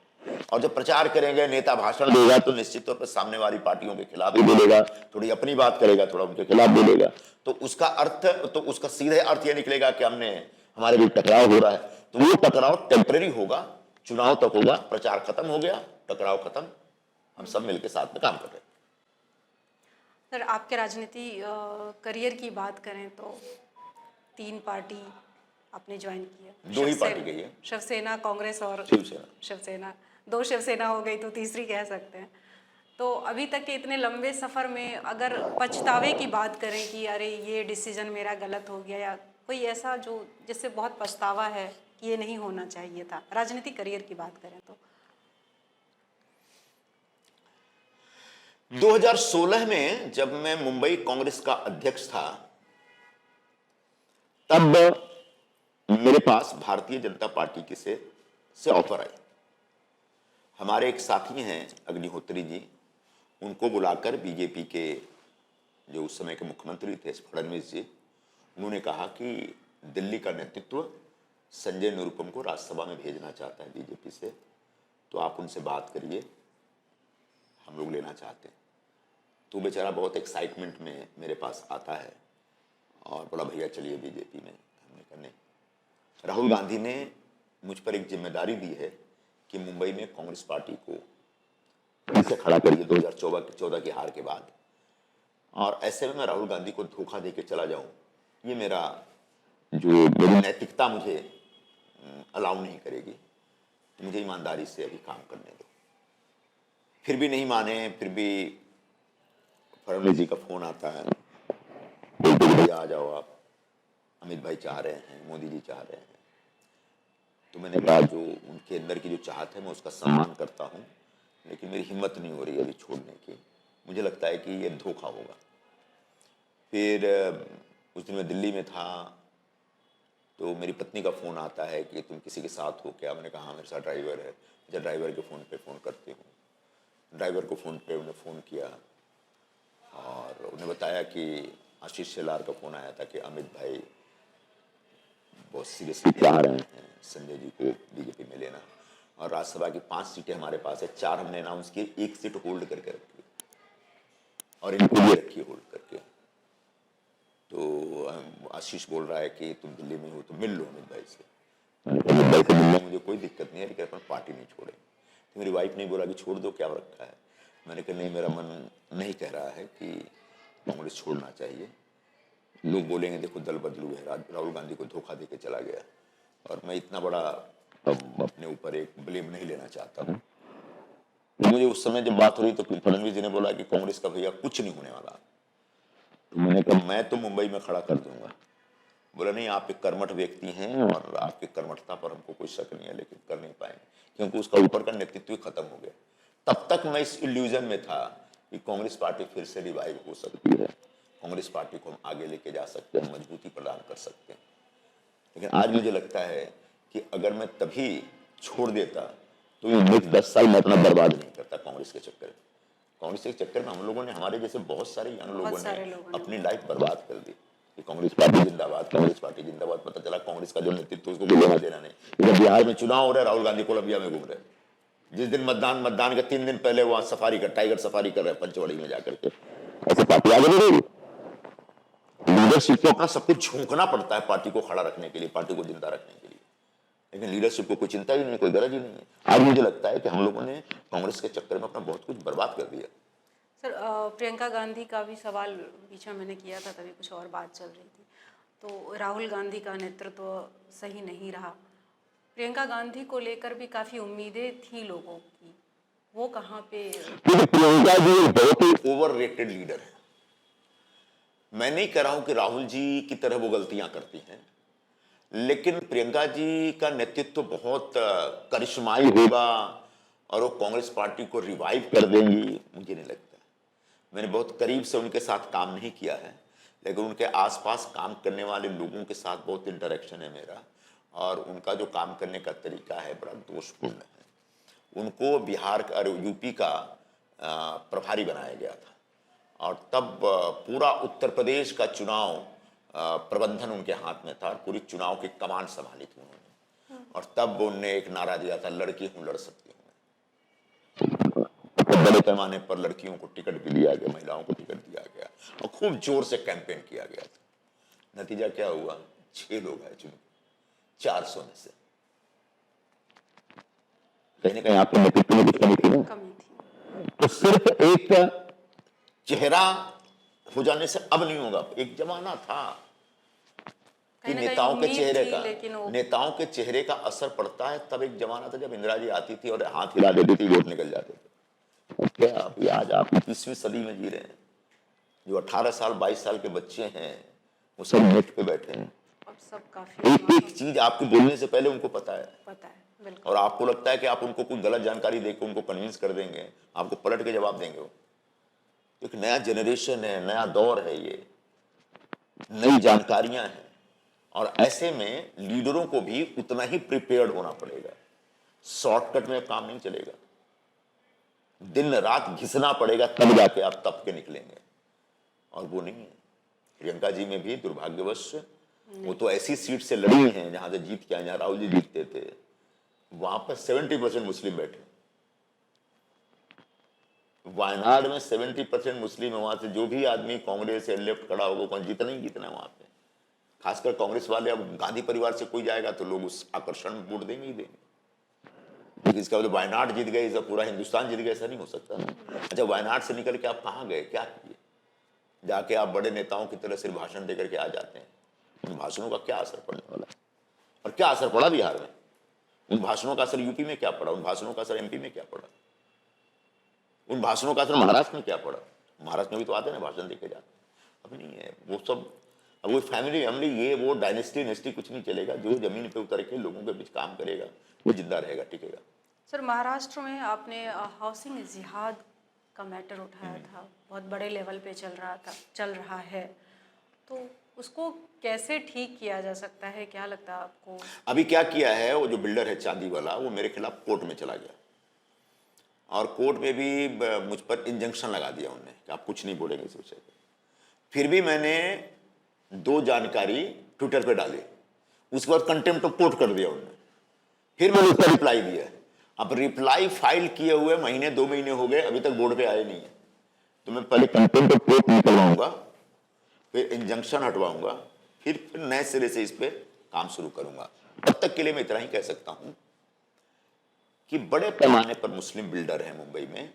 और जब प्रचार करेंगे, नेता भाषण देगा तो निश्चित तौर पर सामने वाली पार्टियों के खिलाफ भी बोलेगा, थोड़ी अपनी बात करेगा, थोड़ा उनके खिलाफ बोलेगा। तो उसका अर्थ, तो उसका सीधे अर्थ यह निकलेगा कि हमारे बीच टकराव हो रहा है। तो वो टकराव टेम्परेरी होगा, चुनाव तक होगा, प्रचार खत्म हो गया, टकराव खत्म, हम सब मिलकर साथ में काम कर रहे हैं। सर, आपके राजनीति करियर की बात करें तो 3 पार्टी आपने ज्वाइन की है। 2 ही पार्टी गई है, शिवसेना, कांग्रेस और शिवसेना। 2 शिवसेना हो गई तो तीसरी कह सकते हैं। तो अभी तक के इतने लंबे सफ़र में अगर पछतावे की बात करें कि अरे ये डिसीजन मेरा गलत हो गया, या कोई ऐसा जो जिससे बहुत पछतावा है कि ये नहीं होना चाहिए था, राजनीतिक करियर की बात करें तो? 2016 में जब मैं मुंबई कांग्रेस का अध्यक्ष था तब मेरे पास भारतीय जनता पार्टी की से ऑफर आई। हमारे एक साथी हैं अग्निहोत्री जी, उनको बुलाकर बीजेपी के जो उस समय के मुख्यमंत्री थे फडणवीस जी, उन्होंने कहा कि दिल्ली का नेतृत्व संजय निरुपम को राज्यसभा में भेजना चाहता है बीजेपी से, तो आप उनसे बात करिए, हम लोग लेना चाहते हैं। तो बेचारा बहुत एक्साइटमेंट में मेरे पास आता है और बोला भैया चलिए बीजेपी में। हमने कहा नहीं। राहुल गांधी ने मुझ पर एक जिम्मेदारी दी है कि मुंबई में कांग्रेस पार्टी को फिर से खड़ा करिए 2014 की हार के बाद, और ऐसे में मैं राहुल गांधी को धोखा देके चला जाऊं, ये मेरी नैतिकता मुझे अलाउ नहीं करेगी। तो मुझे ईमानदारी से अभी काम करने दो। फिर भी नहीं माने, फिर भी फडणवीस जी का फोन आता है, बोलते भैया आ जाओ आप, अमित भाई चाह रहे हैं, मोदी जी चाह रहे हैं। तो मैंने कहा जो उनके अंदर की जो चाहत है मैं उसका सम्मान करता हूं, लेकिन मेरी हिम्मत नहीं हो रही अभी छोड़ने की, मुझे लगता है कि ये धोखा होगा। फिर उस दिन मैं दिल्ली में था, तो मेरी पत्नी का फ़ोन आता है कि तुम किसी के साथ हो क्या। मैंने कहा हाँ मेरे साथ ड्राइवर है। जब ड्राइवर के फ़ोन पे फ़ोन करती हूँ, ड्राइवर को फ़ोन पे उन्हें फ़ोन किया और उन्हें बताया कि आशीष शेलार का फ़ोन आया था कि अमित भाई बहुत सीरियसली चाह रहे हैं संजय जी को बीजेपी में लेना, और राज्यसभा की 5 सीटें हमारे पास है, 4 हमने अनाउंस की, 1 सीट होल्ड करके रखी और इनको भी रखी होल्ड करके। तो आशीष बोल रहा है कि तुम दिल्ली में हो तो मिल लो अमित भाई से। अमित भाई से मिलने मुझे कोई दिक्कत नहीं है, लेकिन अपन पार्टी नहीं छोड़े। तो मेरी वाइफ ने बोला कि छोड़ दो, क्या रखा है। मैंने कहा नहीं, मेरा मन नहीं कह रहा है कि कांग्रेस छोड़ना चाहिए। लोग बोलेंगे देखो दल बदलू है, राहुल गांधी को धोखा देके चला गया, और मैं इतना बड़ा अपने ऊपर एक ब्लेम नहीं लेना चाहता हूँ। मुझे उस समय जब बात हो रही तो फडणवीस जी ने बोला कि कांग्रेस का भैया कुछ नहीं होने वाला। तो मैंने कहा मैं तो मुंबई में खड़ा कर दूंगा। बोला नहीं, आप एक कर्मठ व्यक्ति हैं और आपकी कर्मठता पर हमको कोई शक नहीं है, लेकिन कर नहीं पाएंगे क्योंकि उसका ऊपर का नेतृत्व ही खत्म हो गया। तब तक मैं इस इल्यूजन में था कि कांग्रेस पार्टी फिर से रिवाइव हो सकती है, कांग्रेस पार्टी को हम आगे लेके जा सकते हैं, मजबूती प्रदान कर सकते हैं। लेकिन आज मुझे लगता है कि अगर मैं तभी छोड़ देता तो ये नेक्स्ट 10 साल मैं अपना बर्बाद नहीं करता कांग्रेस के चक्कर में। कांग्रेस के चक्कर में हम लोगों ने, हमारे जैसे बहुत सारे यंग लोगों ने अपनी लाइफ बर्बाद कर दी कि कांग्रेस पार्टी जिंदाबाद, कांग्रेस पार्टी जिंदाबाद। पता चला कांग्रेस का जो नेतृत्व उसको कोई लेना देना नहीं। इधर बिहार में चुनाव हो रहा है, राहुल गांधी कोलंबिया में घूम रहे। जिस दिन मतदान के 3 दिन पहले वहां सफारी कर, टाइगर सफारी कर रहे हैं पंचवड़ी में जाकर के। ऐसे पार्टी आगे नहीं रहेगी। लीडरशिप को अपना सब कुछ झोंकना पड़ता है पार्टी को खड़ा रखने के लिए, पार्टी को जिंदा रखने के लिए, लेकिन लीडरशिप को कोई चिंता ही नहीं, कोई गरज ही नहीं है। आज मुझे लगता है कि हम लोगों ने कांग्रेस के चक्कर में अपना बहुत कुछ बर्बाद कर दिया। सर, प्रियंका गांधी का भी सवाल पीछे मैंने किया था, तभी कुछ और बात चल रही थी। तो राहुल गांधी का नेतृत्व सही नहीं रहा, प्रियंका गांधी को लेकर भी काफ़ी उम्मीदें थी लोगों की, वो कहाँ पे? प्रियंका जी बहुत ही ओवररेटेड लीडर है। मैं नहीं कह रहा हूं कि राहुल जी की तरह वो गलतियां करती हैं, लेकिन प्रियंका जी का नेतृत्व बहुत करिश्माई होगा और वो कांग्रेस पार्टी को रिवाइव कर देंगी, मुझे नहीं लगता। मैंने बहुत करीब से उनके साथ काम नहीं किया है, लेकिन उनके आसपास काम करने वाले लोगों के साथ बहुत इंटरेक्शन है मेरा, और उनका जो काम करने का तरीका है बड़ा दोषपूर्ण है। उनको बिहार और यूपी का प्रभारी बनाया गया था, और तब पूरा उत्तर प्रदेश का चुनाव प्रबंधन उनके हाथ में था, और पूरी चुनाव की कमान संभाली थी उन्होंने। और तब उन्होंने एक नारा दिया था, लड़की हूं लड़ सकती हूं। बड़े पैमाने पर लड़कियों को टिकट भी दिया गया, महिलाओं को टिकट दिया गया, और खूब जोर से कैंपेन किया गया था। नतीजा क्या हुआ? 6 लोग आए चुन 400 में से। कहीं ना कहीं आपके नेतृत्व में कुछ कमी थी ना? कमी थी। तो सिर्फ एक चेहरा हो जाने से अब नहीं होगा। एक जमाना था कि नेताओं के चेहरे का असर पड़ता है। तब एक जमाना था जब इंदिरा जी आती थी और हाथ हिला देती थी, वोट निकल जाते थे। क्या अभी आज आप 21वीं सदी में जी रहे हैं। जो 18 साल 22 साल के बच्चे हैं वो सब नेट पे बैठे हैं। अब सब काफी एक चीज आपके बोलने से पहले उनको पता है, बिल्कुल। और आपको लगता है कि आप उनको कोई गलत जानकारी देकर उनको कन्विंस कर देंगे, आपको पलट के जवाब देंगे। वो एक नया जनरेशन है, नया दौर है, ये नई जानकारियां हैं, और ऐसे में लीडरों को भी उतना ही प्रिपेयर्ड होना पड़ेगा। शॉर्टकट में काम नहीं चलेगा, दिन रात घिसना पड़ेगा, तब जाके आप तप के निकलेंगे, और वो नहीं है। प्रियंका जी में भी दुर्भाग्यवश वो तो ऐसी सीट से लड़ी हैं जहां से जीत के आए, जहां राहुल जी जीतते थे, वहां पर 70% मुस्लिम बैठे। वायनाड में 70% मुस्लिम है। वहां से जो भी आदमी कांग्रेस या लेफ्ट खड़ा होगा वहां जीतना ही जीतना है। वहां पे खासकर कांग्रेस वाले, अब गांधी परिवार से कोई जाएगा तो लोग उस आकर्षण में वोट देंगे ही देंगे। लेकिन इसका मतलब वायनाड जीत गए, इसका पूरा हिंदुस्तान जीत गया, ऐसा नहीं हो सकता ना। अच्छा, वायनाड से निकल के आप कहाँ गए, क्या किए? जाके आप बड़े नेताओं की तरह सिर्फ भाषण देकर के आ जाते हैं। उन भाषणों का क्या असर पड़ने वाला? और क्या असर पड़ा बिहार में? उन भाषणों का असर यूपी में क्या पड़ा? उन भाषणों का असर एमपी में क्या पड़ा? उन भाषणों का असर महाराष्ट्र में क्या पड़ा? महाराष्ट्र में भी तो आते ना भाषण देके जाते। अब नहीं है वो सब। अब वो फैमिली ये वो डायनेस्टी कुछ नहीं चलेगा। जो जमीन पे उतर के लोगों के बीच काम करेगा वो जिंदा रहेगा, टिकेगा। सर, महाराष्ट्र में आपने हाउसिंग जिहाद का मैटर उठाया था, बहुत बड़े लेवल पे चल रहा है। तो उसको कैसे ठीक किया जा सकता है, क्या लगता है आपको? अभी क्या किया है, वो जो बिल्डर है चांदी वाला, वो मेरे खिलाफ कोर्ट में चला गया और कोर्ट में भी मुझ पर इंजंक्शन लगा दिया उन्होंने कि आप कुछ नहीं बोलेंगे इस विषय पे। फिर भी मैंने 2 जानकारी ट्विटर पे डाली, उसके बाद कंटेम्प्ट ऑफ कोर्ट कर दिया उन्होंने। फिर मैंने उसका रिप्लाई दिया। अब रिप्लाई फाइल किए हुए महीने 2 महीने हो गए, अभी तक बोर्ड पे आए नहीं है। तो मैं पहले कंटेम्प्ट ऑफ कोर्ट निकलवाऊंगा, फिर इंजंक्शन हटवाऊंगा, फिर नए सिरे से इस पे काम शुरू करूंगा। तब तक के लिए मैं इतना ही कह सकता हूं कि बड़े पैमाने पर मुस्लिम बिल्डर हैं मुंबई में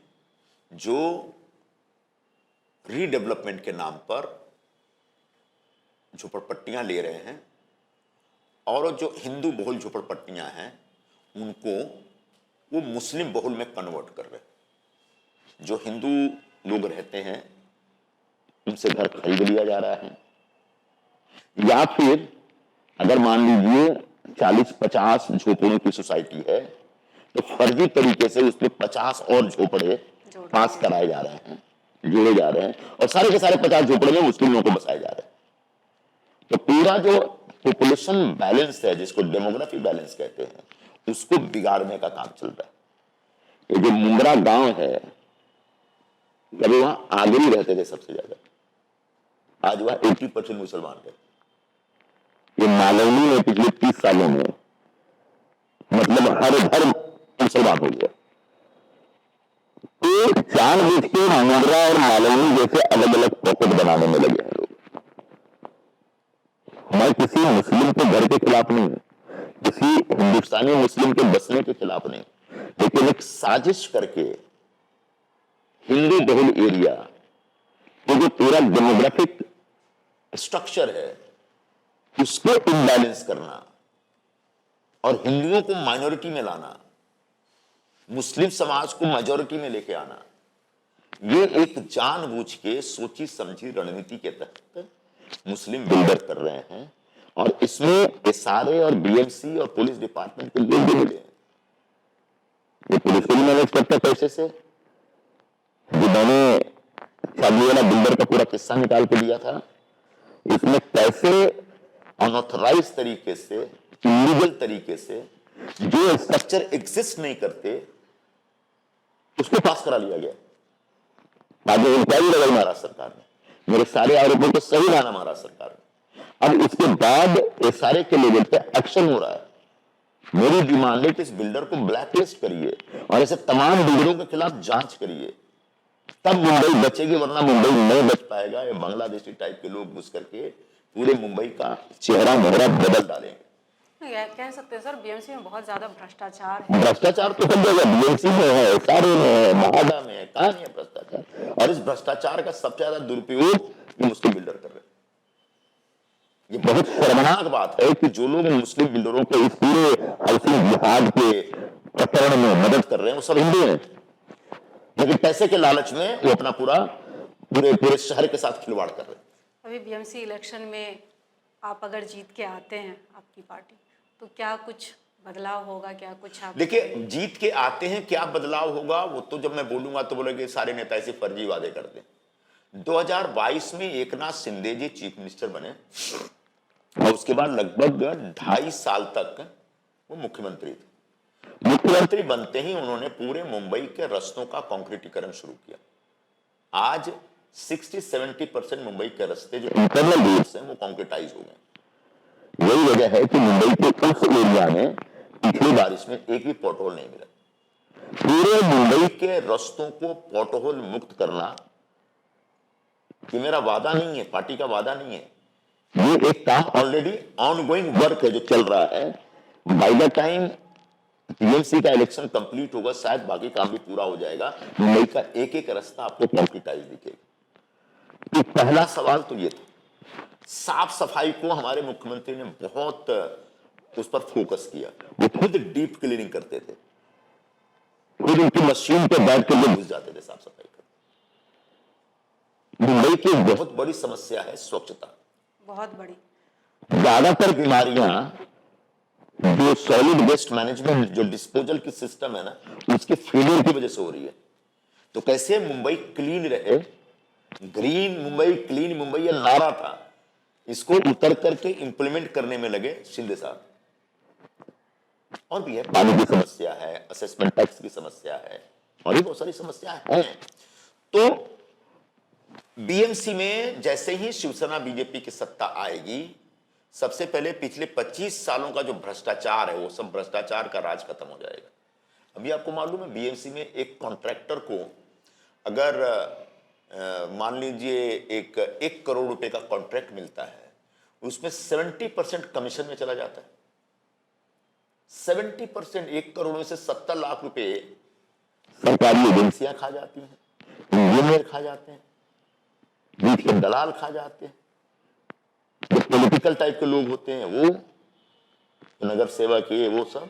जो रीडेवलपमेंट के नाम पर झोपड़पट्टियां ले रहे हैं और जो हिंदू बहुल झोपड़पट्टियां हैं उनको वो मुस्लिम बहुल में कन्वर्ट कर रहे हैं। जो हिंदू लोग रहते हैं उनसे घर खरीद लिया जा रहा है, या फिर अगर मान लीजिए 40-50 झोपड़ों की सोसाइटी है तो फर्जी तरीके से उसमें 50 और झोपड़े पास कराए जा रहे हैं, जोड़े जा रहे हैं और सारे के सारे 50 झोपड़े में मुस्लिमों को बसाए जा रहे हैं। तो पूरा जो पॉपुलेशन बैलेंस है, जिसको डेमोग्राफी बैलेंस कहते हैं, उसको बिगाड़ने का काम चल रहा है। ये जो मुंगरा गांव है, कभी वहां आगरी रहते थे सबसे ज्यादा, आज वह 80% मुसलमान है। ये मालवनी में पिछले 30 सालों में मतलब हर घर मुसलमान हो गया। तो जानबूझ के मुंगरा और मालवनी जैसे अलग अलग पॉकेट बनाने में लगे हैं लोग। मैं किसी मुस्लिम के घर के खिलाफ नहीं हूं, किसी हिंदुस्तानी मुस्लिम के बसने के खिलाफ नहीं, लेकिन एक साजिश करके हिंदू बहुल एरिया तो जो पूरा डेमोग्राफिक स्ट्रक्चर है उसको इम्बैलेंस करना और हिंदुओं को माइनॉरिटी में लाना, मुस्लिम समाज को मेजॉरिटी में लेके आना, ये एक जानबूझ के सोची समझी रणनीति के तहत मुस्लिम बिल्डर कर रहे हैं। और इसमें एसआरए और बीएमसी और पुलिस डिपार्टमेंट के लोग भी मिले हैं। ये पुलिस को भी मैनेज करता है पैसे से। जो मैंने चांदी वाला बिल्डर का पूरा किस्सा निकाल के दिया था, इसमें कैसे अनऑथराइज तरीके से, इलीगल तरीके से जो स्ट्रक्चर एग्जिस्ट नहीं करते उसको पास करा लिया गया। बाद में इंक्वायरी लगाई महाराष्ट्र सरकार ने, मेरे सारे आरोपों को सही माना महाराष्ट्र सरकार ने। अब इसके बाद एसआरए के लेवल पे एक्शन हो रहा है। मेरी डिमांड है कि इस बिल्डर को ब्लैकलिस्ट करिए और ऐसे तमाम बिल्डरों के खिलाफ जांच करिए, तब मुंबई बचेगी, वरना मुंबई नहीं बच पाएगा। ये बांग्लादेशी टाइप के लोग घुस करके पूरे मुंबई का चेहरा मोहरा बदल डालेंगे। कह सकते हैं सर, बीएमसी में बहुत ज्यादा भ्रष्टाचार है। भ्रष्टाचार तो सब जगह, बीएमसी में है, एसआरए में है, महाडा में है, कहां नहीं है भ्रष्टाचार। और इस भ्रष्टाचार का सबसे ज्यादा दुरुपयोग ये मुस्लिम बिल्डर कर रहे हैं। ये बहुत शर्मनाक बात है कि जो लोग मुस्लिम बिल्डरों को इस पूरे हाउसिंग जिहाद के प्रकरण में मदद कर रहे हैं वो सब हिंदू हैं, लेकिन पैसे के लालच में वो अपना पूरे शहर के साथ खिलवाड़ कर रहे हैं। अभी बीएमसी इलेक्शन में आप अगर जीत के आते हैं, आपकी पार्टी, तो क्या कुछ बदलाव होगा? क्या कुछ आप देखिए, जीत के आते हैं क्या बदलाव होगा वो तो जब मैं बोलूंगा तो बोलेंगे सारे नेता ऐसे फर्जी वादे करते हैं। 2022 में एकनाथ शिंदे जी चीफ मिनिस्टर बने और उसके बाद लगभग 2.5 साल तक वो मुख्यमंत्री थे। मुख्यमंत्री बनते ही उन्होंने पूरे मुंबई के रास्तों का कंक्रीटीकरण शुरू किया। आज 60-70% मुंबई के रास्ते जो इंटरनल रोड्स हैं वो कंक्रीटाइज हो गए। यही वजह है कि मुंबई के उस एरिया में पिछली बारिश में एक भी पॉटहोल नहीं मिला। पूरे मुंबई के रास्तों को पॉटहोल मुक्त करना ये मेरा वादा नहीं है, पार्टी का वादा नहीं है। ये एक काम ऑलरेडी ऑनगोइंग वर्क है जो चल रहा है। बाय द टाइम टीएमसी का इलेक्शन कंप्लीट होगा, शायद बाकी काम भी पूरा हो जाएगा। मुंबई का एक एक रास्ता आपको कंक्रीटाइज दिखेगा। तो पहला सवाल तो ये था। साफ सफाई को हमारे मुख्यमंत्री ने बहुत उस पर फोकस किया। वो खुद डीप क्लीनिंग करते थे, खुद उनकी मशीन पे बैठ कर लोग घुस जाते थे साफ सफाई कर। मुंबई की बहुत बड़ी समस्या है स्वच्छता, बहुत बड़ी। ज्यादातर बीमारियां जो सॉलिड वेस्ट मैनेजमेंट, जो डिस्पोजल की सिस्टम है ना, उसके फेलियर की वजह से हो रही है। तो कैसे मुंबई क्लीन रहे, ग्रीन मुंबई, क्लीन मुंबई, ये नारा था। इसको उतर करके इंप्लीमेंट करने में लगे शिंदे साहब। और भी है, पानी की समस्या है, असेसमेंट टैक्स की समस्या है, और भी बहुत सारी समस्याएं हैं। तो बीएमसी में जैसे ही शिवसेना बीजेपी की सत्ता आएगी, सबसे पहले पिछले 25 सालों का जो भ्रष्टाचार है वो सब भ्रष्टाचार का राज खत्म हो जाएगा। अभी आपको मालूम है बीएमसी में एक कॉन्ट्रैक्टर को अगर मान लीजिए 1 करोड़ रुपए का कॉन्ट्रैक्ट मिलता है, उसमें 70% कमीशन में चला जाता है। 70%, 1 करोड़ में से 70 लाख रुपए सरकारी एजेंसियां खा जाती हैं, इंजीनियर खा जाते हैं, बीच के दलाल खा जाते हैं, जो पॉलिटिकल टाइप के लोग होते हैं वो, नगर सेवा के वो सब।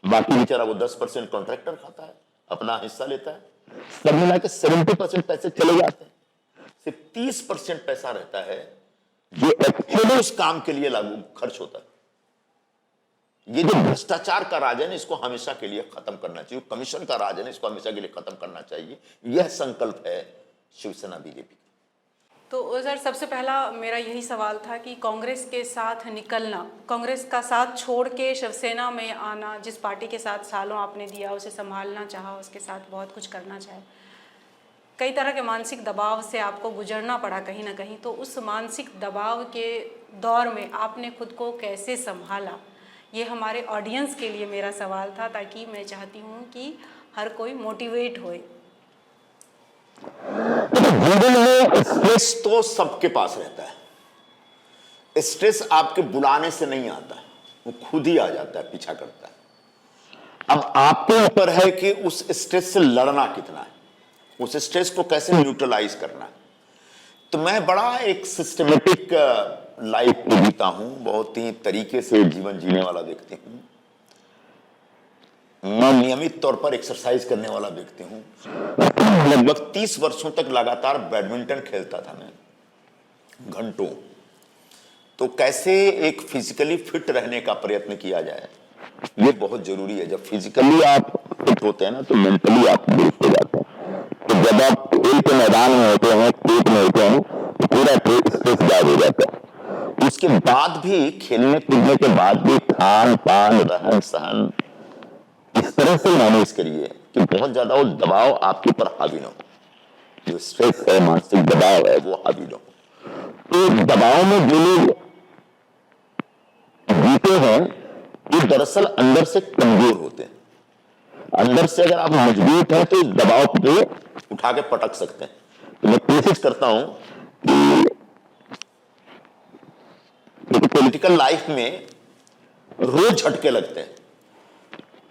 बाकी बेचारा वो 10% कॉन्ट्रैक्टर खाता है, अपना हिस्सा लेता है। सब मिला के 70% पैसे चले जाते हैं। सिर्फ 30% पैसा रहता है जो एक्चुअली उस काम के लिए लागू खर्च होता है। ये जो भ्रष्टाचार का राज है ना, इसको हमेशा के लिए खत्म करना चाहिए। कमीशन का राज है ना, इसको हमेशा के लिए खत्म करना चाहिए। यह संकल्प है शिवसेना बीजेपी। तो सर, सबसे पहला मेरा यही सवाल था कि कांग्रेस के साथ निकलना, कांग्रेस का साथ छोड़ के शिवसेना में आना, जिस पार्टी के साथ सालों आपने दिया, उसे संभालना चाहा, उसके साथ बहुत कुछ करना चाहे, कई तरह के मानसिक दबाव से आपको गुजरना पड़ा कहीं ना कहीं। तो उस मानसिक दबाव के दौर में आपने खुद को कैसे संभाला, ये हमारे ऑडियंस के लिए मेरा सवाल था, ताकि मैं चाहती हूँ कि हर कोई मोटिवेट होए। जीवन में स्ट्रेस तो सबके पास रहता है। स्ट्रेस आपके बुलाने से नहीं आता, वो खुद ही आ जाता है, पीछा करता है। अब आपके ऊपर है कि उस स्ट्रेस से लड़ना कितना है, उस स्ट्रेस को कैसे न्यूट्रलाइज करना है। तो मैं बड़ा एक सिस्टमेटिक लाइफ जीता हूं, बहुत ही तरीके से जीवन जीने वाला व्यक्ति हूं। मैं नियमित तौर पर एक्सरसाइज करने वाला व्यक्ति हूं। लगभग 30 वर्षों तक लगातार बैडमिंटन खेलता था मैं, घंटों। तो कैसे एक फिजिकली फिट रहने का प्रयत्न किया जाए, ये बहुत जरूरी है। जब फिजिकली आप फिट होते हैं ना, तो मेंटली आप दुरुस्त हो जाते हैं। तो जब आप खेल के मैदान में होते हैं, खेत में होते हैं, तो पूरा स्ट्रेस गायब हो जाता है। उसके बाद भी, खेलने कूदने के बाद भी खान पान, रहन सहन इस तरह से मैनेज करिए कि बहुत ज्यादा वो दबाव आपके ऊपर हावी ना हो। जो स्ट्रेस है, मानसिक दबाव है, वो हावी ना हो। तो दबाव में जो लोग जीते हैं, ये दरअसल अंदर से कमजोर होते हैं। अंदर से अगर आप मजबूत हैं तो इस दबाव पे उठा के पटक सकते हैं। तो मैं कोशिश करता हूं कि पॉलिटिकल लाइफ में रोज झटके लगते हैं।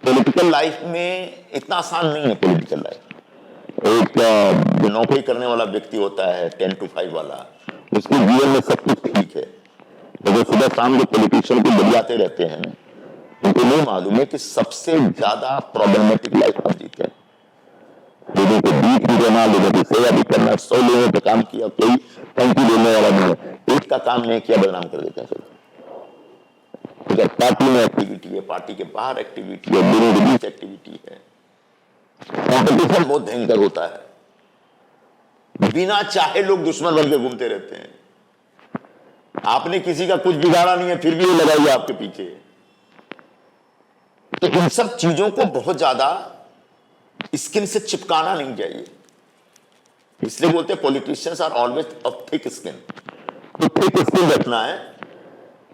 पॉलिटिकल लाइफ में इतना आसान नहीं है। पॉलिटिकल लाइफ, एक नौकरी करने वाला व्यक्ति होता है 10 to 5 वाला, उसके जीवन में सब कुछ ठीक है। तो सुबह शाम जो पॉलिटिशियन को बजाते रहते हैं, उनको नहीं मालूम है कि सबसे ज्यादा प्रॉब्लमेटिक लाइफ आप जीते हैं। लोगों को बीच भी देना, लोगों की सेवा भी करना, 100 लोगों का काम किया, कोई थैंक यू देने वाला नहीं है। एक का काम नहीं किया, बदनाम कर देते हैं सब। अगर पार्टी में एक्टिविटी है, पार्टी के बाहर एक्टिविटी है, लोगों के बीच एक्टिविटी है, कॉम्पिटिशन बहुत भयंकर होता है। बिना चाहे लोग दुश्मन बन के घूमते रहते हैं। आपने किसी का कुछ बिगाड़ा नहीं है, फिर भी ये लगाइए आपके पीछे। तो इन सब चीजों को बहुत ज्यादा स्किन से चिपकाना नहीं चाहिए। इसलिए बोलते हैं politicians are always of thick skin. तो थिक स्किन रखना है।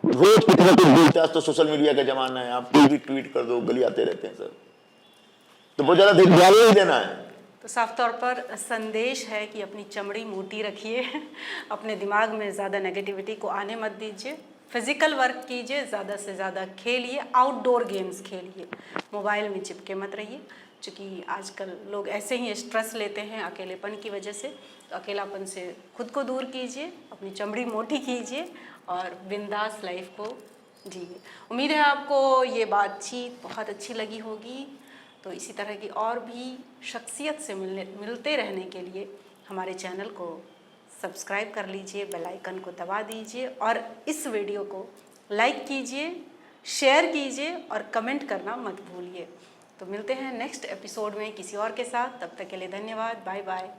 रोज कुछ ना कुछ बोलते हैं। तो सोशल मीडिया का जमाना है, आप कोई भी ट्वीट कर दो, गली आते रहते हैं सर। तो बहुत ज्यादा ध्यान नहीं देना है। तो साफ तौर पर संदेश है कि अपनी चमड़ी मोटी रखिए, अपने दिमाग में ज़्यादा नेगेटिविटी को आने मत दीजिए, फिजिकल वर्क कीजिए, ज़्यादा से ज़्यादा खेलिए, आउटडोर गेम्स खेलिए, मोबाइल में चिपके मत रहिए। क्योंकि आजकल लोग ऐसे ही स्ट्रेस लेते हैं अकेलेपन की वजह से। तो अकेलापन से खुद को दूर कीजिए, अपनी चमड़ी मोटी कीजिए और बिंदास लाइफ को जिए। उम्मीद है आपको ये बातचीत बहुत अच्छी लगी होगी। तो इसी तरह की और भी शख्सियत से मिलते रहने के लिए हमारे चैनल को सब्सक्राइब कर लीजिए, बेल आइकन को दबा दीजिए और इस वीडियो को लाइक कीजिए, शेयर कीजिए और कमेंट करना मत भूलिए। तो मिलते हैं नेक्स्ट एपिसोड में किसी और के साथ। तब तक के लिए धन्यवाद। Bye bye.